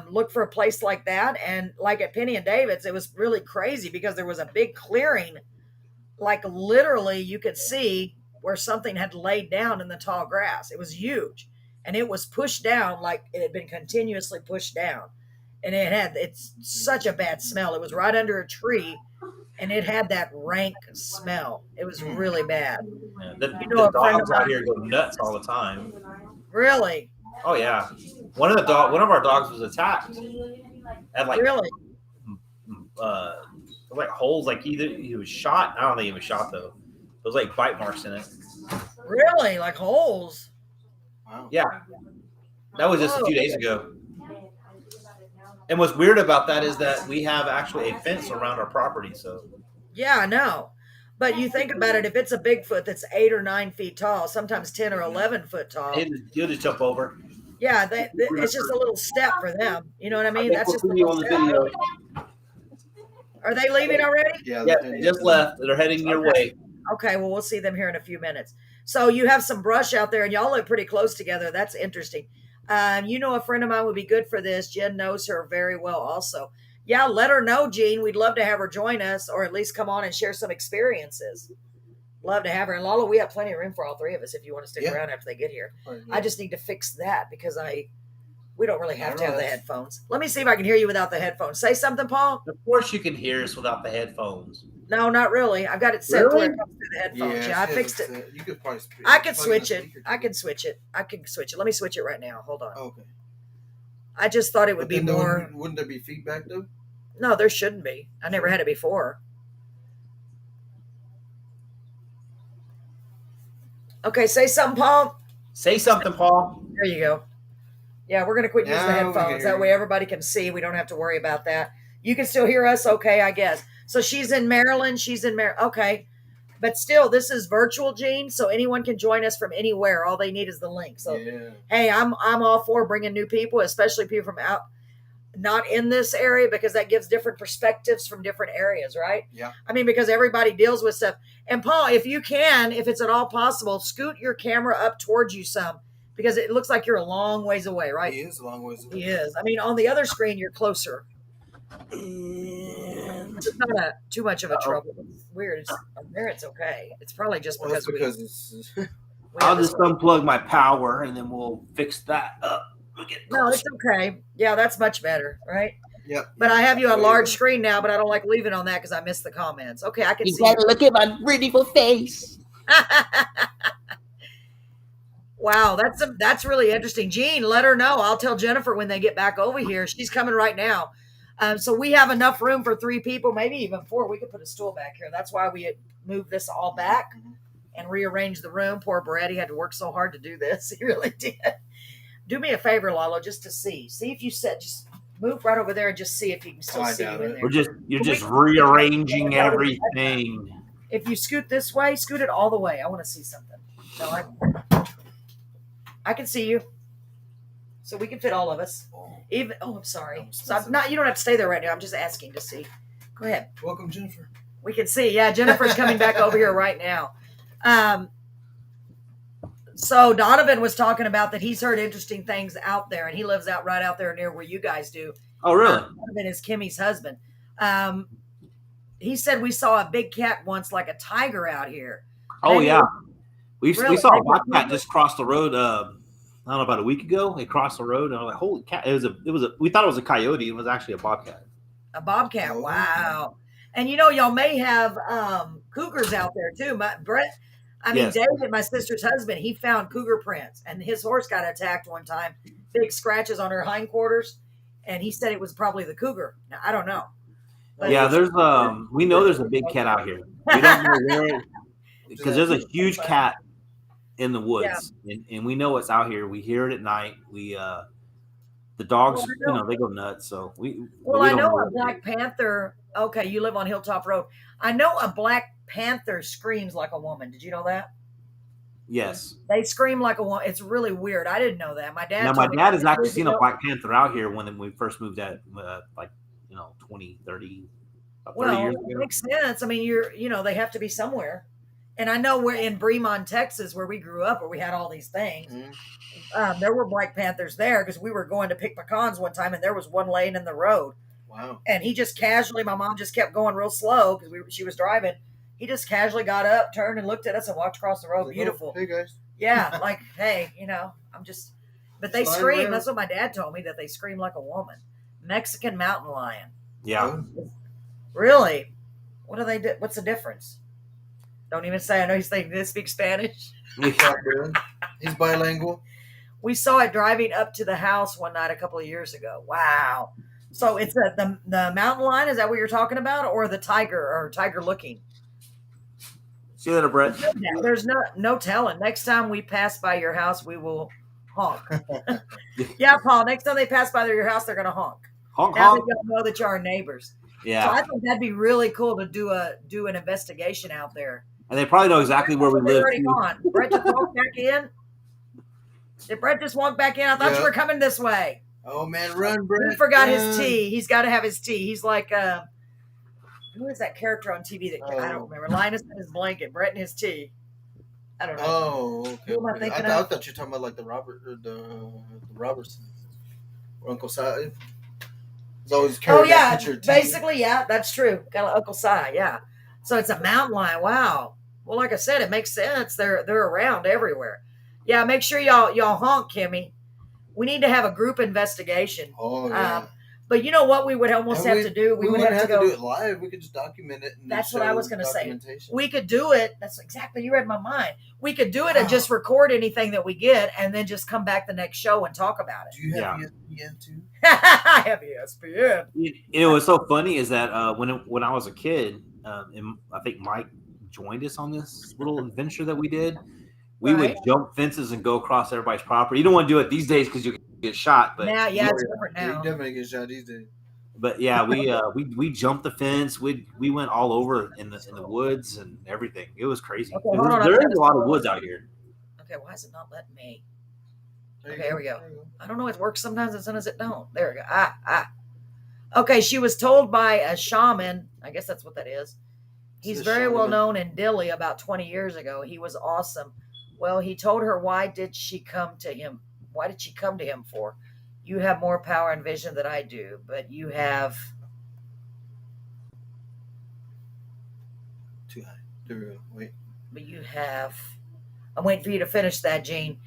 Look for a place like that, and like at Penny and David's, it was really crazy because there was a big clearing, like literally you could see where something had laid down in the tall grass. It was huge, and it was pushed down like it had been continuously pushed down, and it's such a bad smell. It was right under a tree, and it had that rank smell. It was really bad. Yeah. The a friend dogs of out mine- here go nuts all the time. Really, Oh yeah. One of our dogs was attacked. Had like really. like holes, like either he was shot. I don't think he was shot though. There was like bite marks in it. Really? Like holes? Wow. Yeah. That was just a few days ago. And what's weird about that is that we have actually a fence around our property. So Yeah, I know. But you think about it, if it's a Bigfoot that's 8 or 9 feet tall, sometimes 10 or 11 foot tall. you'll just jump over. Yeah, it's just a little step for them. You know what I mean? That's just a on little the step. video. Are they leaving already? Yeah, Yeah, just left. They're heading your way. Okay, well, we'll see them here in a few minutes. So you have some brush out there, and y'all look pretty close together. That's interesting. You know, a friend of mine would be good for this. Jen knows her very well also. Yeah, let her know, Jean. We'd love to have her join us, or at least come on and share some experiences. Love to have her. And Lala, we have plenty of room for all three of us if you want to stick around after they get here. I just need to fix that because we don't really have to have the headphones. Let me see if I can hear you without the headphones. Say something, Paul. Of course you can hear us without the headphones. No, not really. I've got it set to where it comes through the headphones. Yeah, I fixed it. You could probably I can switch it. I can switch it. Let me switch it right now. Hold on. Okay. I just thought it would be more. Wouldn't there be feedback though? No, there shouldn't be. I never had it before. Okay, say something, Paul. Say something, Paul. There you go. Yeah, we're going to quit using the headphones. That way everybody can see. We don't have to worry about that. You can still hear us, okay, I guess. So she's in Maryland. Okay. But still, this is virtual, Gene, so anyone can join us from anywhere. All they need is the link. So, hey, I'm all for bringing new people, especially people from out, not in this area, because that gives different perspectives from different areas, right? Yeah. I mean, because everybody deals with stuff. And Paul, if you can, if it's at all possible, scoot your camera up towards you some, because it looks like you're a long ways away, right? He is a long ways away. He is. I mean, on the other screen, you're closer. It's not too much of a trouble. It's weird. There, it's okay. It's probably just because I'll just unplug my power and then we'll fix that up. No, it's okay. Yeah, that's much better, right? Yep. But I have you on large screen now, but I don't like leaving on that because I missed the comments. Okay, I can see. You gotta look at my beautiful face. Wow, that's really interesting. Jean, let her know. I'll tell Jennifer when they get back over here. She's coming right now. So we have enough room for 3 people, maybe even 4. We could put a stool back here. That's why we moved this all back and rearranged the room. Poor Brad, he had to work so hard to do this. He really did. Do me a favor, Lalo, just to see. See if you just move right over there and just see if you can still see you in there. You're just rearranging everything. If you scoot this way, scoot it all the way. I want to see something. No, I can see you. So we can fit all of us. I'm sorry. So you don't have to stay there right now. I'm just asking to see. Go ahead. Welcome, Jennifer. We can see. Yeah, Jennifer's coming back over here right now. So Donovan was talking about that he's heard interesting things out there, and he lives right out there near where you guys do. Oh, really? Donovan is Kimmy's husband. He said we saw a big cat once, like a tiger out here. Oh, yeah. We saw a bobcat just cross the road. I don't know, about a week ago. They crossed the road, and I was like, "Holy cat!" We thought it was a coyote. It was actually a bobcat. A bobcat. Wow. And y'all may have cougars out there too. Yes. David, my sister's husband, he found cougar prints, and his horse got attacked one time. Big scratches on her hindquarters, and he said it was probably the cougar. Now, I don't know. But there's we know there's a big cat out here. We don't know where, because there's a huge cat in the woods, and we know it's out here. We hear it at night. The dogs, they go nuts. So I know a black panther. Okay, you live on Hilltop Road. I know a black panther screams like a woman. Did you know that? Yes. They scream like a woman. It's really weird. I didn't know that. My dad has actually seen a black panther out here when we first moved out, 20, 30, 30 years ago. It makes sense. I mean, they have to be somewhere. And I know we're in Bremont, Texas, where we grew up, where we had all these things. Mm-hmm. There were black panthers there because we were going to pick pecans one time, and there was one laying in the road. Wow. And he just casually, my mom just kept going real slow because she was driving. He just casually got up, turned, and looked at us and walked across the road. Like, beautiful. Oh, hey, guys. Yeah, like, hey, but they scream. Around. That's what my dad told me, that they scream like a woman. Mexican mountain lion. Yeah. Really? What do they do? What's the difference? Don't even say. I know he's thinking, this speaks Spanish. He's bilingual. We saw it driving up to the house one night a couple of years ago. Wow. So it's the mountain lion. Is that what you're talking about? Or the tiger, or tiger looking? See you later, Brett. There's no telling. Next time we pass by your house, we will honk. Yeah, Paul. Next time they pass by your house, they're gonna honk. Honk, Now that honk. y'all know that you are neighbors. Yeah. So I think that'd be really cool to do an investigation out there. And they probably know exactly where we live. Already gone. Brett just walked back in. Did Brett just walk back in? I thought you were coming this way. Oh man, run, Brett! He forgot run. his tea. He's got to have his tea. He's like, who is that character on TV that I don't remember? Linus and his blanket, Brett and his tea. I don't know. Oh, okay. Who am I thinking I of? thought you were talking about like the Robertson, or Uncle Si. He's always carrying that picture of tea. Basically, yeah, that's true. Kind of Uncle Si, yeah. So it's a mountain lion. Wow. Well, like I said, it makes sense. They're around everywhere. Yeah, make sure y'all honk, Kimmy. We need to have a group investigation. Oh yeah. But you know what we would almost have to do? We wouldn't have to do it live. We could just document it. And that's what I was going to say. Documentation. We could do it. That's exactly, you read my mind. We could do it and just record anything that we get and then just come back the next show and talk about it. Do you have ESPN too? I have ESPN. You know what's so funny is that when I was a kid, and I think Mike joined us on this little adventure that we did. We would jump fences and go across everybody's property. You don't want to do it these days because you get shot. But now, yeah, it's different now. You definitely get shot these days. But yeah, we jumped the fence. We went all over in the woods and everything. It was crazy. Okay, hold on, there is a lot of woods out here. Okay, why is it not letting me? Okay, here we go. I don't know. It works sometimes and sometimes it don't. There we go. Okay, she was told by a shaman. I guess that's what that is. He's very well known in Dilley about 20 years ago. He was awesome. Well, he told her, why did she come to him? Why did she come to him for? You have more power and vision than I do, but you have... Too high. There we go. Wait. But you have... I'm waiting for you to finish that, Gene.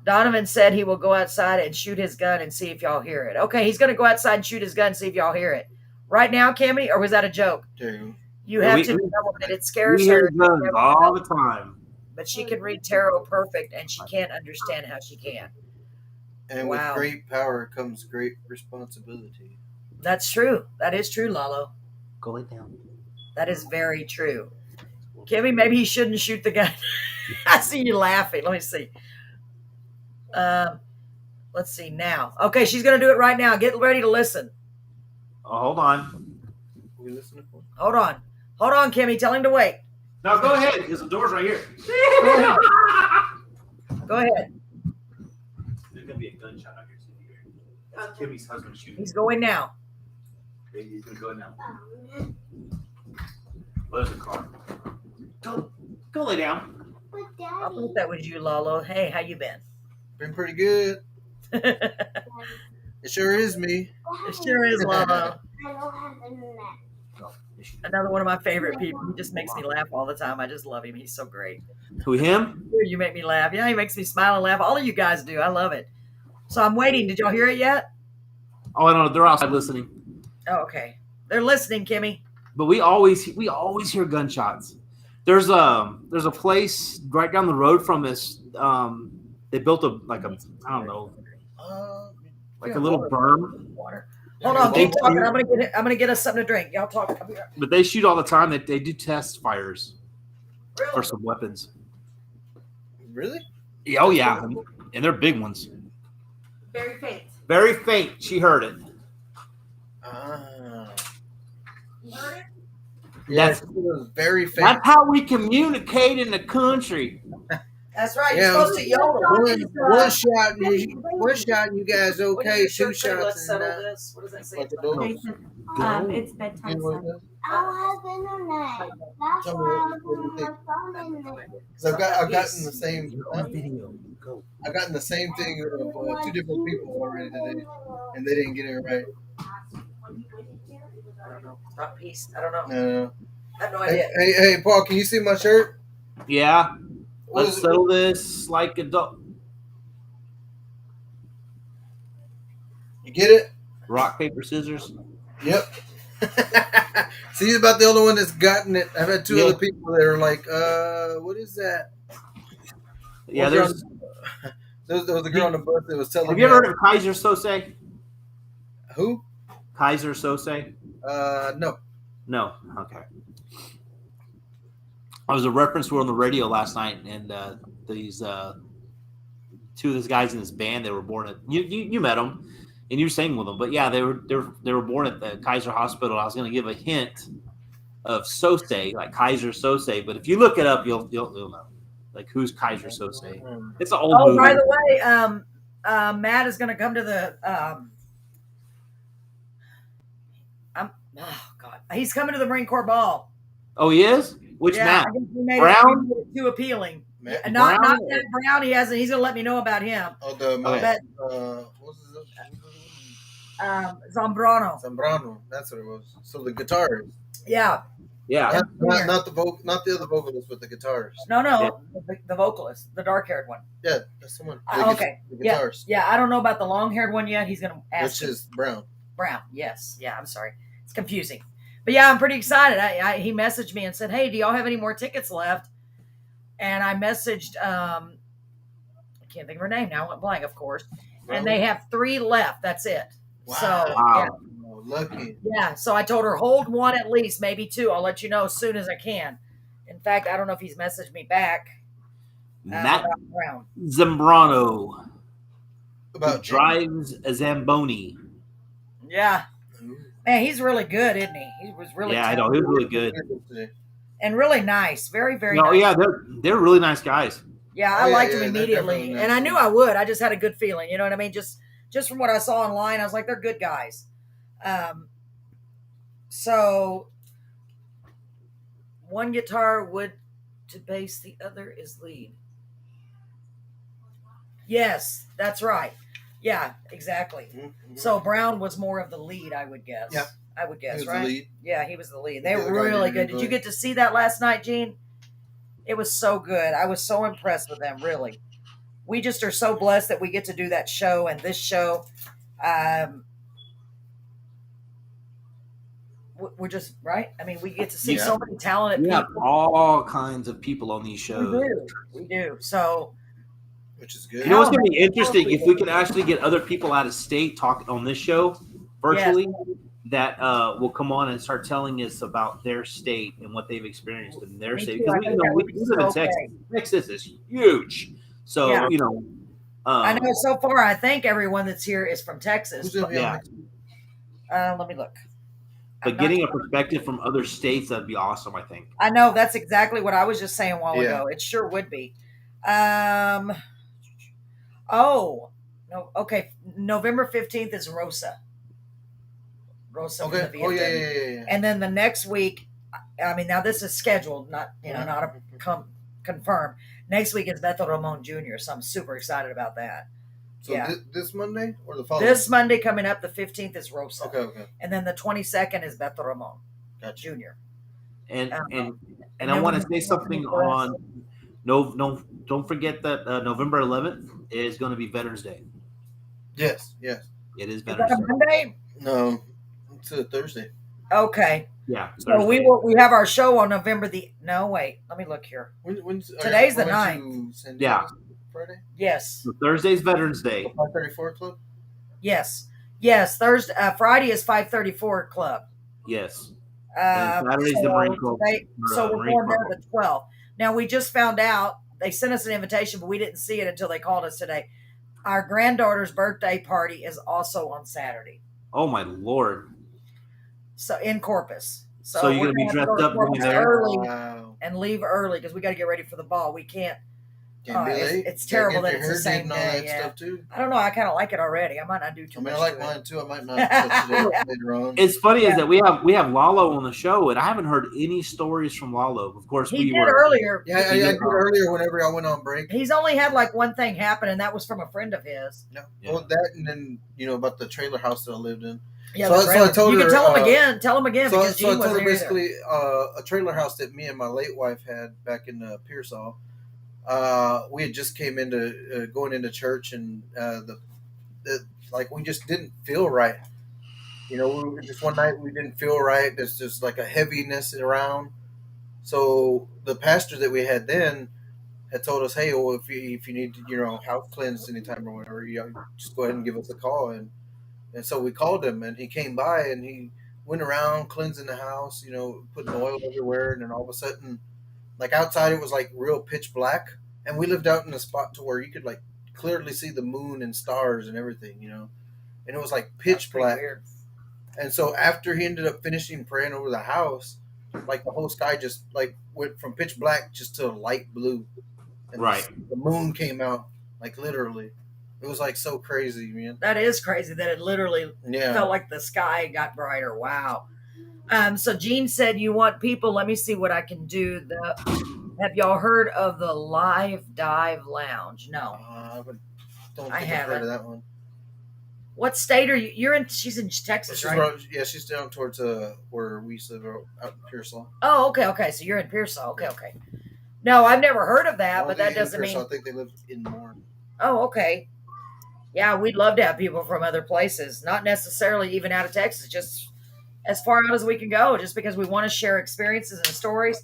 Donovan said he will go outside and shoot his gun and see if y'all hear it. Okay, he's going to go outside and shoot his gun and see if y'all hear it. Right now, Kimmy, or was that a joke? There you go. You have to know that it scares we her. hear guns all the time. But she can read tarot perfect, and she can't understand how she can. And with great power comes great responsibility. That's true. That is true, Lalo. Go lay down. That is very true. Kimmy, maybe he shouldn't shoot the gun. I see you laughing. Let me see. Let's see now. Okay, she's going to do it right now. Get ready to listen. Oh, hold on. Are we listening for? Hold on. Hold on, Kimmy. Tell him to wait. No, go ahead, because the door's right here. Go ahead. There's going to be a gunshot out here soon. That's Kimmy's husband shooting. He's going now. He's going to go now. Where's the car? Go lay down. I thought that was you, Lalo. Hey, how you been? Been pretty good. It sure is me. It sure is, Lalo. Another one of my favorite people. He just makes me laugh all the time. I just love him. He's so great. Who, him? You make me laugh. Yeah, he makes me smile and laugh. All of you guys do. I love it. So I'm waiting. Did y'all hear it yet? Oh, I don't know. They're outside listening. Oh, okay. They're listening, Kimmy. But we always hear gunshots. There's a place right down the road from us. They built a little berm. Water. Hold on, keep talking. I'm gonna get us something to drink. Y'all talk. But they shoot all the time. They do test fires for some weapons. Really? Yeah, oh yeah, and they're big ones. Very faint. Very faint. She heard it. You heard it? Yes, it was very faint. That's how we communicate in the country. That's right. You're supposed to yodel. One shot, and you guys okay. Two shots. Let's settle this. What does that say? It's bedtime. I'll have internet. That's why I was on my phone in there. I've gotten the same. I've gotten the same thing of two different people already today, and they didn't get it right. I don't know. It's not peace. I don't know. No. I have no idea. Hey, Paul, can you see my shirt? Yeah. Let's settle this like adult. You get it? Rock, paper, scissors. Yep. See, he's about the only one that's gotten it. I've had two other people that are like, what is that? Yeah, there was a girl on the bus that was telling me. Have you ever heard of Kaiser Sose? Who? Kaiser Sose? No. No. Okay. I was a reference were on the radio last night, and these two of those guys in this band. They were born at you met them, and you sang with them. But yeah, they were born at the Kaiser Hospital. I was going to give a hint of Sosei, like Kaiser Sosei. But if you look it up, you'll know. Like, who's Kaiser Sosei? It's an old movie. By the way, Matt is going to come to the. Oh God, he's coming to the Marine Corps ball. Oh, he is. Which Matt? I guess we made Brown? it too appealing. Matt Not Brown? Matt Brown. He hasn't. He's going to let me know about him. Oh, the Okay. what's his Zambrano. Zambrano. That's what it was. So the guitarist. Yeah. Yeah. Not the other vocalist, but the guitarist. No. Yeah. The vocalist, the dark-haired one. Yeah, that's the one. Okay. The guitarist. Yeah. I don't know about the long-haired one yet. He's going to ask. Which is Brown. Brown. Yes. Yeah. I'm sorry. It's confusing. But yeah, I'm pretty excited. He messaged me and said, "Hey, do y'all have any more tickets left?" And I messaged, I can't think of her name now. I went blank, of course. And they have 3 left. That's it. Wow. So, Wow. Oh, lucky. yeah. So I told her, hold 1 at least, maybe 2. I'll let you know as soon as I can. In fact, I don't know if he's messaged me back. Matt About Brown. Zambrano, who About drives a Zamboni. Yeah. Man, he's really good, isn't he? He was really Yeah, I know. He was really good. and really nice. Very, very No, nice. yeah, they're really nice guys. Yeah, I liked him they're immediately. definitely And I nice. knew I would. I just had a good feeling. You know what I mean? Just from what I saw online, I was like, they're good guys. So one guitar would to bass, the other is lead. Yes, that's right. Yeah, exactly. Mm-hmm. So Brown was more of the lead, I would guess. Yeah. I would He guess, was right? the lead. Yeah, he was the lead. They The were other guy really didn't good. Did enjoy you it. get to see that last night, Gene? It was so good. I was so impressed with them, really. We just are so blessed that we get to do that show and this show. We're just, right? I mean, we get to see Yeah. so many talented We have people. all kinds of people on these shows. We do. So, Which is good. You know what's going to be interesting if we can actually get other people out of state talking on this show virtually that will come on and start telling us about their state and what they've experienced in their Me state. too. Because I we, think know, that we would be live in so Texas. great. Texas is huge. So, Yeah. you know. I know so far, I think everyone that's here is from Texas. Who's gonna be on Yeah. next week? Let me look. But I'm not getting a sure. perspective from other states, that'd be awesome, I think. I know that's exactly what I was just saying a while Yeah. ago. It sure would be. Oh, no. Okay. November 15th is Rosa. Rosa. from Okay. the Oh, VFW. yeah. And then the next week, I mean, now this is scheduled, not confirmed. Next week is Beto Ramon Jr., so I'm super excited about that. So Yeah. this Monday or the following? This Monday coming up, the 15th is Rosa. Okay. And then the 22nd is Beto Ramon Gotcha. Jr. And And I then want to we- say something on don't forget that November 11th is going to be Veterans Day. Yes. It is Is that Veterans a Day. Monday? No, it's a Thursday. Okay. Yeah. So we Thursday. will. We have our show on November the. No, wait. Let me look here. When's Today's the going 9th. to San Yeah. Diego Friday. Yes. So Thursday's Veterans Day. 534 Club. Yes. Thursday. Friday is 534 Club. Yes. And Saturday's the Marine Corps. So we're Marine going there Corps. the 12th. Now we just found out they sent us an invitation, but we didn't see it until they called us today. Our granddaughter's birthday party is also on Saturday. Oh my Lord. So in Corpus. So you're we're gonna be have to dressed go to up going Corpus there? early Wow. and leave early because we got to get ready for the ball. We can't. Can't be it's- late. it's Gotta terrible get that your it's the hair same did and all day, that yeah. stuff too. I don't know. I kind of like it already. I might not do too I much. mean, I like to it. mine too. I might not touch it up later on. It's funny Yeah. is that we have Lalo on the show, and I haven't heard any stories from Lalo. Of course, He we did were earlier. Yeah, I did earlier whenever I went on break. He's only had like one thing happen, and that was from a friend of his. No, Yeah. well, that and then about the trailer house that I lived in. Yeah, So- the so I trailer. told you her, can tell him again. Tell him again So, because so I Gene told wasn't her here either. basically a trailer house that me and my late wife had back in Pearsall. We had just came into going into church, and like we just didn't feel right. We were just one night we didn't feel right. There's just like a heaviness around. So the pastor that we had then had told us, "Hey, well, if you need to, house cleansed anytime or whatever, just go ahead and give us a call." And so we called him, and he came by, and he went around cleansing the house, putting oil everywhere, and then all of a sudden, like outside, it was like real pitch black, and we lived out in a spot to where you could like clearly see the moon and stars and everything, and it was like pitch black. Weird. And so after he ended up finishing praying over the house, like the whole sky just like went from pitch black just to light blue, and Right. the moon came out, like literally. It was like so crazy, man. That is crazy that it literally Yeah. felt like the sky got brighter. Wow. So Gene said you want people. Let me see what I can do. Have y'all heard of the Live Dive Lounge? No. I don't I think I've heard haven't. of that one. What state are you? You're in. She's in Texas, right? She's down towards where we used to live out in Pearsall. Oh, okay. So you're in Pearsall. Okay. No, I've never heard of that, Well, but they that in doesn't mean. Pearsall. I think they live in Moore. Oh, okay. Yeah, we'd love to have people from other places, not necessarily even out of Texas, just as far out as we can go, just because we want to share experiences and stories.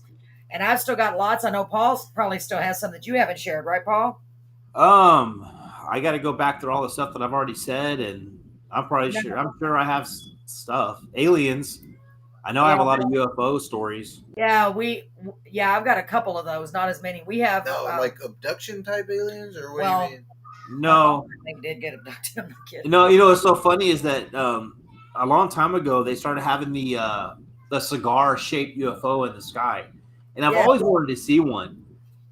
And I've still got lots. I know Paul probably still has some that you haven't shared, right, Paul? I got to go back through all the stuff that I've already said, and I'm sure I have stuff. Aliens. I know I have a lot of UFO stories. Yeah, I've got a couple of those, not as many. We have like abduction type aliens, or what do you mean? No, I think did get abducted. I'm not kidding. No, what's so funny is that a long time ago they started having the cigar-shaped UFO in the sky, and I've always wanted to see one.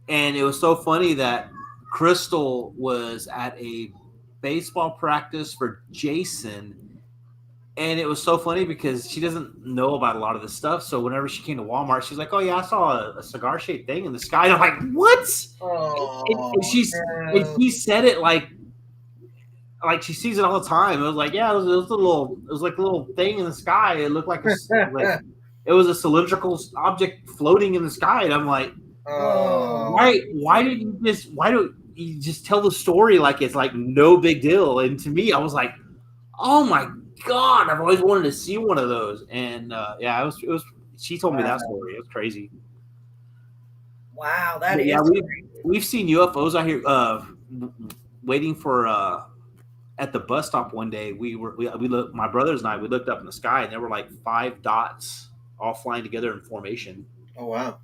And it was so funny that Crystal was at a baseball practice for Jason, and it was so funny because she doesn't know about a lot of this stuff. So whenever she came to Walmart, she's like, "Oh yeah, I saw a cigar-shaped thing in the sky." And I'm like, "What?" And she said it like she sees it all the time. It was like, yeah, it was like a little thing in the sky. It looked like it was a cylindrical object floating in the sky. And I'm like, why don't you just tell the story like it's like no big deal? And to me, I was like, oh my God, I've always wanted to see one of those. And it was. She told me that story. It was crazy. Wow, that is. Yeah, we've seen UFOs out here waiting for at the bus stop one day. We looked, my brothers and I, we looked up in the sky, and there were like 5 dots all flying together in formation. Oh wow!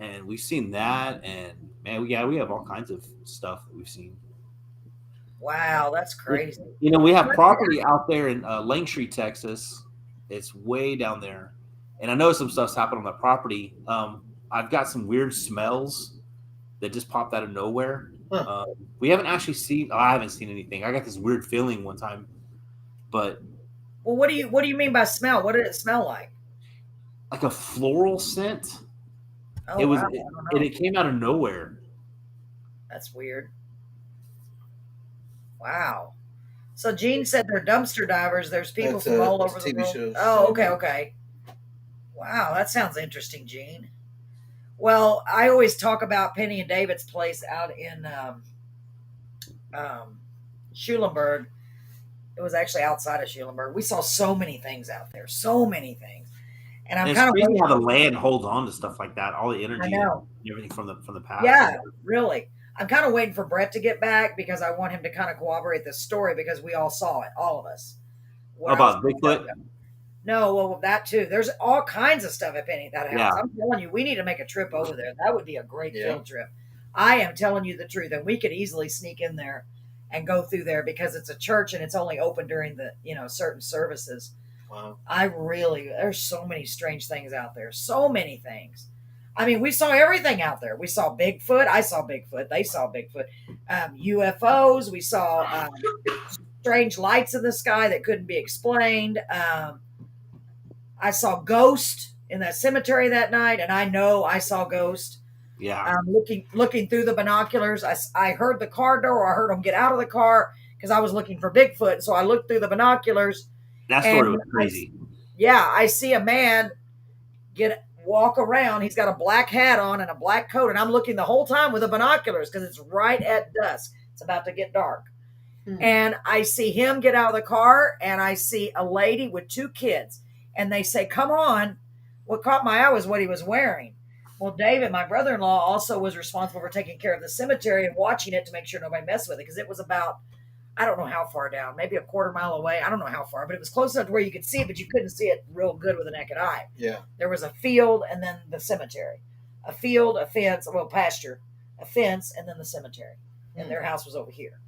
And we've seen that, and man, we have all kinds of stuff that we've seen. Wow, that's crazy. We have property out there in Langtree, Texas. It's way down there, and I know some stuff's happened on that property. I've got some weird smells that just popped out of nowhere. Huh. We haven't actually seen. I haven't seen anything. I got this weird feeling one time, but well, what do you mean by smell? What did it smell like? Like a floral scent. Oh, it was, wow. and it came out of nowhere. That's weird. Wow. So Gene said they're dumpster divers. There's people from all over the world. Shows. Oh, okay. Wow, that sounds interesting, Gene. Well, I always talk about Penny and David's place out in Schulenburg. It was actually outside of Schulenburg. We saw so many things out there, so many things. And I'm kind of crazy how the land holds on to stuff like that, all the energy and everything from the past. Yeah, really. I'm kind of waiting for Brett to get back because I want him to kind of corroborate this story because we all saw it, all of us. About Bigfoot? No, well, that too. There's all kinds of stuff at Penny that house. Yeah. I'm telling you, we need to make a trip over there. That would be a great field trip. I am telling you the truth, and we could easily sneak in there and go through there because it's a church and it's only open during the certain services. Wow. There's so many strange things out there. So many things. I mean, we saw everything out there. We saw Bigfoot. I saw Bigfoot. They saw Bigfoot. UFOs. We saw strange lights in the sky that couldn't be explained. I saw Ghost in that cemetery that night, and I know I saw Ghost. Yeah. Looking through the binoculars. I heard the car door. I heard them get out of the car because I was looking for Bigfoot. So I looked through the binoculars. That story was crazy. I see a man walk around. He's got a black hat on and a black coat, and I'm looking the whole time with the binoculars because it's right at dusk. It's about to get dark. Mm-hmm. And I see him get out of the car, and I see a lady with 2 kids. And they say, come on. What caught my eye was what he was wearing. Well, David, my brother-in-law, also was responsible for taking care of the cemetery and watching it to make sure nobody messed with it because it was about, I don't know how far down, maybe a quarter mile away. I don't know how far, but it was close enough to where you could see it, but you couldn't see it real good with a naked eye. Yeah. There was a field and then the cemetery. A field, a fence, pasture, a fence, and then the cemetery. And their house was over here.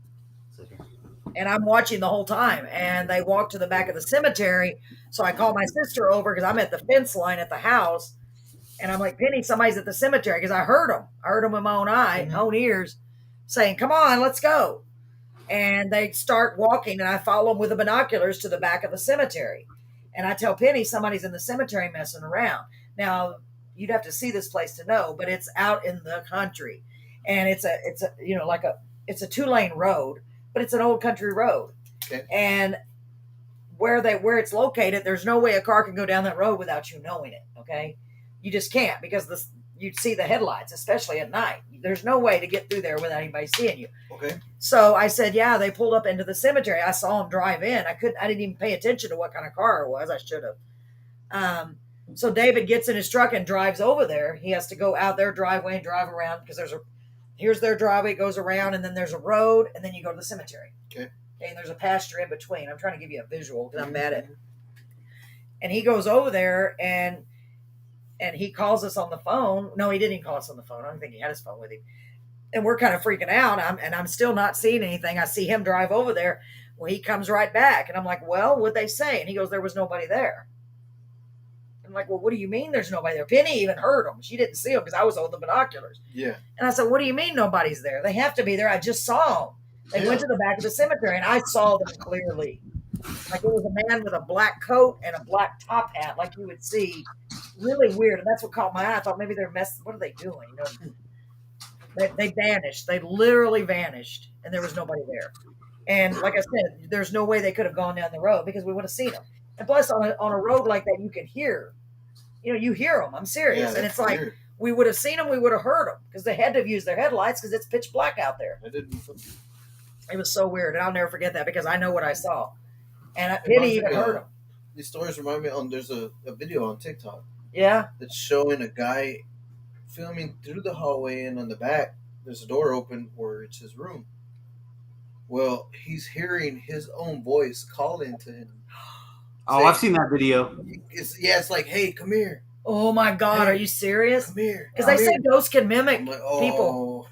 And I'm watching the whole time. And they walk to the back of the cemetery. So I call my sister over because I'm at the fence line at the house. And I'm like, Penny, somebody's at the cemetery because I heard them. I heard them with my own ears saying, come on, let's go. And they start walking and I follow them with the binoculars to the back of the cemetery. And I tell Penny, somebody's in the cemetery messing around. Now, you'd have to see this place to know, but it's out in the country. And it's a 2-lane road, but it's an old country road. Okay. And where it's located, there's no way a car can go down that road without you knowing it. Okay. You just can't because you'd see the headlights, especially at night. There's no way to get through there without anybody seeing you. Okay. So I said, yeah, they pulled up into the cemetery. I saw them drive in. I didn't even pay attention to what kind of car it was. I should have. So David gets in his truck and drives over there. He has to go out their driveway and drive around because here's their driveway, it goes around, and then there's a road, and then you go to the cemetery. Okay. And there's a pasture in between. I'm trying to give you a visual because I'm bad at it. And he goes over there and he calls us on the phone. No, he didn't even call us on the phone. I don't think he had his phone with him. And we're kind of freaking out. I'm still not seeing anything. I see him drive over there. Well, he comes right back. And I'm like, well, what'd they say? And he goes, there was nobody there. I'm like, well, what do you mean there's nobody there? Penny even heard them. She didn't see them because I was holding the binoculars. Yeah. And I said, what do you mean nobody's there? They have to be there. I just saw them. They went to the back of the cemetery and I saw them clearly. Like it was a man with a black coat and a black top hat, like you would see. Really weird. And that's what caught my eye. I thought maybe they're messing. What are they doing? They vanished. They literally vanished. And there was nobody there. And like I said, there's no way they could have gone down the road because we would have seen them. And plus on a road like that, you can hear. You hear them. I'm serious. Yeah, and it's like, weird. we would have seen them. We would have heard them because they had to have used their headlights because it's pitch black out there. I didn't. It was so weird. And I'll never forget that because I know what I saw. And Penny even heard them. These stories remind me there's a video on TikTok. Yeah. It's showing a guy filming through the hallway, and on the back, there's a door open where it's his room. Well, he's hearing his own voice calling to him. Oh, I've seen that video. It's like, hey, come here. Oh my God, Hey, are you serious? Come here. Because they say ghosts can mimic I'm like, people.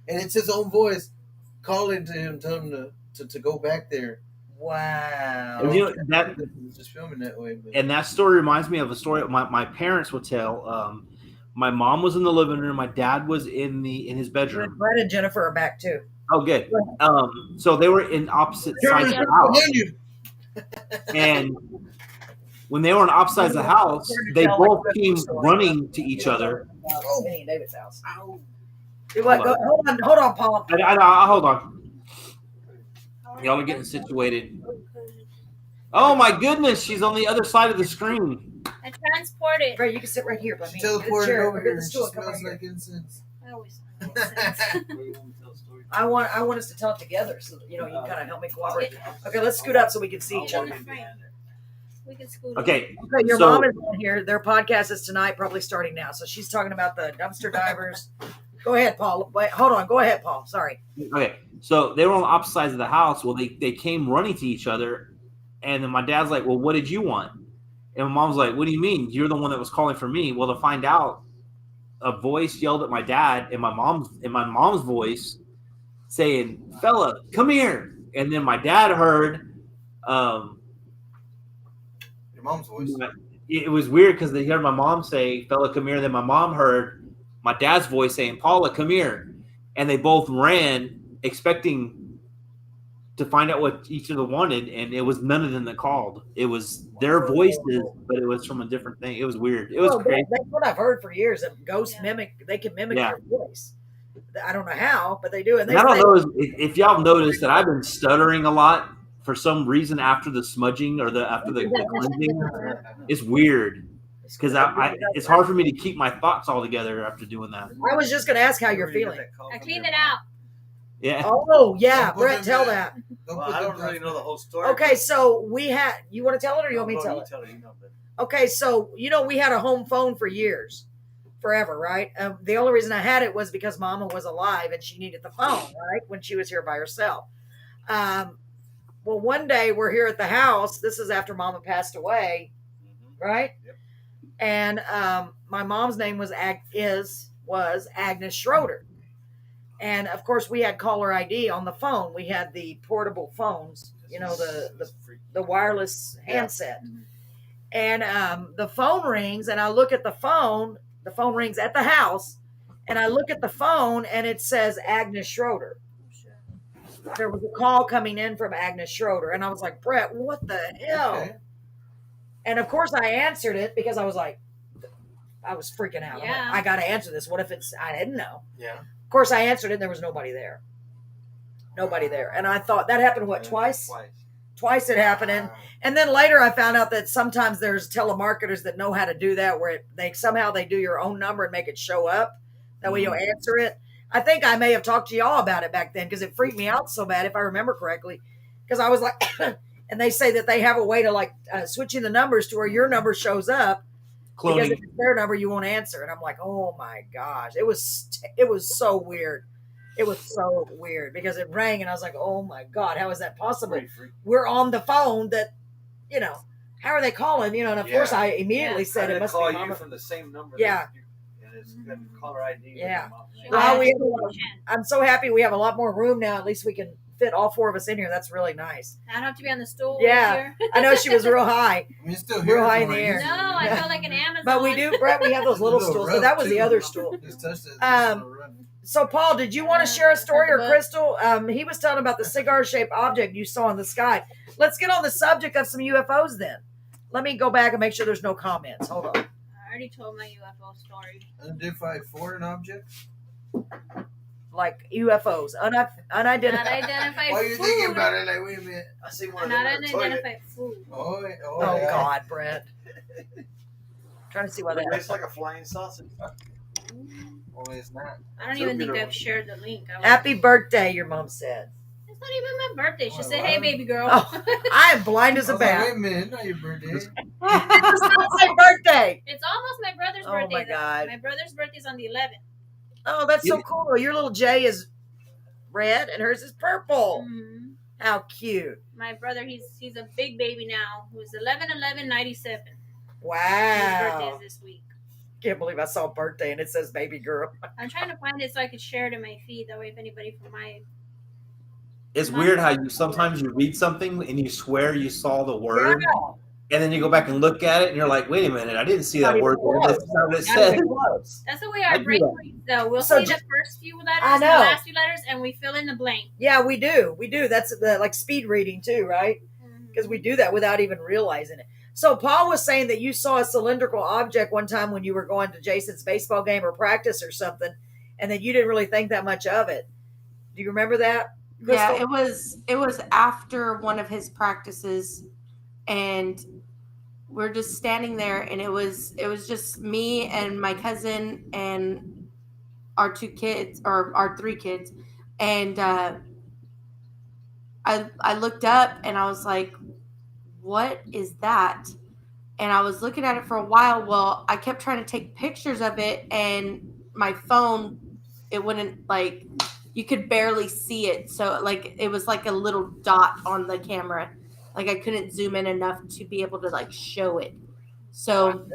And it's his own voice calling to him, telling him to go back there. Wow. And you know, that He's just filming that way. But and that story reminds me of a story my parents would tell. My mom was in the living room. My dad was in his bedroom. Brett and Jennifer are back too. Oh, good. So they were in opposite sides of the house. And when they were on opposite sides of the house, they both came running to each other. Penny and David's house. Do what? Hold on, Paul. I hold on. Y'all are getting situated. Oh my goodness, she's on the other side of the screen. I transported. Brett, you can sit right here. But she teleported over here. She Come smells here. like incense. I always I want us to tell it together, so that, you can kind of help me cooperate. Okay, let's scoot up so we can see each other. We can scoot. Okay. Okay, your mom is on here. Their podcast is tonight, probably starting now. So she's talking about the dumpster divers. Go ahead, Paul. Wait, hold on. Go ahead, Paul. Sorry. Okay. So they were on opposite sides of the house. Well, they came running to each other, and then my dad's like, "Well, what did you want?" And my mom's like, "What do you mean? You're the one that was calling for me." Well, to find out, a voice yelled at my dad in my mom's voice, saying, "Fella, come here." And then my dad heard. Your mom's voice. It was weird because they heard my mom say, "Fella, come here." And then my mom heard my dad's voice saying, "Paula, come here." And they both ran, expecting to find out what each of them wanted, and it was none of them that called. It was their voices, but it was from a different thing. It was weird. It was crazy. That's what I've heard for years. That ghosts they can mimic your voice. I don't know how, but they do. And I don't know if y'all have noticed that I've been stuttering a lot for some reason after the smudging or after the cleansing. It's weird because it's hard for me to keep my thoughts all together after doing that. I was just going to ask how you're feeling. I cleaned it out. Yeah. Oh, yeah. Brett, tell that. Well, I don't really know the whole story. Okay, so you want to tell it or you want me to tell it? Okay, so, we had a home phone for years, forever, right? The only reason I had it was because Mama was alive and she needed the phone, right? When she was here by herself. Well, one day we're here at the house. This is after Mama passed away, right? Yep. And my mom's name was Agnes Schroeder. And of course, we had caller ID on the phone. We had the portable phones, the wireless handset. And the phone rings, and I look at the phone. The phone rings at the house, and I look at the phone, and it says Agnes Schroeder. There was a call coming in from Agnes Schroeder, and I was like, Brett, what the hell? Okay. And of course, I answered it because I was freaking out. Yeah. Like, I got to answer this. What if I didn't know? Yeah. Of course, I answered it, and there was nobody there. Nobody there. And I thought, that happened, twice? Twice it happened. And then later I found out that sometimes there's telemarketers that know how to do that, where they do your own number and make it show up. That way you'll answer it. I think I may have talked to y'all about it back then because it freaked me out so bad, if I remember correctly. Because I was like, and they say that they have a way to switching the numbers to where your number shows up. Cloning. Because if it's their number, you won't answer. And I'm like, oh my gosh. It was so weird. It was so weird because it rang and I was like, oh my God, how is that possible? We're on the phone that, how are they calling? And of course I immediately said it must call be you from the same number. Yeah. And it's got caller ID. Yeah. Well, I'm so happy we have a lot more room now. At least we can fit all four of us in here. That's really nice. I don't have to be on the stool. Yeah. I know she was real high. You're still real high in the air. No, I felt like an Amazon. But we do, Brett, we have those little stools. So that was the other stool. So, Paul, did you want to share a story, or Crystal? He was telling about the cigar-shaped object you saw in the sky. Let's get on the subject of some UFOs then. Let me go back and make sure there's no comments. Hold on. I already told my UFO story. Unidentified foreign object? Like UFOs. Unidentified. Unidentified Why are you thinking about it? Like, wait a minute. I see one of them. Unidentified food. Oh yeah. God, Brett. Trying to see why that tastes like a flying sausage. Oh, it's not. I don't even think I've shared the link. Happy birthday, your mom said. It's not even my birthday. She said, hey, baby girl. Oh, I am blind as a bat. Wait a minute, not your birthday. It's not my birthday. It's almost my brother's birthday. Oh, my God. My brother's birthday's on the 11th. Oh, that's so cool. Your little J is red and hers is purple. Mm-hmm. How cute. My brother, he's a big baby now, who's 11/11/97. Wow. His birthday is this week. Can't believe I saw birthday and it says baby girl. I'm trying to find it so I could share it in my feed. That way, if anybody from my... It's weird how sometimes you read something and you swear you saw the word. Yeah. And then you go back and look at it, and you're like, "Wait a minute! I didn't see that word. That's not what it said." That's the way our brain works, though. We'll see the first few letters, the last few letters, and we fill in the blank. Yeah, we do. We do. That's like speed reading too, right? Because we do that without even realizing it. So Paul was saying that you saw a cylindrical object one time when you were going to Jason's baseball game or practice or something, and that you didn't really think that much of it. Do you remember that, Crystal? Yeah, it was after one of his practices, and we're just standing there, and it was just me and my cousin and our 2 kids, or our 3 kids, and I looked up and I was like, what is that? And I was looking at it for a while. Well, I kept trying to take pictures of it, and my phone, it wouldn't, like, you could barely see it. So like it was like a little dot on the camera. Like I couldn't zoom in enough to be able to like show it. So,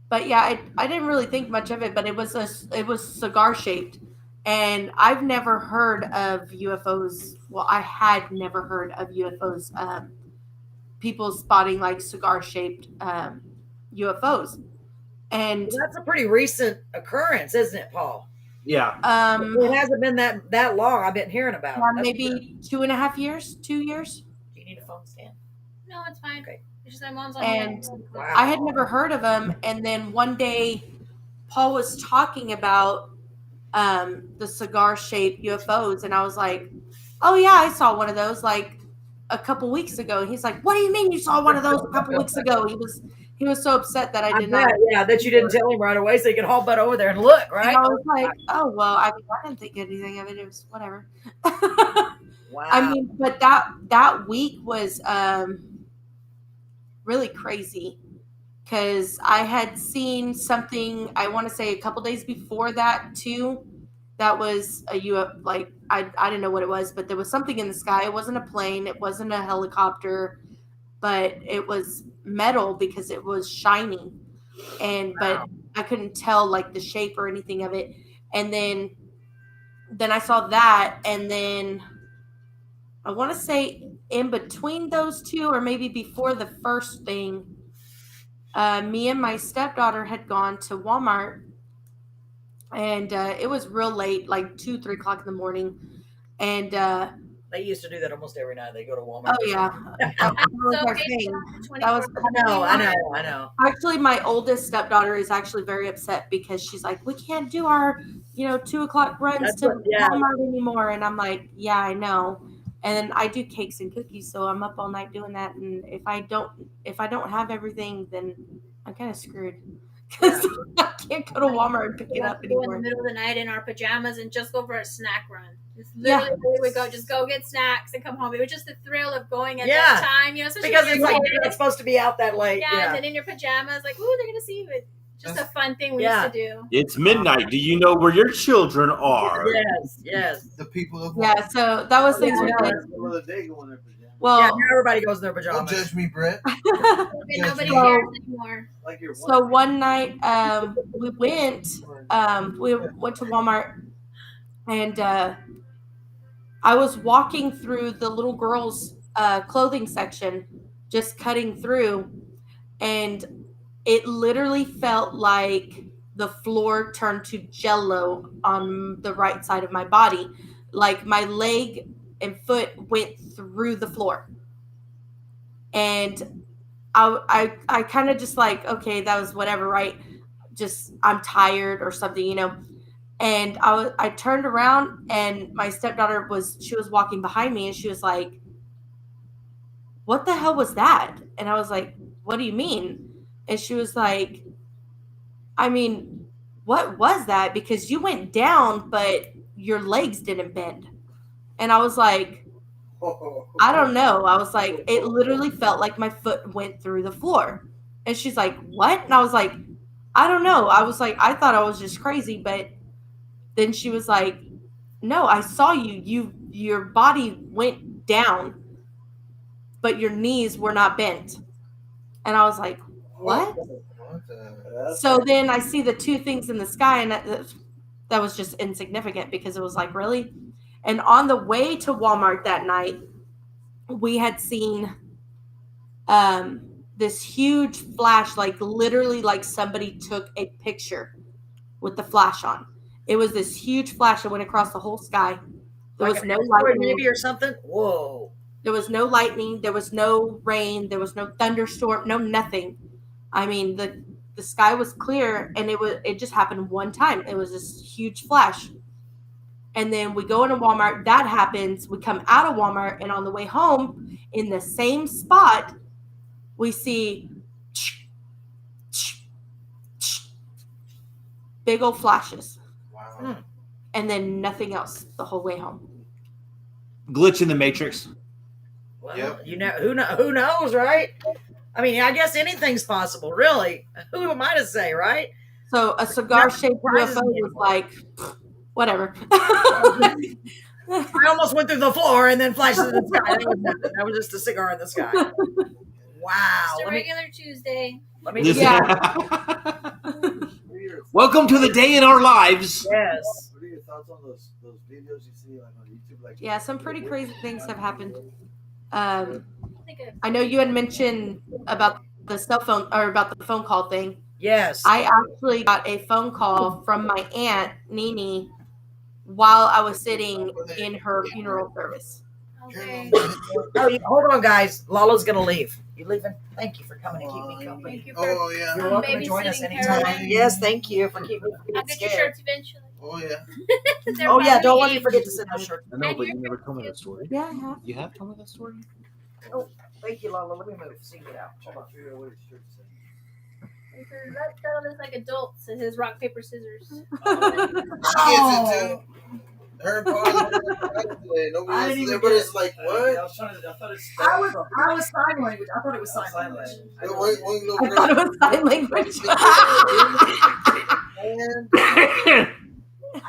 but yeah, I didn't really think much of it, but it was cigar shaped, and I've never heard of UFOs. Well, I had never heard of UFOs. People spotting like cigar shaped UFOs, and that's a pretty recent occurrence, isn't it, Paul? Yeah. It hasn't been that long. I've been hearing about it. Maybe 2.5 years, 2 years. Do you need a phone stand? No, it's fine. Okay. It's just my mom's on And wow. I had never heard of them. And then one day, Paul was talking about the cigar-shaped UFOs, and I was like, "Oh yeah, I saw one of those like a couple weeks ago." And he's like, "What do you mean you saw one of those a couple weeks ago?" He was so upset that I did not. Yeah, that you didn't tell him right away, so he could haul butt over there and look, right? And I was like, "Oh well, I didn't think anything of it. It was whatever." Wow. I mean, but that week was really crazy, because I had seen something, I want to say a couple days before that too, that was a UFO. Like I didn't know what it was, but there was something in the sky. It wasn't a plane, it wasn't a helicopter, but it was metal because it was shining, and but I couldn't tell like the shape or anything of it. And then then I saw that, and then I want to say in between those two, or maybe before the first thing, me and my stepdaughter had gone to Walmart, and it was real late, like 2-3 o'clock in the morning, and They used to do that almost every night. They go to Walmart. oh yeah, that was So our it's thing. not That was 24 I know. actually my oldest stepdaughter is actually very upset because she's like, we can't do our 2 o'clock runs That's to what- yeah. Walmart anymore, and I'm like, yeah, I know. And then I do cakes and cookies, so I'm up all night doing that. And if I don't have everything, then I'm kind of screwed because I can't go to Walmart and pick it up Go in the anymore. middle of the night in our pajamas and just go for a snack run. Just literally, we would go, just go get snacks and come home. It was just the thrill of going at that time, especially because when it's you're like kid. you're not supposed to be out that late. Yeah, and then in your pajamas, like, ooh, they're gonna see you. Just a fun thing we used to do. It's midnight. Do you know where your children are? Yes. The people of Yeah, so that was things we did. Well, now everybody goes in their Don't pajamas. judge me, Brett. Nobody So- cares anymore. So one night, we went to Walmart, and I was walking through the little girls' clothing section, just cutting through, and it literally felt like the floor turned to jello on the right side of my body. Like my leg and foot went through the floor. And I kind of just like, okay, that was whatever, right? Just I'm tired or something, And I turned around, and my stepdaughter was walking behind me, and she was like, "What the hell was that?" And I was like, "What do you mean?" And she was like, "I mean, what was that? Because you went down, but your legs didn't bend." And I was like, I don't know. I was like, it literally felt like my foot went through the floor. And she's like, what? And I was like, I don't know. I was like, I thought I was just crazy. But then she was like, no, I saw you. Your body went down, but your knees were not bent. And I was like, what? So then I see the two things in the sky, and that was just insignificant because it was like, really? And on the way to Walmart that night, we had seen this huge flash, like literally like somebody took a picture with the flash on. It was this huge flash that went across the whole sky. There was no lightning. Maybe or something. Whoa. There was no lightning. There was no rain. There was no thunderstorm. No nothing. I mean, the sky was clear, and it just happened one time. It was this huge flash. And then we go into Walmart. That happens. We come out of Walmart, and on the way home, in the same spot, we see big old flashes. Wow. And then nothing else the whole way home. Glitch in the Matrix. Well, Yep. who knows, right? I mean, I guess anything's possible, really. Who am I to say, right? So a cigar-shaped surprises UFO me was like, whatever. I almost went through the floor and then flashed in the sky. That was nothing. That was just a cigar in the sky. Wow. Just a regular Tuesday. Let me This- Yeah. Welcome to the day in our lives. Yes. What are your thoughts on those videos you see like on YouTube? Like Yeah, some pretty crazy things have happened. I think I know you had mentioned about the cell phone or about the phone call thing. Yes. I actually got a phone call from my aunt, Nini, while I was sitting in her funeral service. okay. Hold on, guys. Lala's going to leave. You leaving? Thank you for coming to keep me company. Thank you for Oh yeah. You're welcome to join us anytime. Carolyn. Yes, thank you for keeping me I'll get your scared. shirts eventually. Oh yeah. Oh, yeah. Don't let me forget to send those shirts. I know, but you never told me that story. Yeah, I have. You have told me that story? Thank you, Lala. Let me move so you get out. Hold on. Let's settle this like adults. It is rock, paper, scissors. She gets it too. Her party. Everybody's like, what? I thought it's I was sign language. I thought it was sign language. One little I thought it girl. was sign language.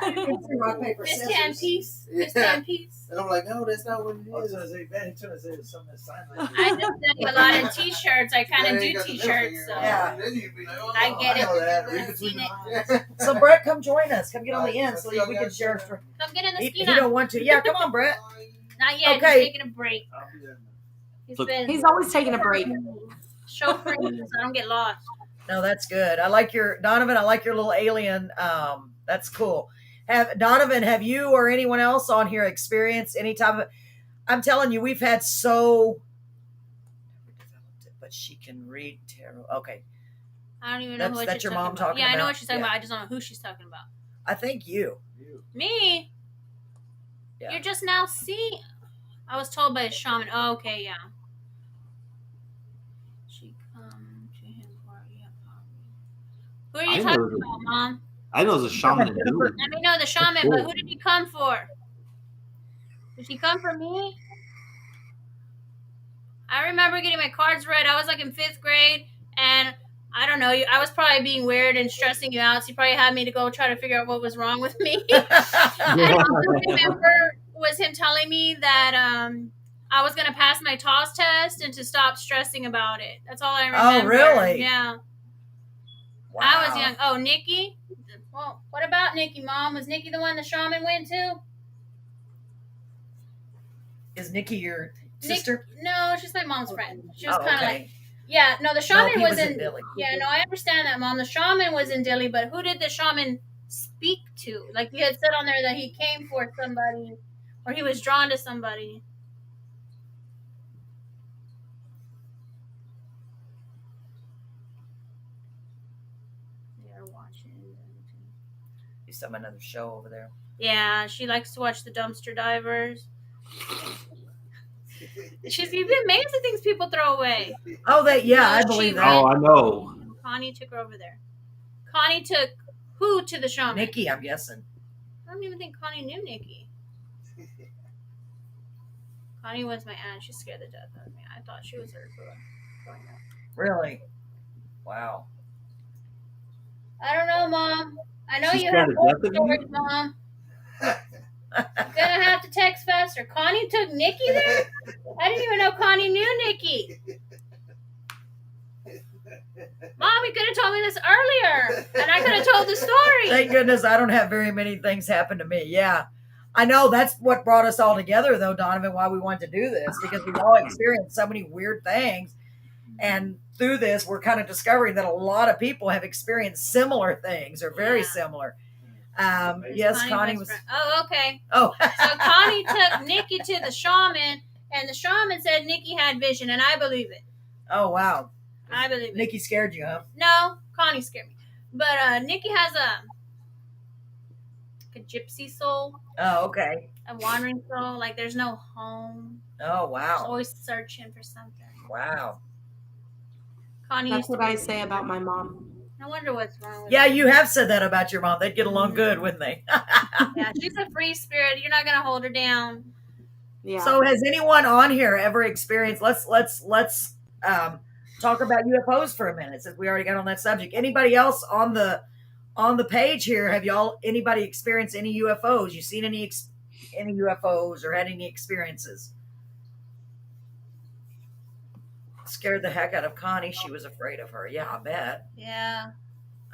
I Rock, paper, Miss scissors. 10 piece. Miss Yeah. 10 piece. And I'm like, no, that's not what it I was is. gonna say, man, he's trying to say something sign language. I just do a lot of t-shirts. I kind Yeah, of you do got the middle t-shirts. finger So on. Yeah. Then you'd be like, oh, I get know it. that. I've Read between seen the it. lines. So Brett, come join us. Come get on the end so we can share. come get in the He skin. don't want to. Yeah, come on, Brett. Not yet. Okay. He's taking a break. I'll be there. He's Look- been He's always taking a break. chauffeuring so I don't get lost. No, that's good. I like your Donovan. I like your little alien. That's cool. Donovan, have you or anyone else on here experienced any type of? I'm telling you, we've had so. But she can read tarot. Okay, I don't even know what That's you're your mom talking about. talking Yeah, I know about? what she's talking Yeah. about. I just don't know who she's talking about. I think you. Me? Yeah. You're just now seeing. I was told by a shaman. Oh, okay, yeah. She come to him for Who are you I talking know- about, Mom? I know there's a shaman in Duluth. Let me know the shaman, but who did he come for? Did he come for me? I remember getting my cards read. I was like in 5th grade, and I don't know. I was probably being weird and stressing you out. So you probably had me to go try to figure out what was wrong with me. And all I remember was him telling me that I was gonna pass my TOS test and to stop stressing about it. That's all I remember. really? Yeah. Wow. I was young. Oh, Nikki? Well, what about Nikki, Mom? Was Nikki the one the shaman went to? Is Nikki your sister? No, she's my mom's friend. She was Oh, kind of okay. like, yeah, no, the shaman he was was in in, Dilly. yeah, no, I understand that, Mom. The shaman was in Dilly, but who did the shaman speak to? Like, you had said on there that he came for somebody, or he was drawn to somebody. They're watching. You saw another show over there. Yeah, she likes to watch the dumpster divers. She's even amazed at things people throw away. Oh, I No, believe she that. Oh, I know. Connie took her over there. Connie took who to the shaman? Nikki, I'm guessing. I don't even think Connie knew Nikki. Connie was my aunt. She scared the death out of me. I thought she was her growing up. Really? Wow. I don't know, Mom. I know She you have scared the more death of you? stories, Mom. You're gonna have to text faster. Connie took Nikki there? I didn't even know Connie knew Nikki. Mom, you could have told me this earlier, and I could have told the story. Thank goodness I don't have very many things happen to me. Yeah. I know that's what brought us all together, though, Donovan, why we wanted to do this, because we've all experienced so many weird things. And through this, we're kind of discovering that a lot of people have experienced similar things or very Yeah. similar. Yes, Connie was. Oh, okay. Oh, So Connie took Nikki to the shaman, and the shaman said Nikki had vision, and I believe it. oh, wow. I believe it. Nikki scared you, huh? No, Connie scared me. But Nikki has a gypsy soul, Oh, okay. a wandering soul. Like there's no home. Oh, She's wow. always searching for something. Wow. Connie That's used to what I say about my mom. I wonder what's wrong with Yeah, her. you have said that about your mom. They'd get along good, wouldn't they? Yeah, she's a free spirit. You're not gonna hold her down. Yeah. So has anyone on here ever experienced, let's talk about UFOs for a minute, since we already got on that subject. Anybody else on the page here, have anybody experienced any UFOs? You seen any UFOs or had any experiences? Scared the heck out of Connie. She was afraid of her. Yeah, I bet. Yeah.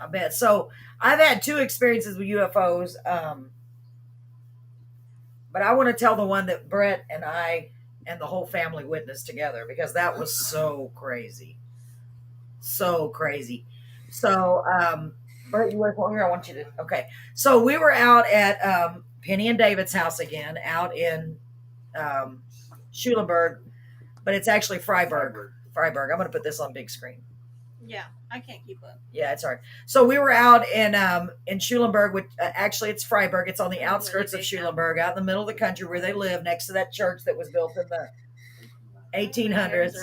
I bet. So I've had 2 experiences with UFOs. But I want to tell the one that Brett and I and the whole family witnessed together, because that was so crazy. So crazy. So, Brett, you want to come here? I want you to. Okay. So we were out at Penny and David's house again, out in Schulenburg, but it's actually Freiburg. I'm going to put this on big screen. Yeah. I can't keep up. Yeah, it's hard. So we were out in Schulenburg, which actually it's Freiburg. It's on the outskirts of Schulenburg, out in the middle of the country where they live, next to that church that was built in the 1800s.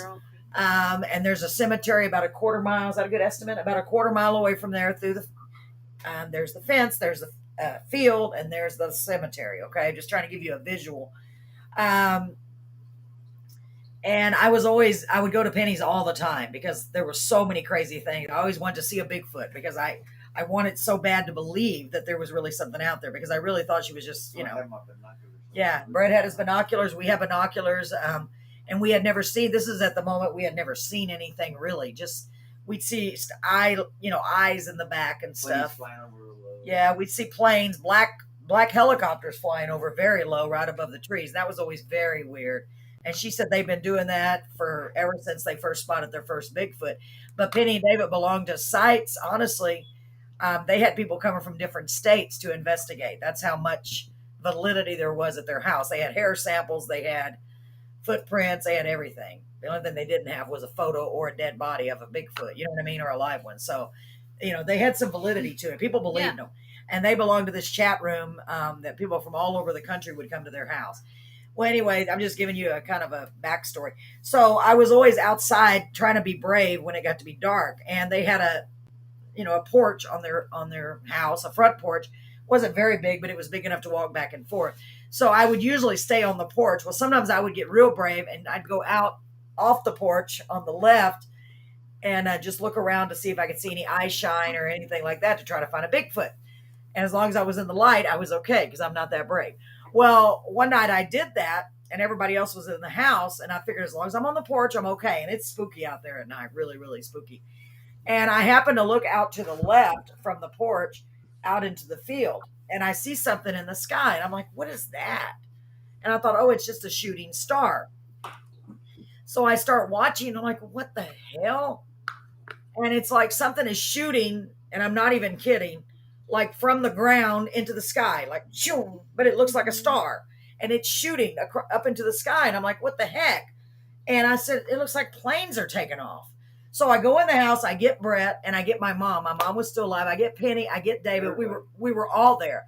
And there's a cemetery about a quarter mile. Is that a good estimate? About a quarter mile away from there. Through the there's the fence, there's the field, and there's the cemetery. Okay, just trying to give you a visual. And I would go to Penny's all the time because there were so many crazy things. I always wanted to see a Bigfoot because I I wanted so bad to believe that there was really something out there because I really thought she was just, I have my binoculars. Yeah, Brett had his binoculars. We have binoculars, and we had never seen. This is at the moment we had never seen anything really. Just we'd see eyes in the back and stuff. Flying over real low. Yeah, we'd see planes, black helicopters flying over very low, right above the trees. That was always very weird. And she said they've been doing that ever since they first spotted their first Bigfoot. But Penny and David belonged to sites. Honestly, they had people coming from different states to investigate. That's how much validity there was at their house. They had hair samples, they had footprints, they had everything. The only thing they didn't have was a photo or a dead body of a Bigfoot, you know what I mean, or a live one. So, they had some validity to it. People believed them. And they belonged to this chat room that people from all over the country would come to their house. Well, anyway, I'm just giving you a kind of a backstory. So I was always outside trying to be brave when it got to be dark. And they had a porch on their house, a front porch. Wasn't very big, but it was big enough to walk back and forth. So I would usually stay on the porch. Well, sometimes I would get real brave and I'd go out off the porch on the left and just look around to see if I could see any eye shine or anything like that to try to find a Bigfoot. And as long as I was in the light, I was okay because I'm not that brave. Well, one night I did that and everybody else was in the house. And I figured as long as I'm on the porch, I'm okay. And it's spooky out there at night, really, really spooky. And I happened to look out to the left from the porch out into the field. And I see something in the sky. And I'm like, what is that? And I thought, oh, it's just a shooting star. So I start watching. And I'm like, what the hell? And it's like something is shooting. And I'm not even kidding. Like from the ground into the sky. Like, shoom, but it looks like a star. And it's shooting up into the sky. And I'm like, what the heck? And I said, it looks like planes are taking off. So I go in the house, I get Brett, and I get my mom. My mom was still alive. I get Penny, I get David. We were all there.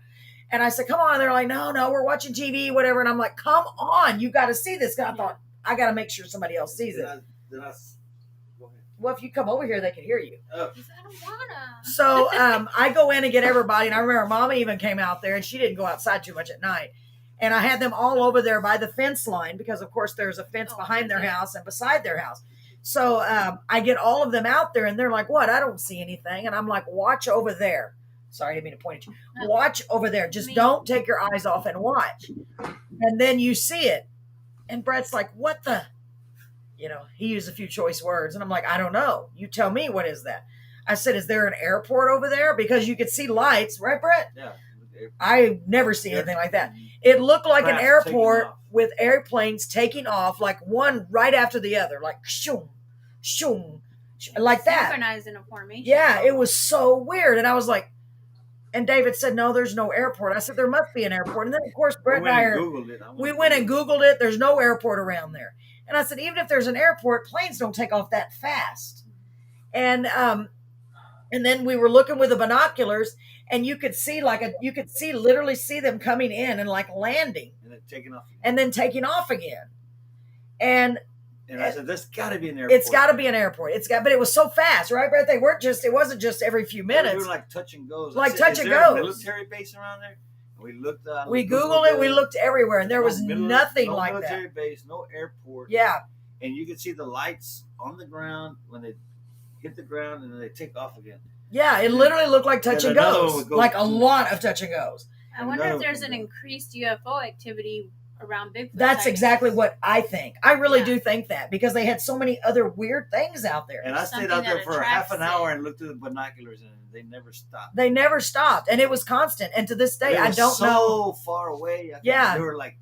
And I said, come on. And they're like, no, we're watching TV, whatever. And I'm like, come on, you got to see this. I thought, I got to make sure somebody else sees it. Go ahead. Well, if you come over here, they can hear you. I don't wanna. So I go in and get everybody. And I remember Mama even came out there, and she didn't go outside too much at night. And I had them all over there by the fence line because, of course, there's a fence behind their house and beside their house. So I get all of them out there and they're like, what? I don't see anything. And I'm like, watch over there. Sorry, I didn't mean to point at you. Watch over there. Just don't take your eyes off and watch. And then you see it. And Brett's like, what the? He used a few choice words. And I'm like, I don't know. You tell me, what is that? I said, is there an airport over there? Because you could see lights. Right, Brett? Yeah. I never see anything like that. It looked like an airport with airplanes taking off, like one right after the other, like shoom, shoom, like that. Synchronized in a formation. Yeah, it was so weird. And I was like, and David said, no, there's no airport. I said, there must be an airport. And then, of course, Brett and I we went and Googled it. There's no airport around there. And I said, even if there's an airport, planes don't take off that fast. And then we were looking with the binoculars, and you could literally see them coming in and like landing, and then taking off, and then taking off again. And I said, there's got to be an airport. It's got to be an airport. But it was so fast, right, Brett? It wasn't just every few minutes. They were like touch and goes. Like said, touch is and there a goes. military base around there? And we looked. We Googled it. We looked everywhere, and there was nothing like that. No military base, no airport. Yeah. And you could see the lights on the ground when they hit the ground, and then they take off again. Yeah, it literally looked like touch and goes, like a lot of touch and goes. I wonder if there's an increased UFO activity around Bigfoot. That's exactly what I think. I really do think that because they had so many other weird things out there. And I stayed out there for half an hour and looked through the binoculars, and they never stopped. They never stopped, and it was constant. And to this day, I don't know. So far away. They were like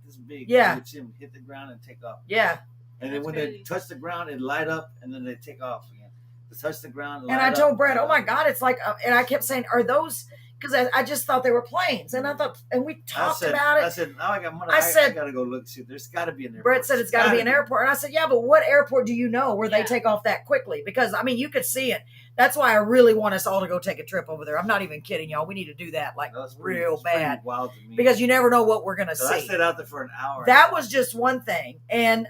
this big. Yeah. You would see them hit the ground and take off. Yeah. And then when they touch the ground, it light up, and then they take off again. They touch the ground. And I told Brett, oh my God, it's like, and I kept saying, are those? Because I just thought they were planes, and I thought, and we talked about it. I said, now I got money. I got to go look. See, there's got to be an airport. Brett said it's got to be an airport, and I said, yeah, but what airport do you know where they take off that quickly? Because I mean, you could see it. That's why I really want us all to go take a trip over there. I'm not even kidding, y'all. We need to do that real bad, wild to me. Because you never know what we're gonna see. I stayed out there for an hour. That was just one thing, and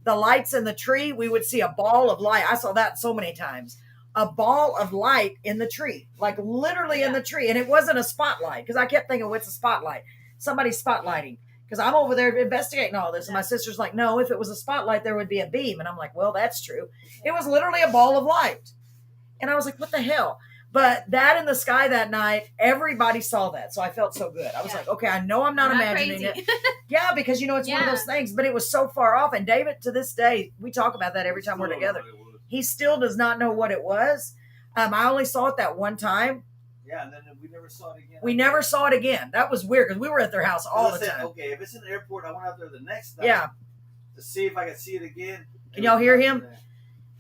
the lights in the tree. We would see a ball of light. I saw that so many times. A ball of light in the tree, like literally in the tree. And it wasn't a spotlight because I kept thinking, what's a spotlight? Somebody's spotlighting because I'm over there investigating all this. And my sister's like, no, if it was a spotlight, there would be a beam. And I'm like, well, that's true. It was literally a ball of light. And I was like, what the hell? But that in the sky that night, everybody saw that. So I felt so good. I was like, okay, I know I'm not imagining crazy. it. Yeah, because it's one of those things, but it was so far off. And David, to this day, we talk about that every time we're together. He still does not know what it was. I only saw it that one time. Yeah, and then we never saw it again. We never saw it again. That was weird because we were at their house all the time. Okay, if it's in the airport, I went out there the next night. Yeah. To see if I could see it again. Can y'all hear him?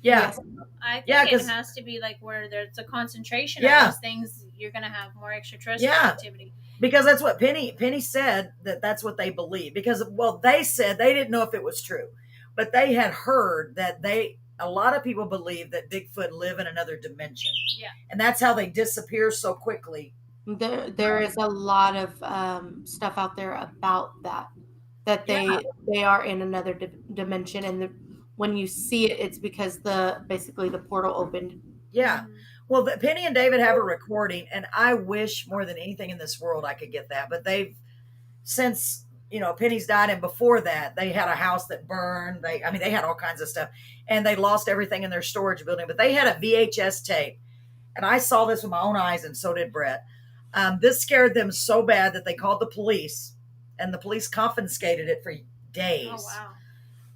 Yeah. I think it has to be like where there's a concentration of those things. You're gonna have more extraterrestrial activity. Because that's what Penny said, that's what they believe. Because they said they didn't know if it was true, but they had heard that a lot of people believe that Bigfoot live in another dimension. Yeah. And that's how they disappear so quickly. There is a lot of stuff out there about that they are in another dimension, and when you see it, it's because basically the portal opened. Yeah. Well, Penny and David have a recording, and I wish more than anything in this world I could get that. But they've since Penny's died, and before that they had a house that burned. They had all kinds of stuff, and they lost everything in their storage building. But they had a VHS tape, and I saw this with my own eyes, and so did Brett. This scared them so bad that they called the police, and the police confiscated it for days. Oh wow.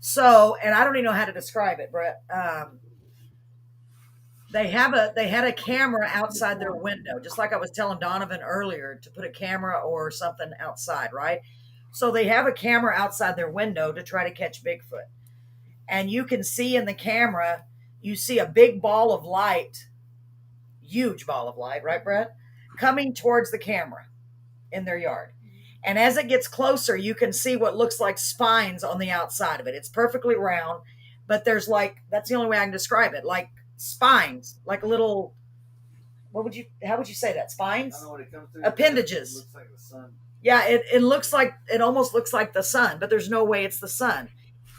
So, and I don't even know how to describe it, Brett. They had a camera outside their window, just like I was telling Donovan earlier to put a camera or something outside, right? So they have a camera outside their window to try to catch Bigfoot. And you can see in the camera, you see a big ball of light, huge ball of light, right, Brett? Coming towards the camera in their yard. And as it gets closer, you can see what looks like spines on the outside of it. It's perfectly round, but there's that's the only way I can describe it. Like spines, like a little, how would you say that? Spines? I don't know what it comes through. Appendages. It looks like the sun. Yeah, it almost looks like the sun, but there's no way it's the sun.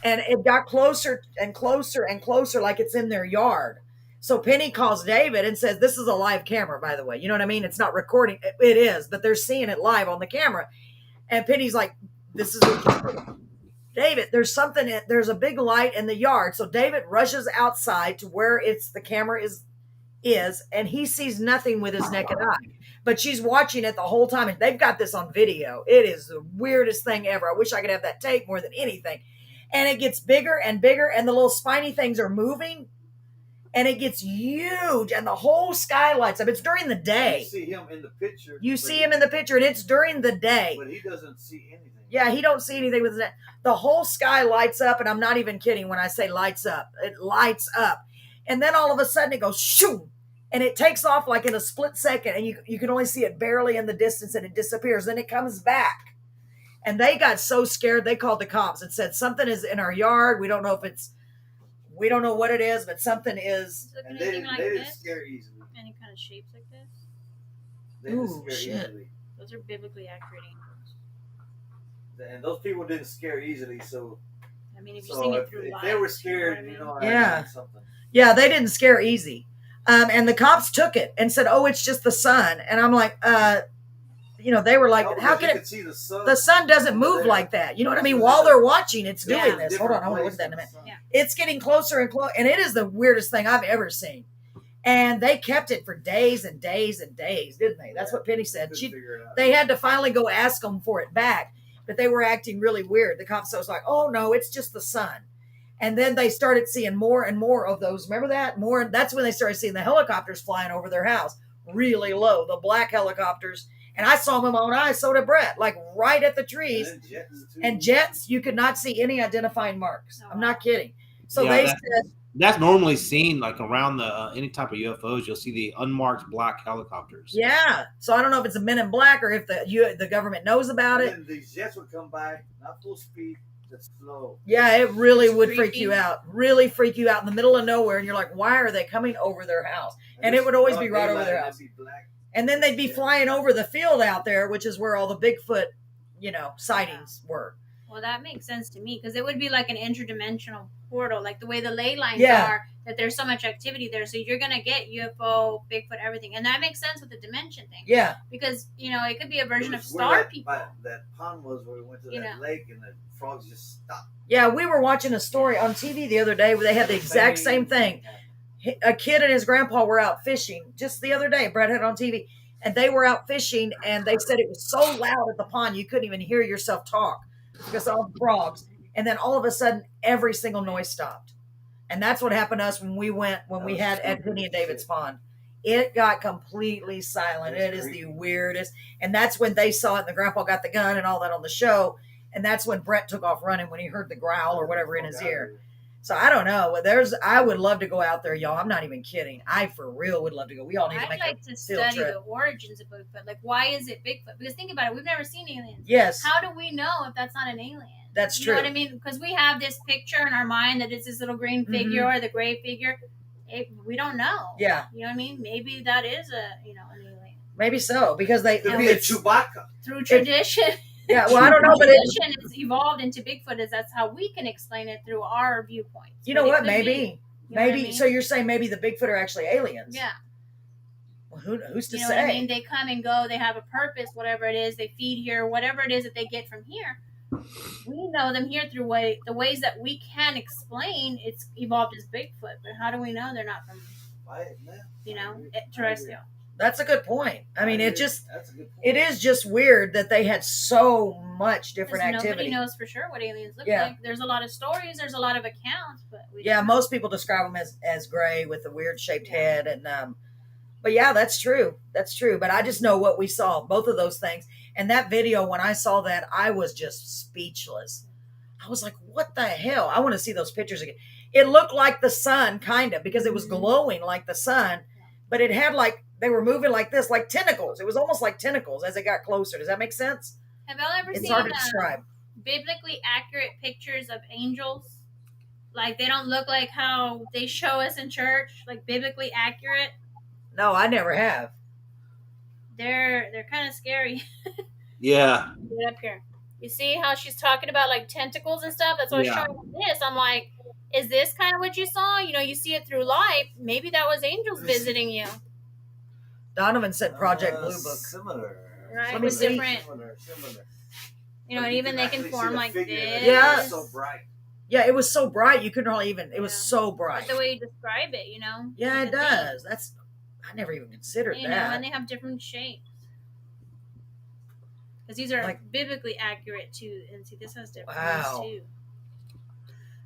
And it got closer and closer and closer, like it's in their yard. So Penny calls David and says, this is a live camera, by the way. You know what I mean? It's not recording. It is, but they're seeing it live on the camera. And Penny's like, this is David, there's a big light in the yard. So David rushes outside to where the camera is, and he sees nothing with his naked eye. But she's watching it the whole time. And they've got this on video. It is the weirdest thing ever. I wish I could have that tape more than anything. And it gets bigger and bigger, and the little spiny things are moving. And it gets huge, and the whole sky lights up. It's during the day. You see him in the picture. You see him in the picture, and it's during the day. But he doesn't see anything. Yeah, he don't see anything with that. The whole sky lights up, and I'm not even kidding when I say lights up. It lights up. And then all of a sudden it goes shoo, and it takes off like in a split second, and you can only see it barely in the distance, and it disappears. Then it comes back. And they got so scared, they called the cops and said, something is in our yard. We don't know what it is, but something is. And they didn't scare easily. Any kind of shapes like this? They didn't scare easily. Those are biblically accurate angels. And those people didn't scare easily, so. I mean, if you're seeing it through if light, they were scared, Yeah. Something. Yeah, they didn't scare easy. And the cops took it and said, oh, it's just the sun. And I'm like, they were like, how can it? See the sun. The sun doesn't move like that. You know what I mean? While they're watching, it's doing this. Hold on, I want to look at that in a minute. Yeah. It's getting closer and closer. And it is the weirdest thing I've ever seen. And they kept it for days and days and days, didn't they? That's what Penny said. They had to finally go ask them for it back. But they were acting really weird. The cops was like, oh, no, it's just the sun. And then they started seeing more and more of those. Remember that? That's when they started seeing the helicopters flying over their house really low, the black helicopters. And I saw them in my own eyes, so did Brett, like right at the trees. And jets, you could not see any identifying marks. I'm not kidding. So they said, that's normally seen like around the any type of UFOs. You'll see the unmarked black helicopters. Yeah. So I don't know if it's a Men in Black or if the government knows about it. And these jets would come by, not full speed, just slow. Yeah, it really would freak you out. Really freak you out in the middle of nowhere, and you're like, why are they coming over their house? And it would always be right over their house. And then they'd be flying over the field out there, which is where all the Bigfoot, sightings were. Well, that makes sense to me because it would be like an interdimensional portal, like the way the ley lines are, that there's so much activity there. So you're going to get UFO, Bigfoot, everything. And that makes sense with the dimension thing. Yeah. Because, it could be a version of star people. That pond was where we went to that lake and the frogs just stopped. Yeah, we were watching a story on TV the other day where they had the exact same thing. A kid and his grandpa were out fishing just the other day. Brett had it on TV, and they were out fishing, and they said it was so loud at the pond you couldn't even hear yourself talk because of all the frogs. And then all of a sudden, every single noise stopped. And that's what happened to us when we had at Penny and David's pond. It got completely silent. It is the weirdest. And that's when they saw it, and the grandpa got the gun and all that on the show. And that's when Brett took off running when he heard the growl or whatever in his ear. So I don't know. I would love to go out there, y'all. I'm not even kidding. I for real would love to go. We all need to make I'd like to study the origins of Bigfoot. Like, why is it Bigfoot? Because think about it. We've never seen aliens. Yes. How do we know if that's not an alien? That's true. You know what I mean? Because we have this picture in our mind that it's this little green figure or the gray figure. We don't know. Yeah. You know what I mean? Maybe that is an alien. Maybe so, because they Could be a Chewbacca. Through tradition. Yeah, well, I don't know, but tradition has evolved into Bigfoot. That's how we can explain it through our viewpoints. You know what? Maybe. You know what I mean? So you're saying maybe the Bigfoot are actually aliens? Yeah. Well, who's to you know say? What I mean? They come and go. They have a purpose, whatever it is. They feed here, whatever it is that they get from here. We know them here through the ways that we can explain. It's evolved as Bigfoot, but how do we know they're not from, terrestrial? That's a good point. I mean, it is just weird that they had so much different activity. Nobody knows for sure what aliens look Yeah. like. There's a lot of stories. There's a lot of accounts, but most people describe them as gray with a weird shaped head, and but yeah, that's true. That's true. But I just know what we saw, both of those things. And that video, when I saw that, I was just speechless. I was like, what the hell? I want to see those pictures again. It looked like the sun, kind of, because it was glowing like the sun, but it had they were moving like this, like tentacles. It was almost like tentacles as it got closer. Does that make sense? Have y'all ever seen hard to describe. Biblically accurate pictures of angels? Like, they don't look like how they show us in church, like biblically accurate. No, I never have. They're kind of scary. Yeah. Get up here. You see how she's talking about like tentacles and stuff? That's what I was showing this. I'm like, is this kind of what you saw? You see it through life. Maybe that was angels visiting you. Donovan said Project Blue Book. Similar. Right? With different. Similar. And even they can form like this. Yeah. So bright. Yeah, it was so bright. You couldn't really even. It was so bright. But the way you describe it, Yeah, it does. I never even considered that. And they have different shapes. Because these are biblically accurate too. And see, this has different ones too.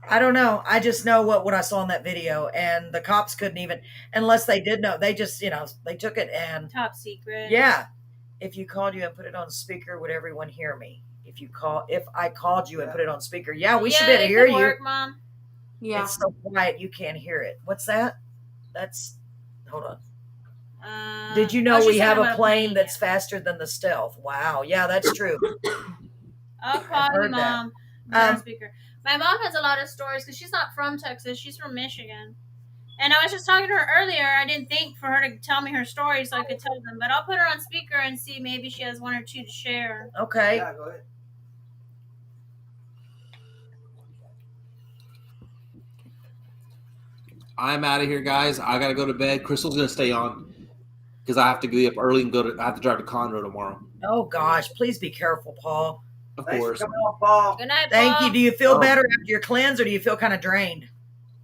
I don't know. I just know what I saw in that video, and the cops couldn't even, unless they did know. They just, they took it and top secret. Yeah. If you called you and put it on speaker, would everyone hear me? If I called you and put it on speaker, we should be able to hear you. Mom. Yeah. It's so quiet you can't hear it. What's that? Hold on. Did you know we have a plane that's faster than the Stealth? Wow. Yeah, that's true. I'll call you, Mom. Speaker. My mom has a lot of stories because she's not from Texas. She's from Michigan. And I was just talking to her earlier. I didn't think for her to tell me her stories so I could tell them. But I'll put her on speaker and see maybe she has one or two to share. Okay. Yeah, go ahead. I'm out of here, guys. I gotta go to bed. Crystal's gonna stay on because I have to get up early and I have to drive to Conroe tomorrow. Oh gosh, please be careful, Paul. Of course. Come on, Paul. Good night, Thank Paul. you. Do you feel better after your cleanse, or do you feel kind of drained?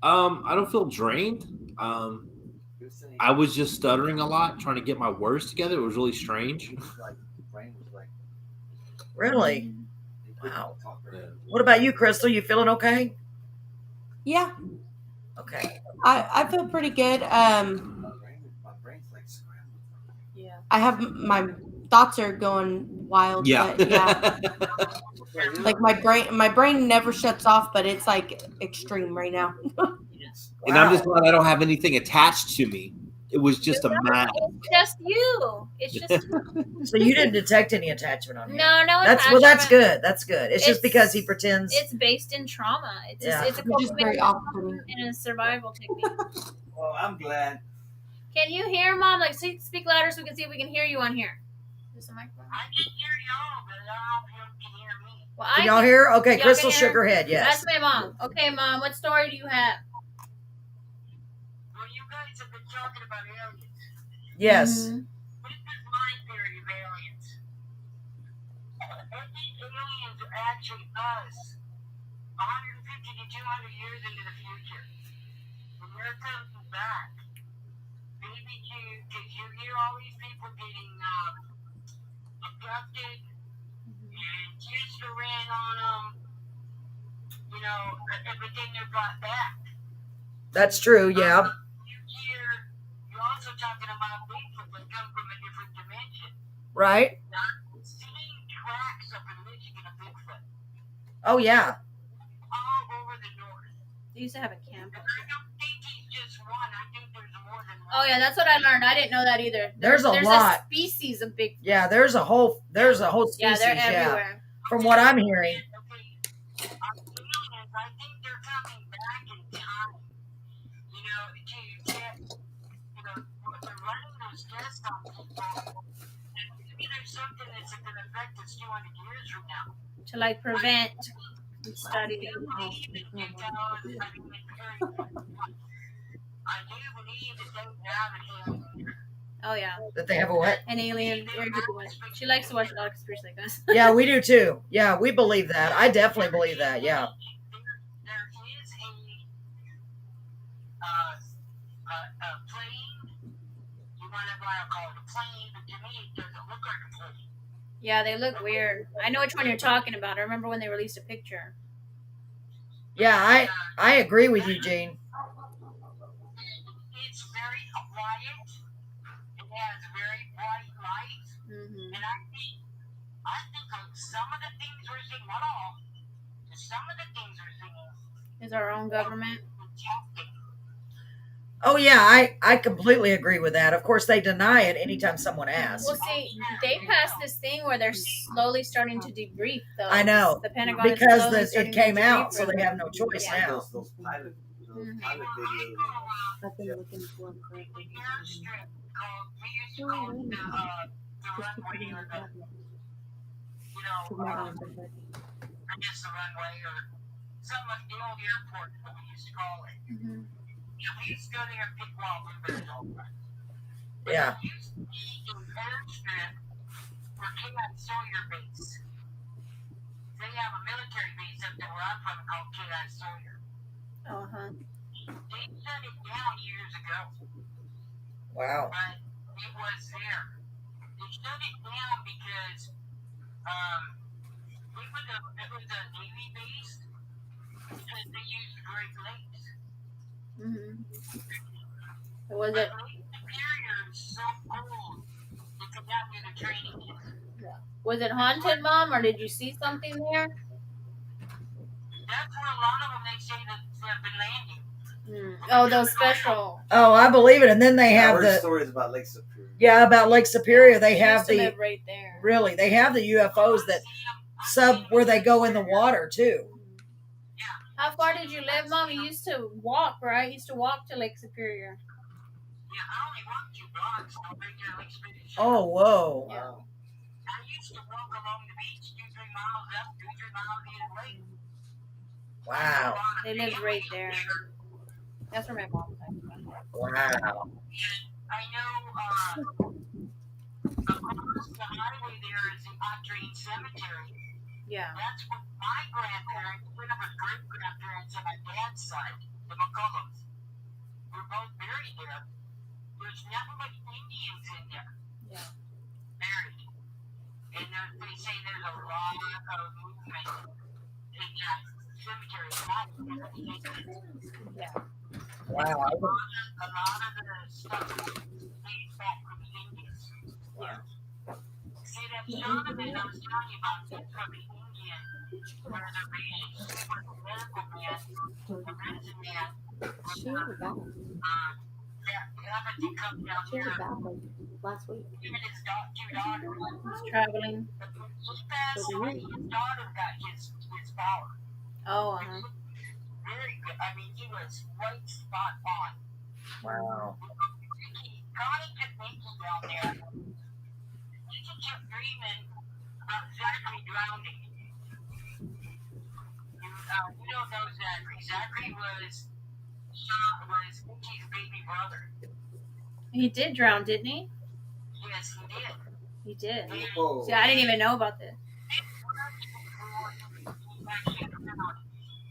I don't feel drained. I was just stuttering a lot, trying to get my words together. It was really strange. Really? Wow. What about you, Crystal? You feeling okay? Yeah. Okay. I feel pretty good. Yeah. I have my thoughts are going wild. Yeah. But yeah. Like my brain never shuts off, but it's like extreme right now. And I'm just glad I don't have anything attached to me. It was just a mask. It's just you. It's just you. So you didn't detect any attachment on him? No That's attachment. That's good. That's good. It's just because he pretends. It's based in trauma. It's Yeah. it's a Which is very coping and a survival technique. Well, I'm glad. Can you hear, Mom? Like, speak louder so we can see if we can hear you on here. There's a microphone. I can hear y'all, but I don't know if you can hear me. Well, Can y'all hear? Okay, Y'all Crystal can hear? shook her head. Yes. That's my mom. Okay, Mom. What story do you have? Well, you guys have been talking about aliens. Yes. Mm-hmm. This is my theory of aliens. These aliens are actually us, 150 to 200 years into the future. and they're coming back. Maybe because you hear all these people getting abducted, and kids are ran on them. You know, everything they're brought back. That's true, yeah. You're also talking about Bigfoot that come from a different dimension. Right? I'm seeing tracks up in Michigan of Bigfoot. Oh, yeah. All over the north. They used to have a camp. And I don't think he's just one. I think there's more than one. Oh yeah, that's what I learned. I didn't know that either. There's a lot. A species of Bigfoot. Yeah, there's a whole species. Yeah, they're everywhere. From what I'm hearing. Okay. I think they're coming back in time. You know, to get, you know, they're running those tests on people. And maybe there's something that's going to affect us 200 years from now. To like prevent and study. I do believe that they have an alien. Oh yeah, That they have a what? an alien. Very good one. She likes to watch a lot of conspiracy like us. Yeah, we do too. Yeah, we believe that. I definitely believe that. Yeah. There is a plane. You want to call it a plane, but to me it doesn't look like a plane. Yeah, they look weird. I know which one you're talking about. I remember when they released a picture. Yeah, I agree with you, Gene. It's very quiet. It has very bright light, Mm-hmm. and I think some of the things we're seeing, not all, but some of the things we're seeing Is our own government. protecting. Oh yeah, I completely agree with that. Of course, they deny it anytime someone asks. Well, see, they passed this thing where they're slowly starting to debrief those. I know, The Pentagon is because slowly starting it to came debrief out, so them. they have no choice Yeah. now. Those pilot Mhm. videos. I've been looking for The airstrip called, we used to call it the runway or the, you know, I guess the runway or some of the old airport, what we used to call it. Mhm. Yeah, we used to go there and pick wild blueberries all the time. Yeah. There used to be an airstrip for K.I. Sawyer base. They have a military base up there where I'm from called K.I. Sawyer. Uh-huh. They shut it down years ago, Wow. but it was there. They shut it down because it was a Navy base because they used the Great Lakes. Mm-hmm. Was it? Lake Superior is so old, they could not do the training yet. Was it haunted, Mom, or did you see something there? That's where a lot of them, they say that they've been landing. Oh, those special. Oh, I believe it. And then they have the stories about Lake Superior. about Lake Superior. They She have used to the live right there. really they have the UFOs that where they go in the water too. How far did you live, Mom? You used to walk, right? You used to walk to Lake Superior. Yeah, I only walked 2 blocks from right there, Lake Superior. Oh, whoa. Yeah. I used to walk along the beach 2-3 miles up, 2-3 miles the other way. Wow. They lived right there. That's where my mom lived. Wow. I know across the highway there is the Audrain Cemetery. Yeah. That's what my grandparents, one of my great-grandparents on my dad's side, the McCullums, were both buried there. There's nothing but Indians in there. Yeah. Buried. And they say there's a lot of movement in that cemetery. Yeah. Wow. A lot of the stuff dates back from the Indians. Yeah. See, that shaman I was telling you about, that's from the Indian reservations. He was a medical man, a medicine man. That happened to come down here. last week. Him and his 2 daughters. He's traveling. He passed away. His daughter got his power. Oh, Very good. I mean, he was right spot on. Wow. Connie kept thinking down there. He just kept dreaming about Zachary drowning. You don't know Zachary. Zachary was Mickey's baby brother. he did drown, didn't he? Yes, he did. He did. Whoa. See, I didn't even know about this.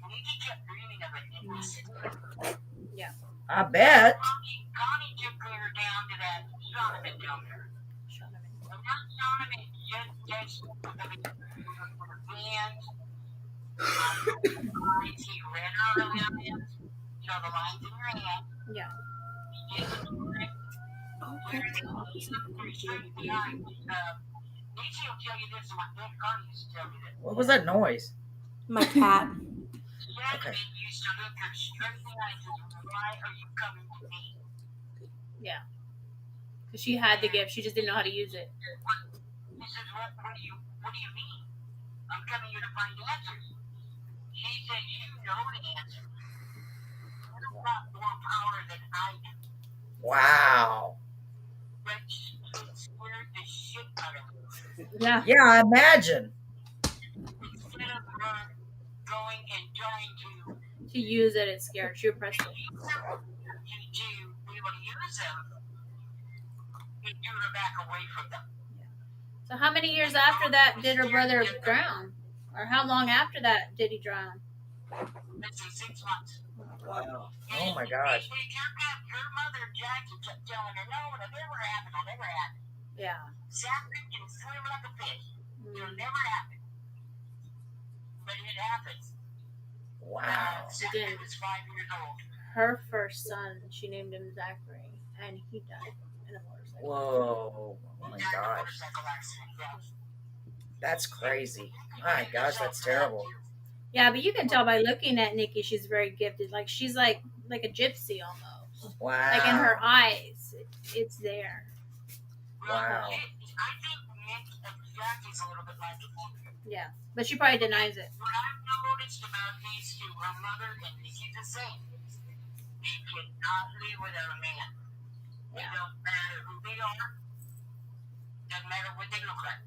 He Nikki kept dreaming of it. I bet. Connie took her down to that Shonoman down there. And that Shonoman just hands. He read her the lines. You know, the lines in her hand. Yeah. What was that noise? My cat. Okay. Yeah. Because she had the gift. She just didn't know how to use it. He says, what do you mean? I'm coming here to find answers. She said, you know the answer. You've got more power than I do. Wow. But she scared the shit out of her. Yeah. Yeah, I imagine. Instead of her going and trying To use it, it scared. She repressed it. to be able to use them, it drew her back away from them. So how many years after that did her brother drown? Or how long after that did he drown? Let's say 6 months. Wow. Oh my gosh. Her mother, Jackie, kept telling her, no, it'll never happen. It'll never happen. Yeah. Sapling can swim like a fish. It'll never happen. But it happens. Wow. Sapling was 5 years old. Her first son, she named him Zachary, and he died in a motorcycle. Whoa. Oh my He died in a gosh. motorcycle accident, yeah. That's crazy. My gosh, that's terrible. Yeah, but you can tell by looking at Nikki, she's very gifted. Like she's like a gypsy almost. Wow. Like in her eyes, it's there. Wow. I think Nick and Jackie's a little bit like it. Yeah, but she probably denies it. What I've noticed about these two, her mother and Nikki, the same. They cannot live without a man. It don't matter who they are. Doesn't matter what they look like.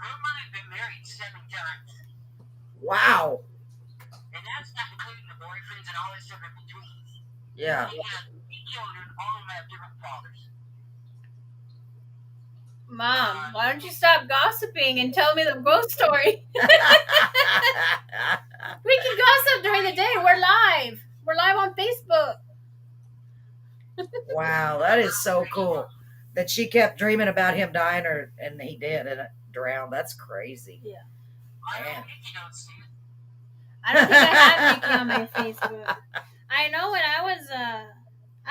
Her mother's been married 7 times. Wow. And that's not including the boyfriends and all this stuff in between. Yeah. They have 3 children, all of them have different fathers. Mom, why don't you stop gossiping and tell me the ghost story? We can gossip during the day. We're live. We're live on Facebook. Wow, that is so cool. That she kept dreaming about him dying, and he did and drowned. That's crazy. Yeah. Man. I don't think I have Nikki on my Facebook. I know when I was, I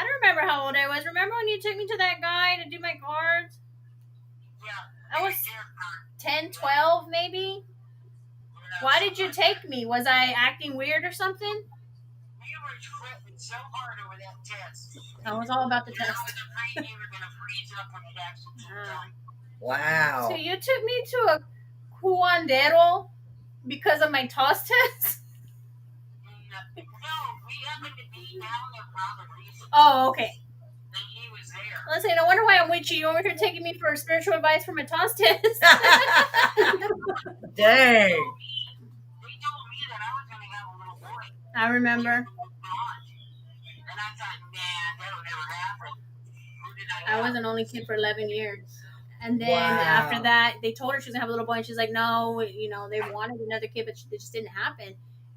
don't remember how old I was. Remember when you took me to that guy to do my cards? I was 10, 12 maybe. Why did you take me? Was I acting weird or something? We were fretting so hard over that test. I was all about the test. I was afraid you were going to freeze up when it actually took time. Wow. So you took me to a cuandero because of my toss test? No, we happened to be down around the reason. Oh, okay. And he was there. Let's say, no wonder why I'm with you. You're over here taking me for spiritual advice for my toss test. Dang. They told me that I was going to have a little boy. I remember. And I thought, nah, that'll never happen. Who did I I have? was an only kid for 11 years. And then Wow. after that, they told her she was going to have a little boy. And she's like, no, you know, they wanted another kid, but it just didn't happen.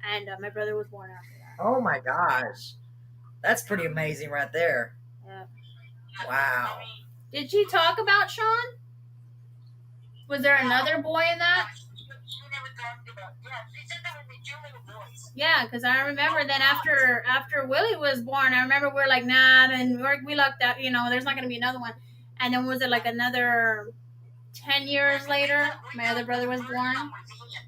And my brother was born after that. Oh my gosh. That's pretty amazing right there. Yeah. Wow. Did she talk about Sean? Was there another boy in that? She never talked about that. She said there would be 2 little boys. Yeah, because I remember then after Willie was born, I remember we were like, nah, and we lucked out, you know, there's not going to be another one. And then was it like another 10 years later, my other brother was born?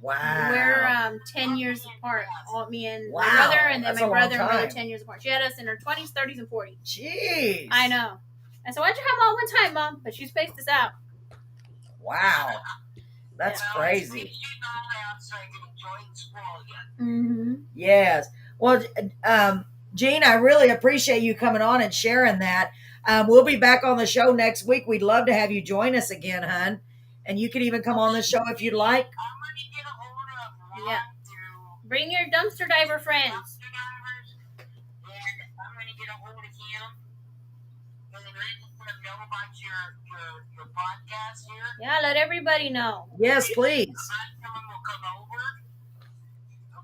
Wow. We're 10 years apart, all me and my Wow, brother, and then that's my a long brother and brother time. 10 years apart. She had us in her 20s, 30s, and 40s. Jeez. I know. I said, why'd you have them all one time, Mom? But she spaced us out. Wow. That's Well, crazy. we should all out so I can enjoy and spoil you. Mm-hmm. Yes. Well, Jean, I really appreciate you coming on and sharing that. We'll be back on the show next week. We'd love to have you join us again, hun. And you can even come on the show if you'd like. I'm going to get a hold of one, Yeah. 2 Bring your dumpster diver friends. dumpster divers, and I'm going to get a hold of him and let him know about your podcast here. Yeah, let everybody know. Yes, please. Someone will come over.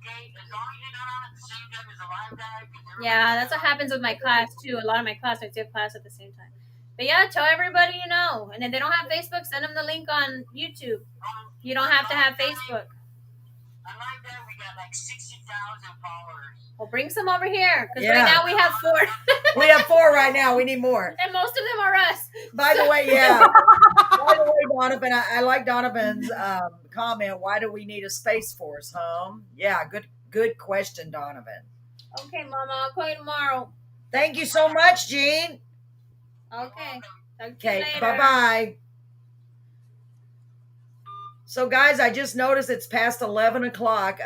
okay? As long as you're not on at the same time as a live guy. Yeah, that's what happens with my class too. A lot of my classmates have class at the same time. But yeah, tell everybody you know. And if they don't have Facebook, send them the link on YouTube. You don't have to have Facebook. On live guy, we got like 60,000 followers. Well, bring some over here because right now we have 4. We have 4 right now. We need more. And most of them are us. By the way, yeah. By the way, Donovan, I like Donovan's comment. Why do we need a Space Force, home? Yeah, good question, Donovan. Okay, Mama, I'll call you tomorrow. Thank you so much, Jean. Okay. Okay, bye-bye. So, guys, I just noticed it's past 11 o'clock.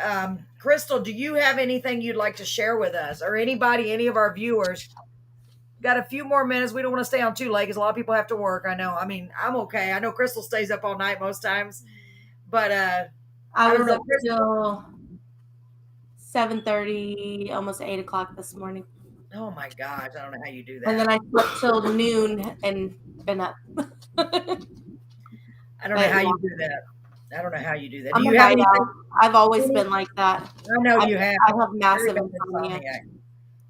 Crystal, do you have anything you'd like to share with us or anybody, any of our viewers? Got a few more minutes. We don't want to stay on too late because a lot of people have to work. I know. I mean, I'm okay. I know Crystal stays up all night most times, but I was up till 7:30, almost 8 o'clock this morning. Oh my gosh, I don't know how you do that. And then I slept till noon and been up. I don't know how you do that. I don't know how you do that. Do I'm you a have night anything? owl. I've always been like that. I know you have. I have massive Very insomnia. insomniac.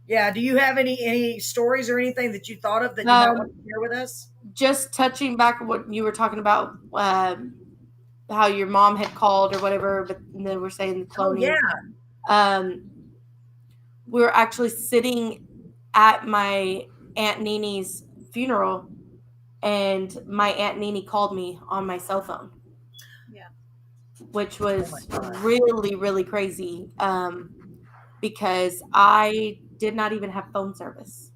Yeah. Do you have any stories or anything that you thought of that you might want to share with us? Just touching back what you were talking about, how your mom had called or whatever, but they were saying the cloning. Oh, yeah. We were actually sitting at my Aunt Nini's funeral, and my Aunt Nini called me on my cell phone. Yeah. Which was really, really crazy, because I did not even have phone service.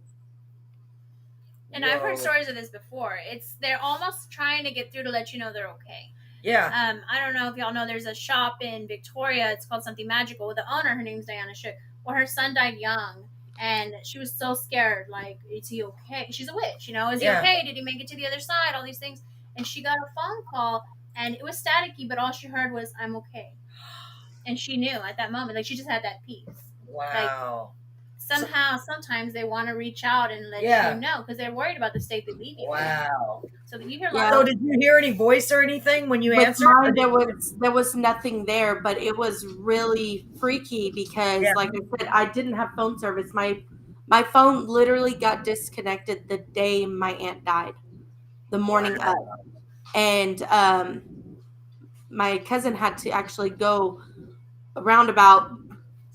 And I've heard stories of this before. They're almost trying to get through to let you know they're okay. Yeah. I don't know if y'all know, there's a shop in Victoria. It's called Something Magical. With the owner, her name's Diana Shook. Well, her son died young, and she was so scared. Like, is he okay? She's a witch, you know. Is he okay? Did he make it to the other side? All these things. And she got a phone call, and it was staticky, but all she heard was, "I'm okay." And she knew at that moment. Like, she just had that peace. Wow. Like, somehow, sometimes they want to reach out and let you know because they're worried about the state they leave you. Wow. So you hear So did you hear any voice or anything when you With answered? mine, there was nothing there, but it was really freaky because, like I said, I didn't have phone service. My phone literally got disconnected the day my aunt died, the morning of, and my cousin had to actually go roundabout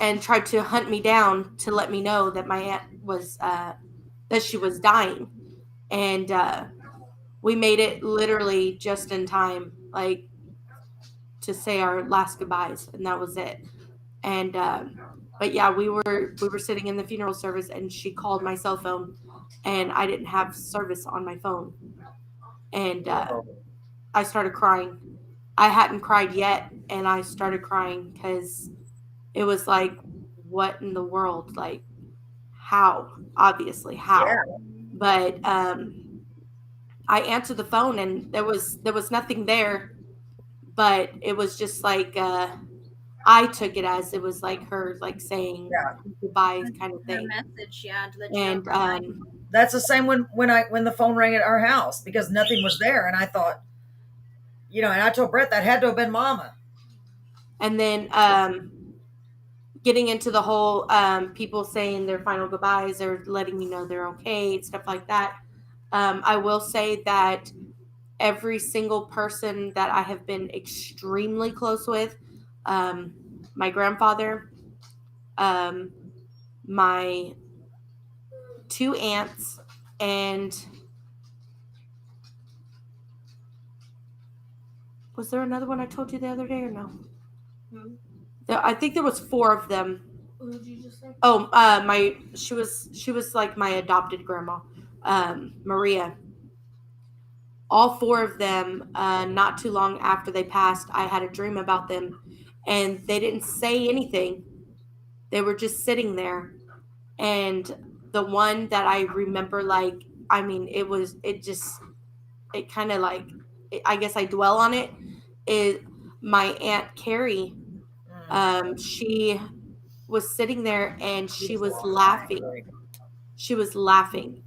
and tried to hunt me down to let me know that my aunt was that she was dying, and we made it literally just in time, like to say our last goodbyes, and that was it. And but yeah, we were sitting in the funeral service, and she called my cell phone, and I didn't have service on my phone, and I started crying. I hadn't cried yet, and I started crying because it was like, what in the world? Like, how? Obviously, how? Yeah. But I answered the phone, and there was nothing there, but it was just like I took it as it was like her like saying goodbye kind of thing. Her message, to let you and know. That's the same when the phone rang at our house because nothing was there, and I thought, and I told Brett that had to have been Mama. And then getting into the whole people saying their final goodbyes or letting you know they're okay, stuff like that. I will say that every single person that I have been extremely close with, my grandfather, my 2 aunts, and was there another one I told you the other day or no? I think there was 4 of them. What did you just say? Oh, she was like my adopted grandma, Maria. All 4 of them, not too long after they passed, I had a dream about them, and they didn't say anything. They were just sitting there. And the one that I remember, like, I mean, it kind of like, I guess I dwell on it, is my Aunt Carrie. She was sitting there, and she was laughing. She was laughing,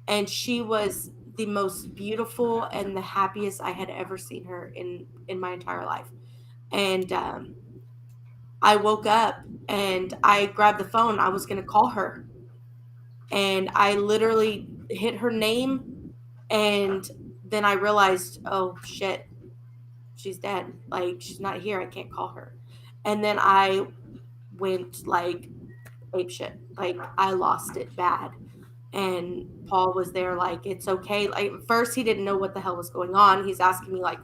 and she was the most beautiful and the happiest I had ever seen her in my entire life. And I woke up and I grabbed the phone. I was going to call her. And I literally hit her name. And then I realized, oh, shit, she's dead. Like, she's not here. I can't call her. And then I went, like, apeshit. Like, I lost it bad. And Paul was there like, it's okay. Like, at first, he didn't know what the hell was going on. He's asking me, like,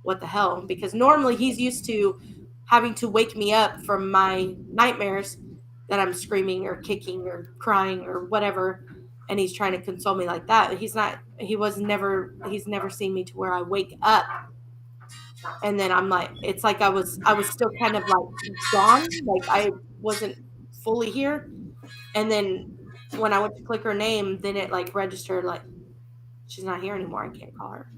what the hell? Because normally he's used to having to wake me up from my nightmares that I'm screaming or kicking or crying or whatever. And he's trying to console me like that. He's never seen me to where I wake up. And then I'm like, it's like I was still kind of like gone. Like I wasn't fully here. And then when I went to click her name, then it like registered like she's not here anymore. I can't call her.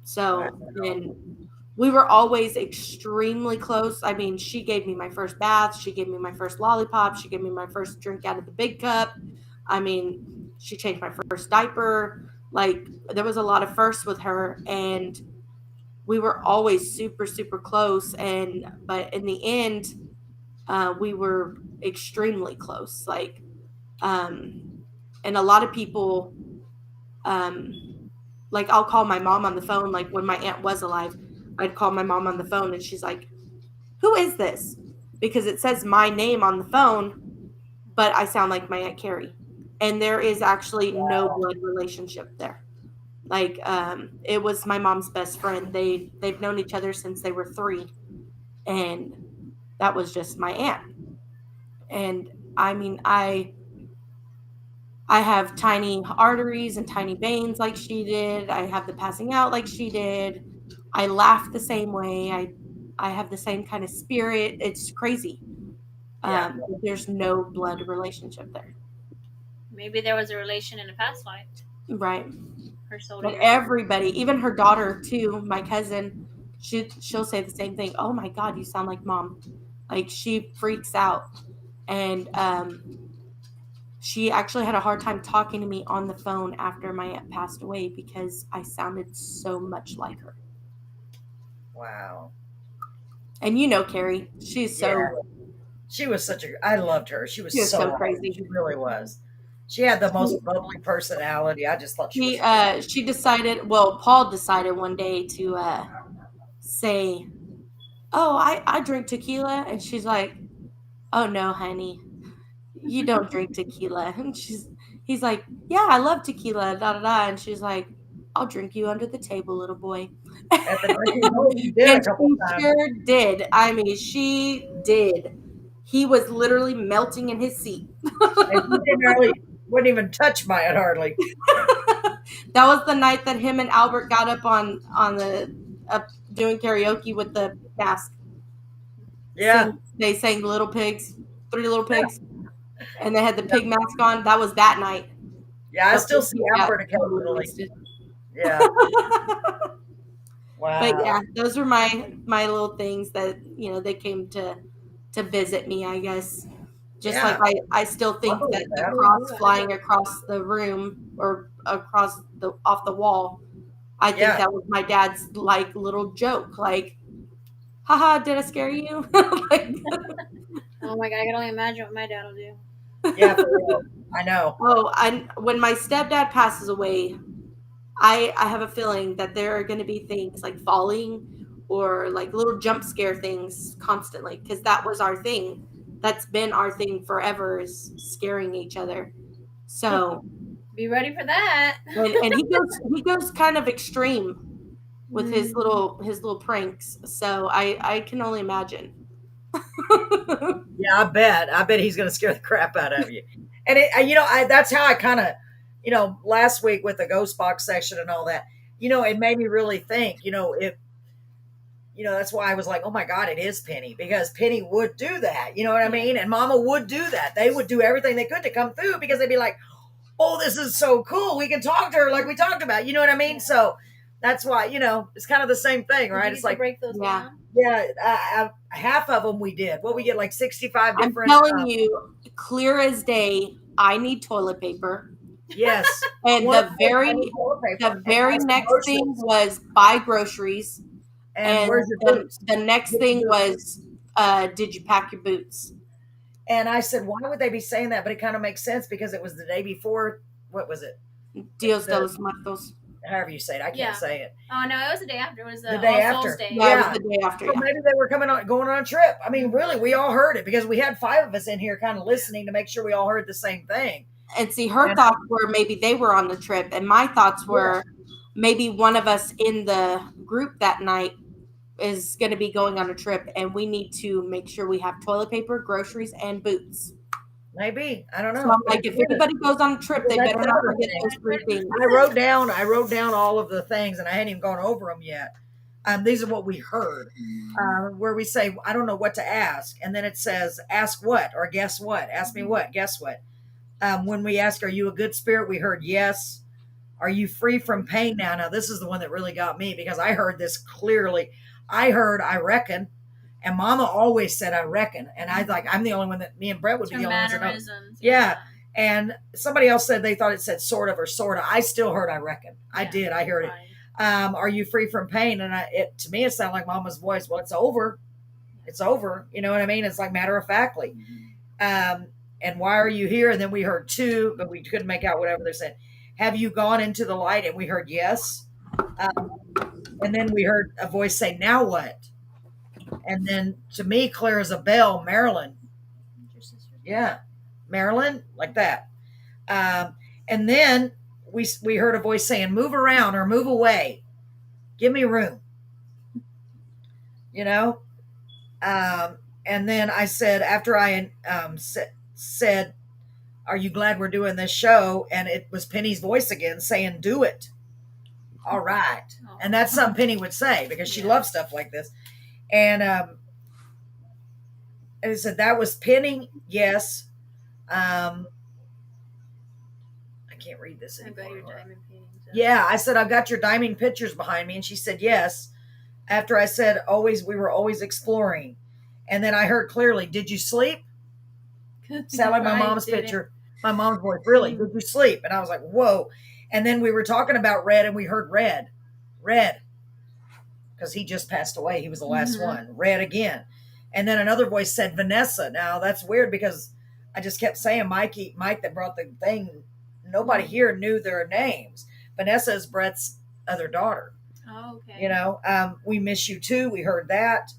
So then we were always extremely close. I mean, she gave me my first bath. She gave me my first lollipop. She gave me my first drink out of the big cup. I mean, she changed my first diaper. Like, there was a lot of firsts with her, and we were always super, super close. But in the end, we were extremely close. Like, and a lot of people, like, I'll call my mom on the phone. Like, when my aunt was alive, I'd call my mom on the phone and she's like, who is this? Because it says my name on the phone, but I sound like my Aunt Carrie. And there is actually no blood relationship there. Like, it was my mom's best friend. They've known each other since they were 3. And that was just my aunt. And I mean, I have tiny arteries and tiny veins like she did. I have the passing out like she did. I laugh the same way. I have the same kind of spirit. It's crazy. There's no blood relationship there. Maybe there was a relation in a past life. Right. Her soul. But everybody, even her daughter too, my cousin, she'll say the same thing. Oh my God, you sound like mom. Like, she freaks out. And she actually had a hard time talking to me on the phone after my aunt passed away because I sounded so much like her. Wow. And you know, Carrie, she's so. Yeah. She was I loved her. She was so crazy. She really was. She had the most bubbly personality. I just thought she decided, well, Paul decided one day to say, oh, I drink tequila. And she's like, oh, no, honey, you don't drink tequila. And he's like, yeah, I love tequila, da da da. And she's like, I'll drink you under the table, little boy. And she sure did. I mean, she did. He was literally melting in his seat. And he wouldn't even touch my aunt hardly. That was the night that him and Albert got up on the doing karaoke with the mask. Yeah. They sang the Little Pigs, 3 Little Pigs. And they had the pig mask on. That was that night. Yeah, I still see Albert occasionally. Yeah. Wow. But yeah, those were my little things that, they came to visit me, I guess. Just like I still think that the cross flying across the room or off the wall, I think that was my dad's like little joke. Like, haha, did I scare you? Like, oh my God, I can only imagine what my dad will do. Yeah, for real. I know. Oh, when my stepdad passes away, I have a feeling that there are going to be things like falling or like little jump scare things constantly, because that was our thing. That's been our thing forever, is scaring each other. So be ready for that. and he goes kind of extreme with his little pranks. So I can only imagine. Yeah, I bet he's going to scare the crap out of you. And that's how I kind of, last week with the ghost box section and all that, it made me really think, if, that's why I was like, oh my God, it is Penny, because Penny would do that. You know what I mean? And Mama would do that. They would do everything they could to come through, because they'd be like, oh, this is so cool. We can talk to her like we talked about. You know what I mean? So that's why, it's kind of the same thing, right? It's like, break those down? Yeah, half of them we did. Well, we get like 65 different. I'm telling you, clear as day, I need toilet paper. Yes. And the very next thing was buy groceries. And where's your boots? The next thing was did you pack your boots? And I said, why would they be saying that? But it kind of makes sense because it was the day before. What was it? Dios de los Muertos. However you say it. I can't say it. Oh no, it was the day after. It was the day All Souls after. Day. Yeah, it was the day after. So maybe they were going on a trip. I mean, really, we all heard it because we had 5 of us in here kind of listening to make sure we all heard the same thing. And see, her thoughts were maybe they were on the trip, and my thoughts were maybe one of us in the group that night is going to be going on a trip, and we need to make sure we have toilet paper, groceries, and boots. Maybe. I don't know. So I'm like, if anybody goes on a trip, they better not forget those 3 things. I wrote down all of the things, and I hadn't even gone over them yet. These are what we heard, where we say, I don't know what to ask. And then it says, ask what, or guess what? Ask me what, guess what? When we ask, are you a good spirit? We heard yes. Are you free from pain now? Now, this is the one that really got me because I heard this clearly. I heard, I reckon. And Mama always said, I reckon. And I like, I'm the only one that me and Brett would be the only ones that know. Yeah. And somebody else said they thought it said sort of or sort of. I still heard, I reckon. I did. I heard it. Are you free from pain? And to me, it sounded like Mama's voice. Well, it's over. It's over. You know what I mean? It's like matter of factly. And why are you here? And then we heard 2, but we couldn't make out whatever they said. Have you gone into the light? And we heard yes. And then we heard a voice say, now what? And then to me, clear as a bell, Marilyn. Yeah. Marilyn, like that. And then we heard a voice saying, move around or move away. Give me room. You know? And then I said, after I said, are you glad we're doing this show? And it was Penny's voice again saying, do it. All right. And that's something Penny would say because she loves stuff like this. And it said, that was Penny. Yes. I can't read this anymore. Yeah, I said, I've got your diamond pictures behind me. And she said, yes. After I said, we were always exploring. And then I heard clearly, did you sleep? Sound like my mom's picture. My mom's voice, really, did you sleep? And I was like, whoa. And then we were talking about Red and we heard Red. Because he just passed away. He was the last one. Red again. And then another voice said Vanessa. Now that's weird because I just kept saying Mike that brought the thing. Nobody here knew their names. Vanessa is Brett's other daughter. Oh, okay. You know, we miss you too. We heard that.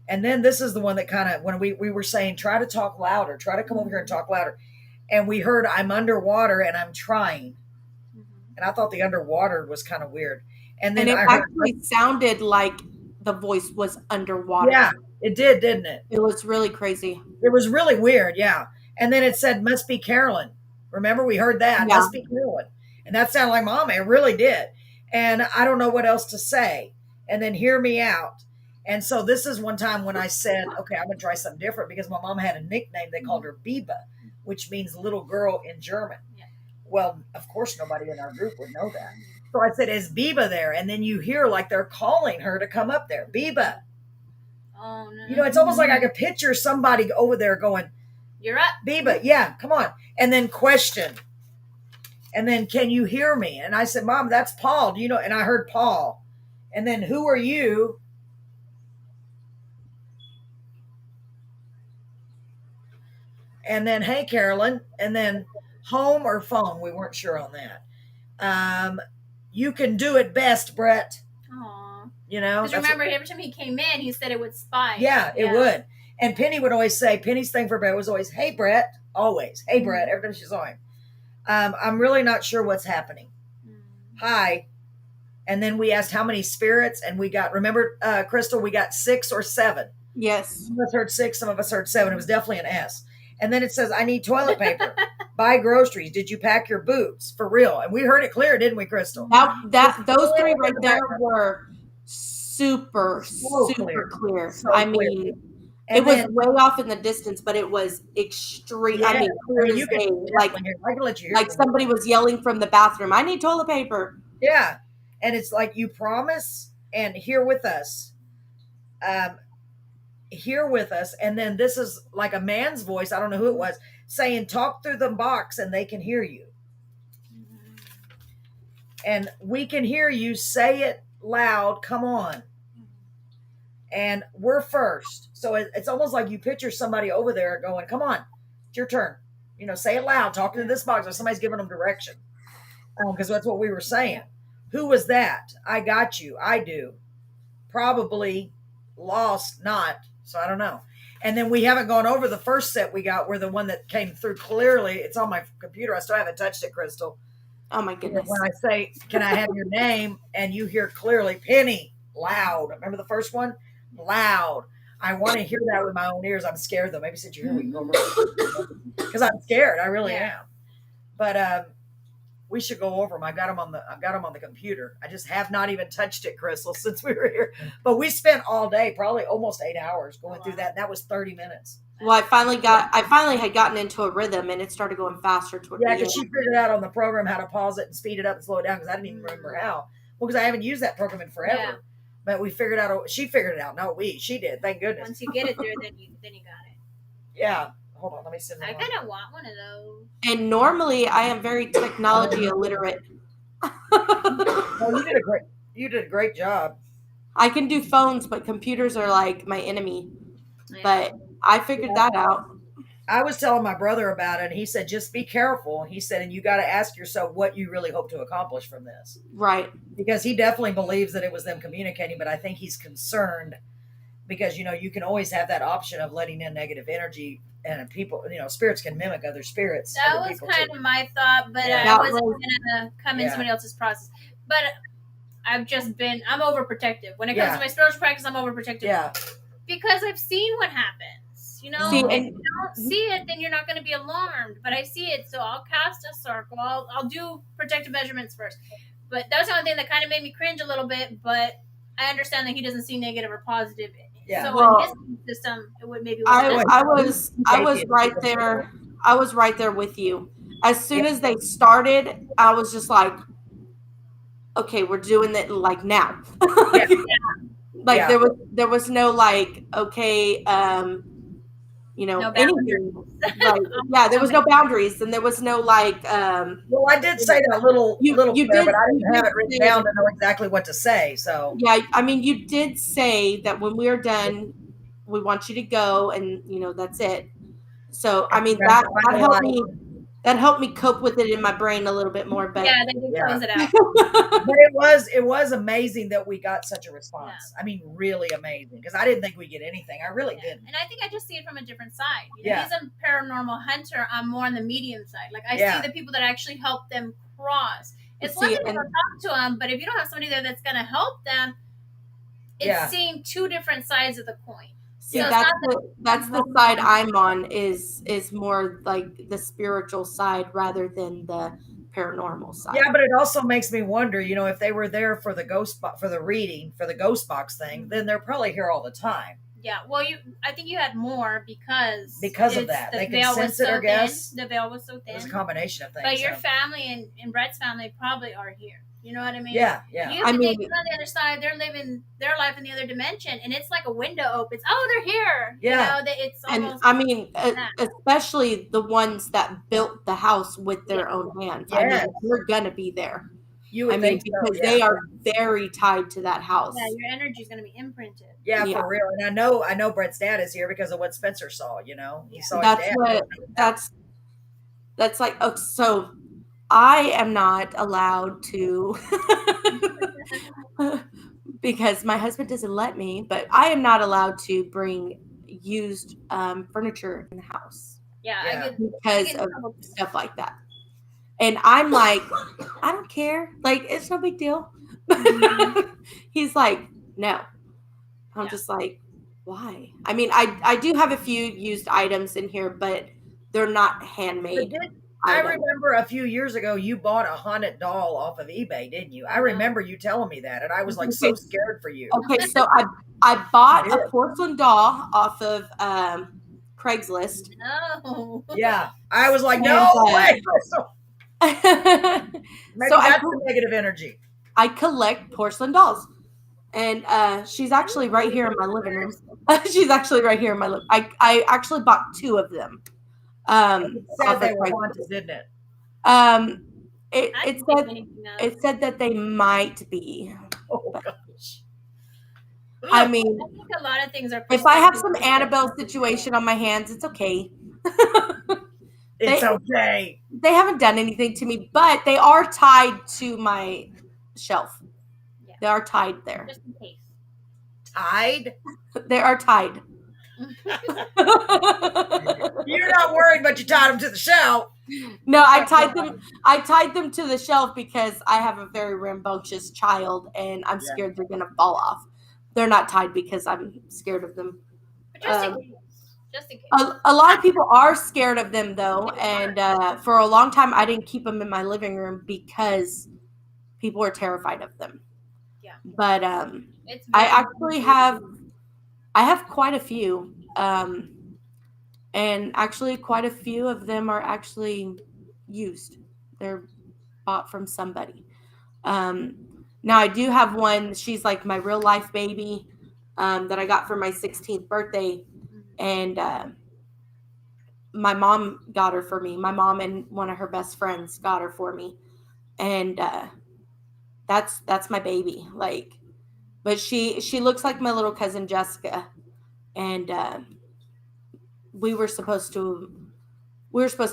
And then this is the one that kind of, when we were saying, try to talk louder, try to come over here and talk louder. And we heard, I'm underwater and I'm trying. And I thought the underwater was kind of weird. And then it I heard, actually sounded like the voice was underwater. Yeah, it did, didn't it? It was really crazy. It was really weird, yeah. And then it said, must be Carolyn. Remember, we heard that. Yeah. Must be Carolyn. And that sounded like Mama. It really did. And I don't know what else to say. And then hear me out. And so this is one time when I said, okay, I'm going to try something different because my mom had a nickname. They called her Beeville, which means little girl in German. Yeah. Well, of course, nobody in our group would know that. So I said, is Beeville there? And then you hear like they're calling her to come up there. Beeville. Oh, no. You know, it's almost like I could picture somebody over there going, you're up. Beeville, yeah, come on. And then question. And then, can you hear me? And I said, Mom, that's Paul. Do you know? And I heard Paul. And then, who are you? And then, hey, Carolyn. And then, home or phone? We weren't sure on that. You can do it best, Brett. Aww. You know? Because remember, every time he came in, he said it would spike. Yeah, it would. And Penny would always say, Penny's thing for Brett was always, hey, Brett. Always. Hey, Brett. Every time she saw him. I'm really not sure what's happening. Hi. And then we asked how many spirits, and we got, remember, Crystal, we got 6 or 7. Yes. Some of us heard 6, some of us heard 7. It was definitely an S. And then it says, I need toilet paper. Buy groceries. Did you pack your boots? For real. And we heard it clear, didn't we, Crystal? Those 3 right there were super clear. So I clear. mean, And it was then, way off in the distance, but it was extreme. I mean, clear as day. Like, I can let you hear like somebody was yelling from the bathroom, I need toilet paper. Yeah. And it's like, you promise and here with us. Here with us. And then this is like a man's voice. I don't know who it was saying, talk through the box and they can hear you. And we can hear you. Say it loud. Come on. and we're first. So it's almost like you picture somebody over there going, "Come on, it's your turn." Say it loud, talking to this box, or somebody's giving them direction. Because that's what we were saying. Who was that? I got you. I do. Probably lost, not. So I don't know. And then we haven't gone over the first set we got, where the one that came through clearly. It's on my computer. I still haven't touched it, Crystal. Oh my goodness. When I say, "Can I have your name?" and you hear clearly, "Penny," loud. Remember the first one? Loud. I want to hear that with my own ears. I'm scared though. Maybe since you're here, we can go over because I'm scared. I really am. But we should go over them. I've got them on the computer. I just have not even touched it, Crystal, since we were here. But we spent all day, probably almost 8 hours going through that. And that was 30 minutes. Well, I finally had gotten into a rhythm, and it started going faster toward the end. Because she figured out on the program how to pause it and speed it up and slow it down, because I didn't even remember how. Well, because I haven't used that program in forever. Yeah. But she figured it out. No, she did. Thank goodness. Once you get it there, then you got it. Yeah. Hold on. Let me send I kind of want one of those. And normally, I am very technology illiterate. Well, you did a great job. I can do phones, but computers are like my enemy. Yeah. But I figured that out. I was telling my brother about it, and he said, "Just be careful." He said, "And you got to ask yourself what you really hope to accomplish from this." Right. Because he definitely believes that it was them communicating, but I think he's concerned because, you can always have that option of letting in negative energy, and people, spirits can mimic other spirits. That other was people kind too. of my thought, but Yeah. I wasn't going to come in Yeah. somebody else's process. But I'm overprotective. When it comes Yeah. to my spiritual practice, I'm overprotective. Yeah. Because I've seen what happens. See, If you don't see it, then you're not going to be alarmed. But I see it, so I'll cast a circle. I'll do protective measurements first. But that was the only thing that kind of made me cringe a little bit. But I understand that he doesn't see negative or positive. Yeah. So Well, in his system, it would maybe. I was right there. I was right there with you. As soon as they started, I was just like, "Okay, we're doing it like now." Like Yeah. there was no like, okay, No anything. Like, there was no boundaries, and there was no like. Well, I did say that little You bit, did- but I you didn't have did it written say down it. to know exactly what to say. So Yeah, I mean, you did say that when we are done, we want you to go, and that's it. So I mean that helped me. That helped me cope with it in my brain a little bit more. But Yeah, they did close it out. but it was amazing that we got such a response. Yeah. I mean, really amazing, because I didn't think we'd get anything. I really didn't. And I think I just see it from a different side. Yeah. He's a paranormal hunter. I'm more on the medium side. Like I Yeah. see the people that actually help them cross. It's See, one thing to and- go talk to them, but if you don't have somebody there that's going to help them, it's Yeah. seeing two different sides of the coin. See, So it's that's not the side I'm on is more like the spiritual side rather than the paranormal side. Yeah, but it also makes me wonder, if they were there for the for the reading, for the ghost box thing, then they're probably here all the time. Yeah, well, I think you had more because Of that. the They could veil was sense it, so I guess. thin. The veil was so It was a thin. combination of things. But your so. family and Brett's family probably are here. You know what I mean? Yeah, yeah. You I can mean- take on the other side. They're living their life in the other dimension, and it's like a window opens. Oh, they're here. Yeah. It's And almost. I mean, that. especially the ones that built the house with their own hands. I Yes. mean, you're gonna be there. You would I mean, think so, because yeah. they are very tied to that house. Yeah, your energy is going to be imprinted. Yeah, Yeah. for real. And I know Brett's dad is here because of what Spencer saw, He saw his That's dad. what that's like. Oh, so I am not allowed to because my husband doesn't let me, but I am not allowed to bring used furniture in the house Yeah, Yeah. I get because of stuff like that. And I'm like, I don't care. Like, it's no big deal. He's like, no. I'm just like, why? I mean, I do have a few used items in here, but they're not handmade. I items. remember a few years ago you bought a haunted doll off of eBay, didn't you? I remember you telling me that, and I was like so scared for you. Okay, so I bought a porcelain doll off of Craigslist. no. Yeah, I was like, And, no way, Crystal. Maybe So that's the negative energy. I collect porcelain dolls. And she's actually right here in my living room. She's actually right here in my living room. I actually bought two of them. It said off they of were Craigslist. haunted, didn't it? It said that they might be. Oh gosh. I mean, I think a lot of things are. if I have some Annabelle situation on my hands, it's okay. It's okay. They haven't done anything to me, but they are tied to my shelf. Yeah. They are tied there. Just in case. Tied? They are tied. You're not worried, but you tied them to the shelf. No, I tied them to the shelf because I have a very rambunctious child and I'm scared they're gonna fall off. They're not tied because I'm scared of them. But just in case. Just in case. A lot of people are scared of them though, and for a long time I didn't keep them in my living room because people were terrified of them. Yeah. But I actually have quite a few. And actually quite a few of them are actually used. They're bought from somebody. Now I do have one, she's like my real life baby that I got for my 16th birthday. And my mom got her for me. My mom and one of her best friends got her for me. And that's my baby. Like, but she looks like my little cousin Jessica. And we were supposed to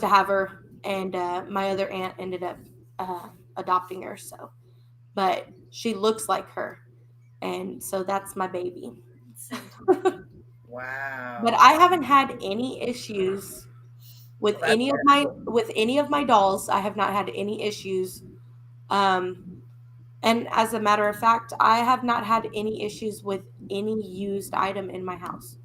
have her, and my other aunt ended up adopting her. So, but she looks like her, and so that's my baby. Wow. But I haven't had any issues with any of my dolls. I have not had any issues. And as a matter of fact, I have not had any issues with any used item in my house.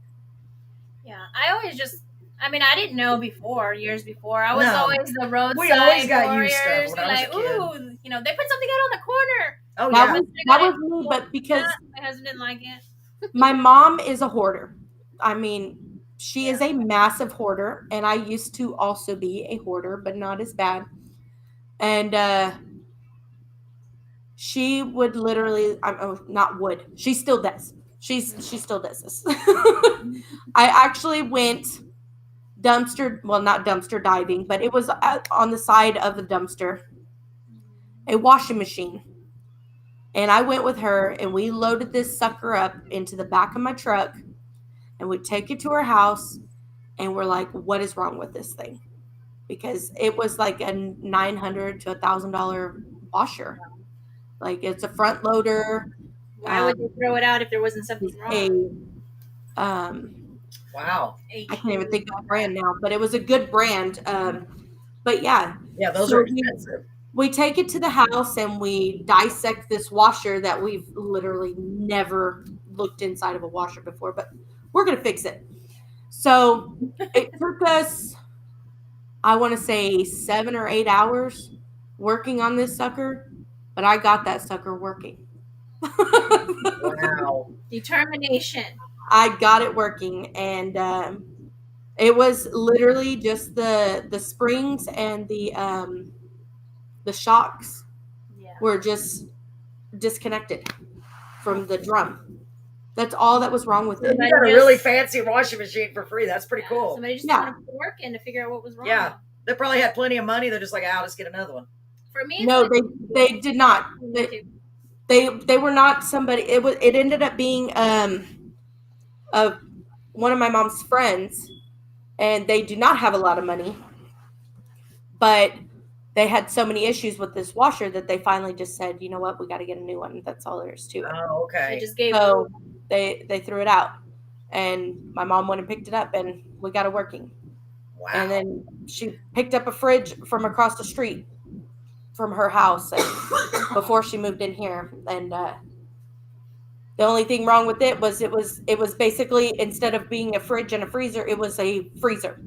Yeah, I didn't know years before. I was always the roadside We always got warriors. used stuff when I was Like, a kid. ooh, they put something out on the corner. Oh, That was me, but because my husband didn't like it. my mom is a hoarder. I mean, she is a massive hoarder, and I used to also be a hoarder, but not as bad. And she would literally, she still does. She still does this. I actually went not dumpster diving, but it was on the side of the dumpster, a washing machine. And I went with her and we loaded this sucker up into the back of my truck and we take it to her house and we're like, what is wrong with this thing? Because it was like a $900 to $1,000 washer. Like, it's a front loader. Why would they throw it out if there wasn't something wrong? Wow. I can't even think of the brand now, but it was a good brand. But yeah. Yeah, those are expensive. We take it to the house and we dissect this washer that we've literally never looked inside of a washer before, but we're going to fix it. So it took us, I want to say 7 or 8 hours working on this sucker, but I got that sucker working. Wow. Determination. I got it working, and it was literally just the springs and the shocks were just disconnected from the drum. That's all that was wrong with it. You got a really fancy washing machine for free. That's pretty cool. Somebody just wanted to work in to figure out what was wrong. Yeah, they probably had plenty of money. They're just like, I'll just get another one. For me, no, they did not. They were not somebody. It ended up being one of my mom's friends, and they do not have a lot of money, but they had so many issues with this washer that they finally just said, you know what, we got to get a new one. That's all there is to it. Oh, okay. They just gave so they threw it out, and my mom went and picked it up, and we got it working. Wow. And then she picked up a fridge from across the street from her house before she moved in here, and the only thing wrong with it was basically, instead of being a fridge and a freezer, it was a freezer.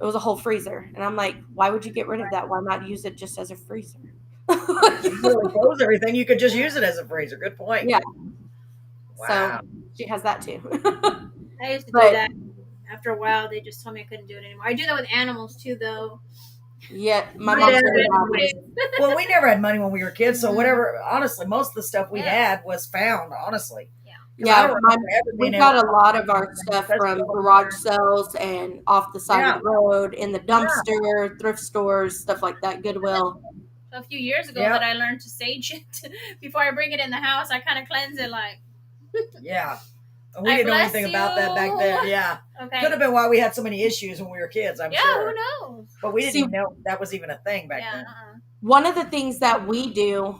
It was a whole freezer, and I'm like, why would you get rid of that? Why not use it just as a freezer? You really close everything. You could just use it as a freezer. Good point. Yeah. Wow. So she has that too. I used to do that. After a while, they just told me I couldn't do it anymore. I do that with animals too, though. Yeah, my mom. Well, we never had money when we were kids, so whatever. Honestly, most of the stuff we had was found. Honestly. Yeah, we got a lot of our stuff from garage sales and off the side of the road, in the dumpster, thrift stores, stuff like that, Goodwill. A few years ago that I learned to sage it before I bring it in the house. I kind of cleanse it like Yeah. We I didn't know bless anything about that back you. then. Yeah. Okay. Could have been why we had so many issues when we were kids, I'm Yeah, sure. who knows? But we didn't See- even know that was even a thing back Yeah. then. One of the things that we do,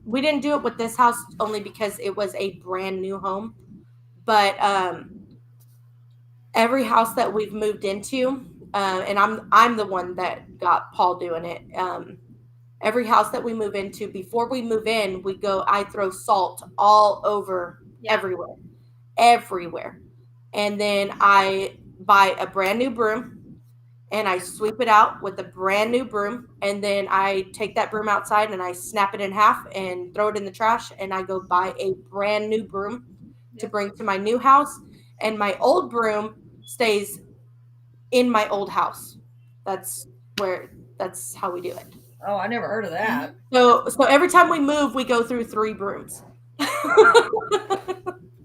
we didn't do it with this house only because it was a brand new home, but every house that we've moved into, and I'm the one that got Paul doing it. Every house that we move into, before we move in, I throw salt all over everywhere. And then I buy a brand new broom and I sweep it out with a brand new broom. And then I take that broom outside and I snap it in half and throw it in the trash. And I go buy a brand new broom to bring to my new house. And my old broom stays in my old house. That's how we do it. Oh, I never heard of that. So every time we move, we go through 3 brooms.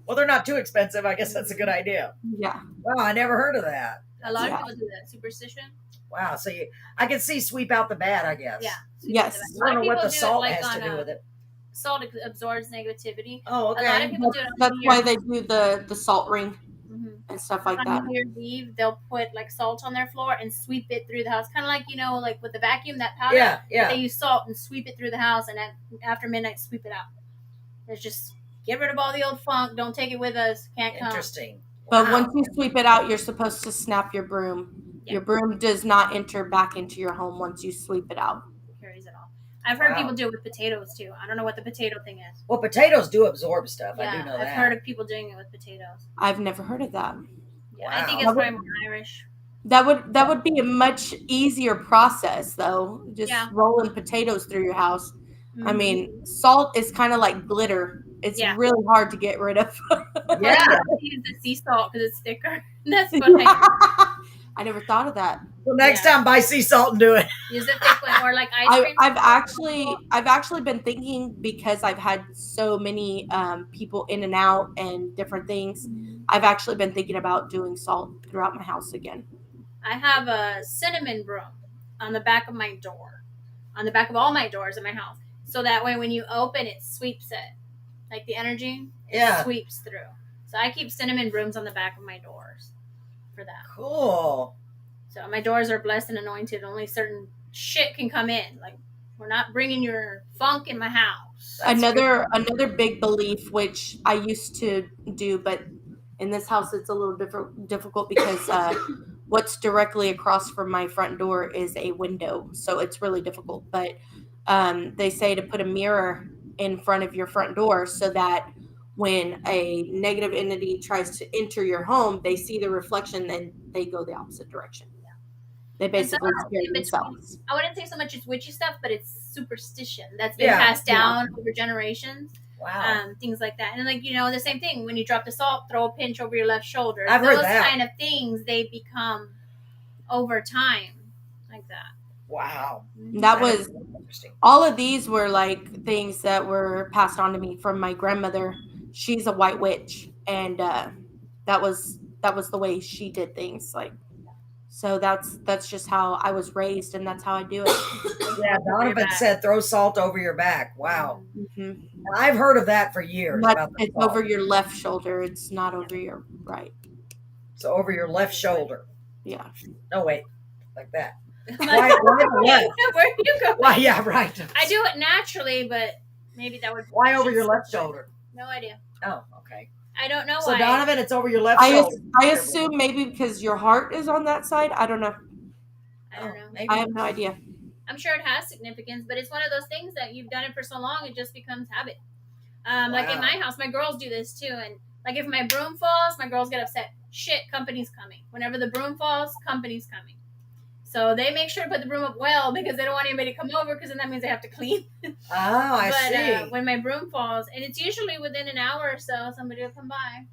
Well, they're not too expensive. I guess that's a good idea. Yeah. Wow, I never heard of that. A lot of people do that superstition. Wow. So I can see sweep out the bad, I guess. Yeah. Yes. I don't know what the do it, salt like, has to do with it. Salt absorbs negativity. Oh, okay. A lot of people do it on That's New why Year's- they do the salt ring and stuff like on that. New Year's Eve, they'll put like salt on their floor and sweep it through the house, kind of like like with the vacuum, that powder. Yeah, yeah. They use salt and sweep it through the house, and after midnight, sweep it out. It's just get rid of all the old funk. Don't take it with us. Can't come. Interesting. But Wow. once you sweep it out, you're supposed to snap your broom. Yeah. Your broom does not enter back into your home once you sweep it out. Carries it all. I've heard Wow. people do it with potatoes too. I don't know what the potato thing is. Well, potatoes do absorb stuff. I Yeah, do know I've that. heard of people doing it with potatoes. I've never heard of that. Yeah, I think Wow. it's probably more Irish. That would be a much easier process though. Just Yeah. rolling potatoes through your house. I Mhm. mean, salt is kind of like glitter. It's Yeah. really hard to get rid of. Yeah. I use the sea salt because it's thicker. That's what I I never thought of that. Well, next Yeah. time buy sea salt and do it. use. The thick one, or like ice cream. I've actually been thinking, because I've had so many people in and out and different things. I've actually been thinking about doing salt throughout my house again. I have a cinnamon broom on the back of my door, on the back of all my doors in my house. So that way when you open, it sweeps it. Like the energy, it Yeah. sweeps through. So I keep cinnamon brooms on the back of my doors for that. Cool. So my doors are blessed and anointed. Only certain shit can come in. Like, we're not bringing your funk in my house. Another big belief, which I used to do, but in this house it's a little difficult because what's directly across from my front door is a window, so it's really difficult. But they say to put a mirror in front of your front door so that when a negative entity tries to enter your home, they see the reflection and they go the opposite direction. They basically scare themselves. I wouldn't say so much it's witchy stuff, but it's superstition that's been Yeah, passed down over generations. Wow. Things like that. And like, the same thing, when you drop the salt, throw a pinch over your left shoulder. I've heard Those that. kind of things, they become over time like that. Wow. That is was interesting. all of these were like things that were passed on to me from my grandmother. She's a white witch, and that was the way she did things. Like, so that's just how I was raised, and that's how I do it. Yeah, Donovan back. said throw salt over your back. Wow. Mhm. I've heard of that for years. But about the it's salt. over your left shoulder. It's not over your right. So over your left shoulder. Yeah. No, wait. Like that. Like, Why the left? where you go? Why, yeah, right. I do it naturally, but maybe that would. Why over your left shoulder? No idea. Oh, okay. I don't know So why. Donovan, it's over your left I shoulder. assume maybe because your heart is on that side. I don't know. I don't know. Maybe. I have no idea. I'm sure it has significance, but it's one of those things that you've done it for so long, it just becomes habit. Like in Wow. my house, my girls do this too. And like if my broom falls, my girls get upset. Shit, company's coming. Whenever the broom falls, company's coming. So they make sure to put the broom up well because they don't want anybody to come over because then that means they have to clean. Oh, I see. When my broom falls, and it's usually within an hour or so, somebody will come by.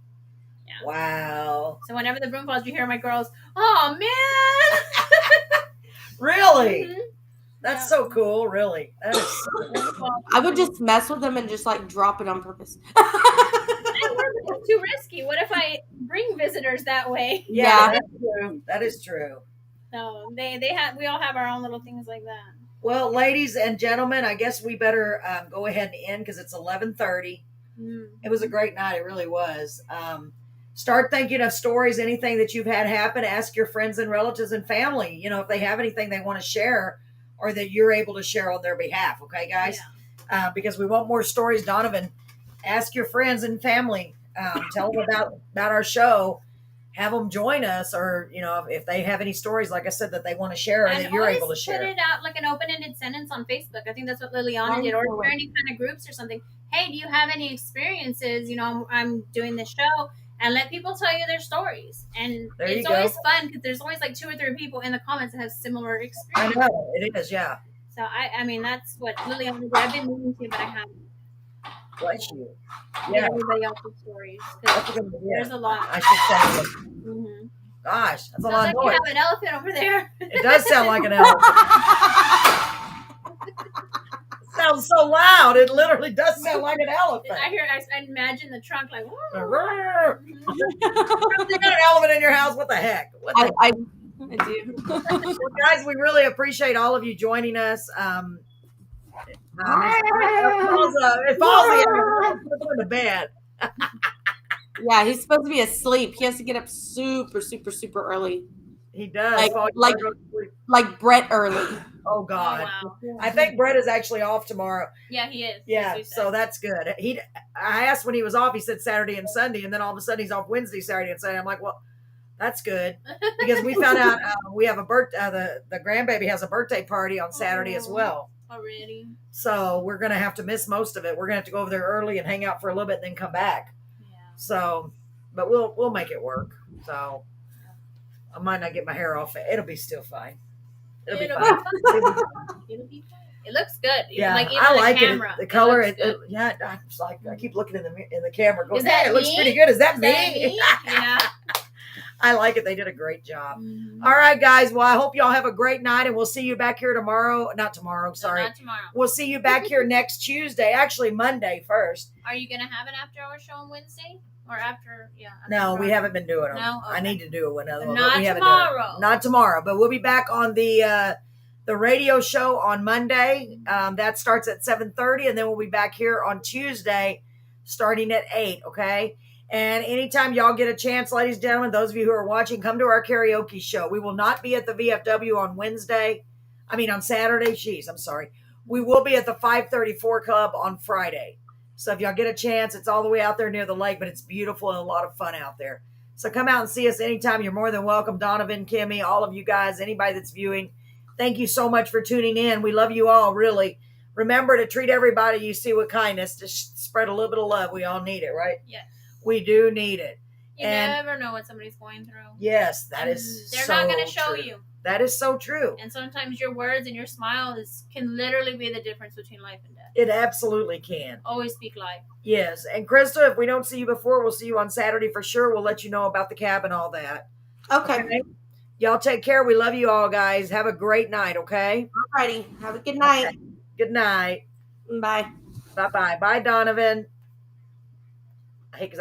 Wow. So whenever the broom falls, you hear my girls, "Oh man!" Really? Mhm. That's Yeah. so cool, really. That is so cool. I would just mess with them and just like drop it on purpose. It's too risky. What if I bring visitors that way? Yeah, that's true. That is true. No, we all have our own little things like that. Well, ladies and gentlemen, I guess we better go ahead and end because it's 11:30. It was a great night. It really was. Start thinking of stories, anything that you've had happen. Ask your friends and relatives and family, you know, if they have anything they want to share or that you're able to share on their behalf. Okay, guys? Yeah. Because we want more stories. Donovan, ask your friends and family. Tell them about our show. Have them join us, or, you know, if they have any stories, like I said, that they want to share or and that you're able to share. Put it out like an open-ended sentence on Facebook. I think that's what Liliana did, or any kind of groups or something. Hey, do you have any experiences? You know, I'm doing this show, and let people tell you their stories. And it's always fun because there's always like 2 or 3 people in the comments that have similar experiences. I know, it is, yeah. So I mean, that's what Liliana did. I've been meaning to, but I haven't. Bless you. Yeah, everybody else's stories. There's a lot. I should say. Mm-hmm. Gosh, that's a lot of noise. You have an elephant over there. It does sound like an elephant. It sounds so loud. It literally does sound like an elephant. I imagine the trunk like. You got an elephant in your house? What the heck? I do. Well, guys, we really appreciate all of you joining us. It falls into bed. Yeah, he's supposed to be asleep. He has to get up super, super, super early. He does. Like Brett early. Oh God. Oh, wow. I think Brett is actually off tomorrow. Yeah, he is. Yeah, so that's good. I asked when he was off, he said Saturday and Sunday, and then all of a sudden he's off Wednesday, Saturday, and Sunday. I'm like, well, that's good. Because we found out we have a the grandbaby has a birthday party on Saturday as well. Already. So we're gonna have to miss most of it. We're gonna have to go over there early and hang out for a little bit and then come back. Yeah. So, but we'll make it work. So I might not get my hair off. It'll be still fine. It'll be fine. It'll be fine. It looks good. Yeah, like even I like camera, it. The color, yeah. I'm just like I keep looking in the camera, going, "Hey, it looks pretty good." Is that me? Yeah. I like it. They did a great job. Mm-hmm. All right, guys. Well, I hope y'all have a great night, and we'll see you back here tomorrow. Not tomorrow. Sorry. No, not tomorrow. We'll see you back here next Tuesday. Actually, Monday first. Are you going to have an after-hour show on Wednesday? Or after, yeah. No, we haven't been doing it. No? Okay. I need to do another one. Not tomorrow. Not tomorrow, but we'll be back on the radio show on Monday. That starts at 7:30, and then we'll be back here on Tuesday starting at 8, okay? And anytime y'all get a chance, ladies and gentlemen, those of you who are watching, come to our karaoke show. We will not be at the VFW on Saturday. I'm sorry. We will be at the 534 Club on Friday. So if y'all get a chance, it's all the way out there near the lake, but it's beautiful and a lot of fun out there. So come out and see us anytime. You're more than welcome. Donovan, Kimmy, all of you guys, anybody that's viewing, thank you so much for tuning in. We love you all, really. Remember to treat everybody you see with kindness, to spread a little bit of love. We all need it, right? Yes. We do need it. You never know what somebody's going through. Yes, that is They're so not going to show true. you. That is so true. And sometimes your words and your smile can literally be the difference between life and death. It absolutely can. Always speak life. Yes. And Krista, if we don't see you before, we'll see you on Saturday for sure. We'll let you know about the cab and all that. Okay. Y'all take care. We love you all, guys. Have a great night, okay? Alrighty. Have a good night. Okay. Good night. Bye. Bye-bye. Bye, Donovan.